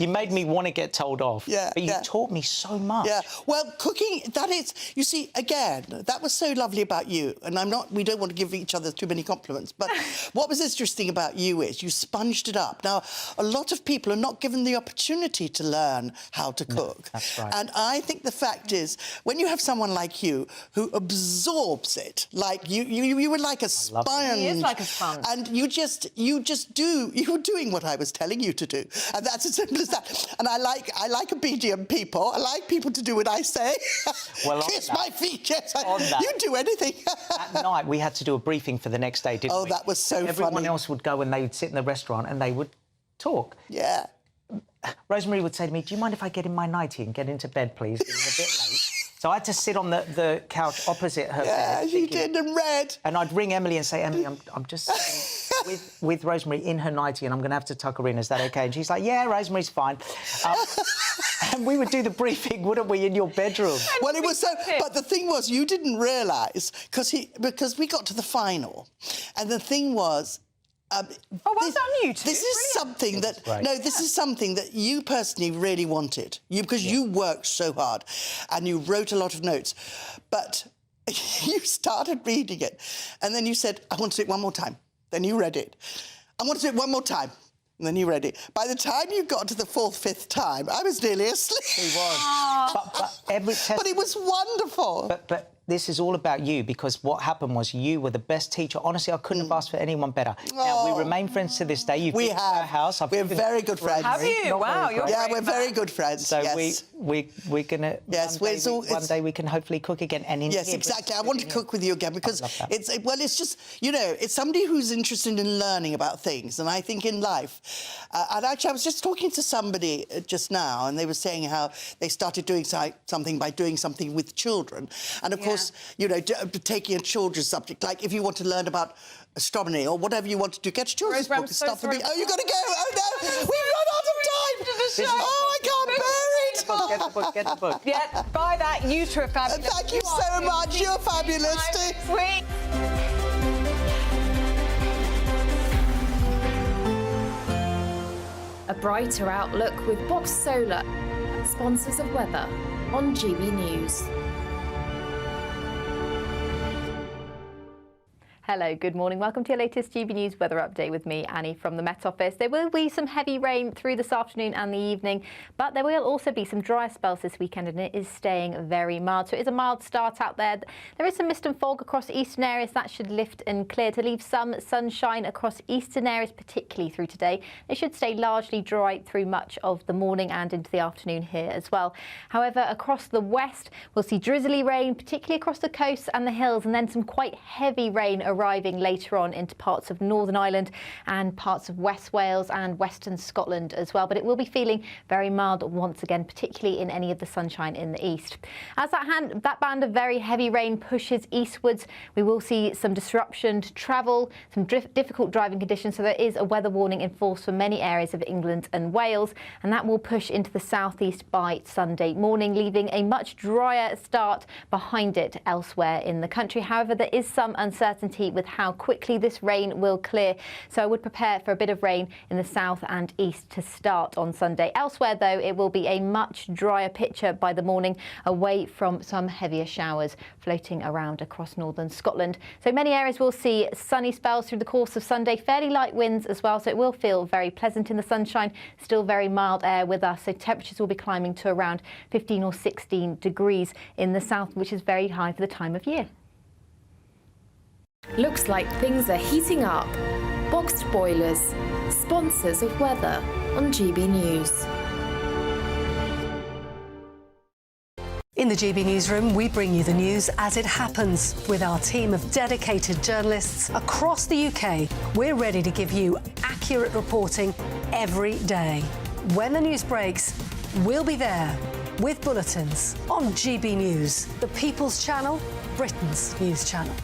made me want to get told off. Yeah, but you taught me so much. Yeah, well, cooking, that is, you see, again, that was so lovely about you. And we don't want to give each other too many compliments, but what was interesting about you is you sponged it up. Now, a lot of people are not given the opportunity to learn how to cook. That's right. And I think the fact is, when you have someone like you who absorbs it, like you were like a sponge. He is like a sponge. And you were doing what I was telling you to do. And that's as simple as that. And I like obedient people. I like people to do what I say. Well, kiss my feet, yes. that. You do anything. That night, we had to do a briefing for the next day, didn't we? Oh, that was so funny. Everyone else would go and they would sit in the restaurant and they would talk. Yeah. Rosemary would say to me, do you mind if I get in my nightie and get into bed, please? It was a bit late. So I had to sit on the couch opposite her bed. Yeah, she did, and read. And I'd ring Emily and say, Emily, I'm just with Rosemary in her nightie, and I'm going to have to tuck her in. Is that OK? And she's like, yeah, Rosemary's fine. And we would do the briefing, wouldn't we, in your bedroom? Well, it was so... But the thing was, you didn't realise, because we got to the final, and the thing was... well done, you two. This is something that... No, this is something that you personally really wanted, because you worked so hard, and you wrote a lot of notes, but you started reading it, and then you said, I want to do it one more time. Then you read it. I want to do it one more time. And then you read it. By the time you got to the fourth, fifth time, I was nearly asleep. He was. But it was wonderful. But this is all about you, because what happened was you were the best teacher. Honestly, I couldn't have asked for anyone better. Now, we remain friends to this day. You've been to our house. We're very good friends. Have you? Wow, you're yeah, we're very good friends. So yes. we're going to... one day we can hopefully cook again. And in yes, exactly. I want to cook with you again, because it's just, you know, it's somebody who's interested in learning about things. And I think in life... and actually, I was just talking to somebody just now, and they were saying how they started doing something by doing something with children. And, of course, you know, taking a children's subject, like if you want to learn about astronomy or whatever you want to do, get a children's book and stuff. Oh, you've got to go. Oh, no, we've run out of time. Oh, I can't bear it. Get the book. Yeah, buy that. You two are fabulous. Thank you so much. You're fabulous too. Sweet. A brighter outlook with Box Solar, sponsors of weather on GB News. Hello, good morning. Welcome to your latest GB News weather update with me, Annie, from the Met Office. There will be some heavy rain through this afternoon and the evening, but there will also be some drier spells this weekend, and it is staying very mild. So it is a mild start out there. There is some mist and fog across eastern areas. That should lift and clear to leave some sunshine across eastern areas, particularly through today. It should stay largely dry through much of the morning and into the afternoon here as well. However, across the west, we'll see drizzly rain, particularly across the coasts and the hills, and then some quite heavy rain arriving later on into parts of Northern Ireland and parts of West Wales and Western Scotland as well. But it will be feeling very mild once again, particularly in any of the sunshine in the east. As that band of very heavy rain pushes eastwards, we will see some disruption to travel, some difficult driving conditions. So there is a weather warning in force for many areas of England and Wales, and that will push into the southeast by Sunday morning, leaving a much drier start behind it elsewhere in the country. However, there is some uncertainty with how quickly this rain will clear, so I would prepare for a bit of rain in the south and east to start on Sunday. Elsewhere, though, it will be a much drier picture by the morning, away from some heavier showers floating around across northern Scotland. So many areas will see sunny spells through the course of Sunday, fairly light winds as well, so it will feel very pleasant in the sunshine. Still very mild air with us, so temperatures will be climbing to around 15 or 16 degrees in the south, which is very high for the time of year. Looks like things are heating up. Boxed boilers, sponsors of weather on GB News. In the GB Newsroom, we bring you the news as it happens with our team of dedicated journalists across the UK. We're ready to give you accurate reporting every day. When the news breaks, we'll be there with bulletins on GB News, the People's Channel, Britain's news channel.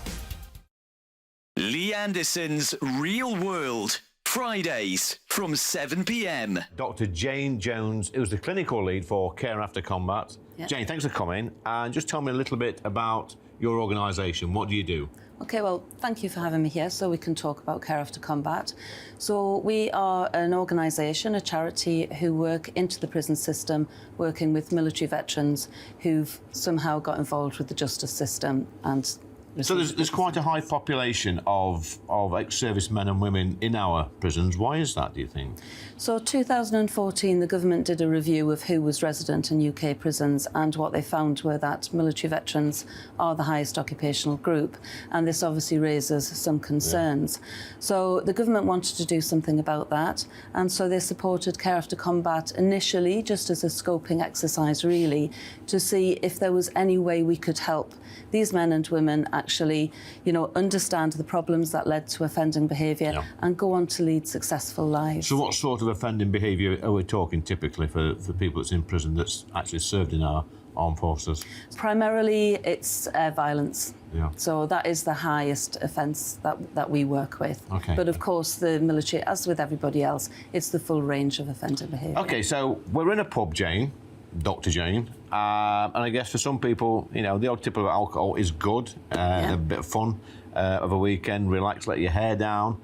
Lee Anderson's Real World, Fridays from 7 p.m. Dr. Jane Jones, who's the clinical lead for Care After Combat. Yep. Jane, thanks for coming. And just tell me a little bit about your organisation. What do you do? OK, well, thank you for having me here so we can talk about Care After Combat. So we are an organisation, a charity, who work into the prison system, working with military veterans who've somehow got involved with the justice system and... So there's quite a high population of ex-servicemen and women in our prisons. Why is that, do you think? So 2014, the government did a review of who was resident in UK prisons, and what they found were that military veterans are the highest occupational group, and this obviously raises some concerns. Yeah. So the government wanted to do something about that, and so they supported Care After Combat initially just as a scoping exercise, really, to see if there was any way we could help these men and women actually, you know, understand the problems that led to offending behaviour and go on to lead successful lives. So what sort of offending behaviour are we talking typically for people that's in prison that's actually served in our armed forces? Primarily, it's violence. Yeah. So that is the highest offence that we work with. Okay. But of course, the military, as with everybody else, it's the full range of offending behaviour. OK, so we're in a pub, Jane, Dr Jane, and I guess for some people, you know, the odd tip of alcohol is good, a bit of fun of a weekend, relax, let your hair down.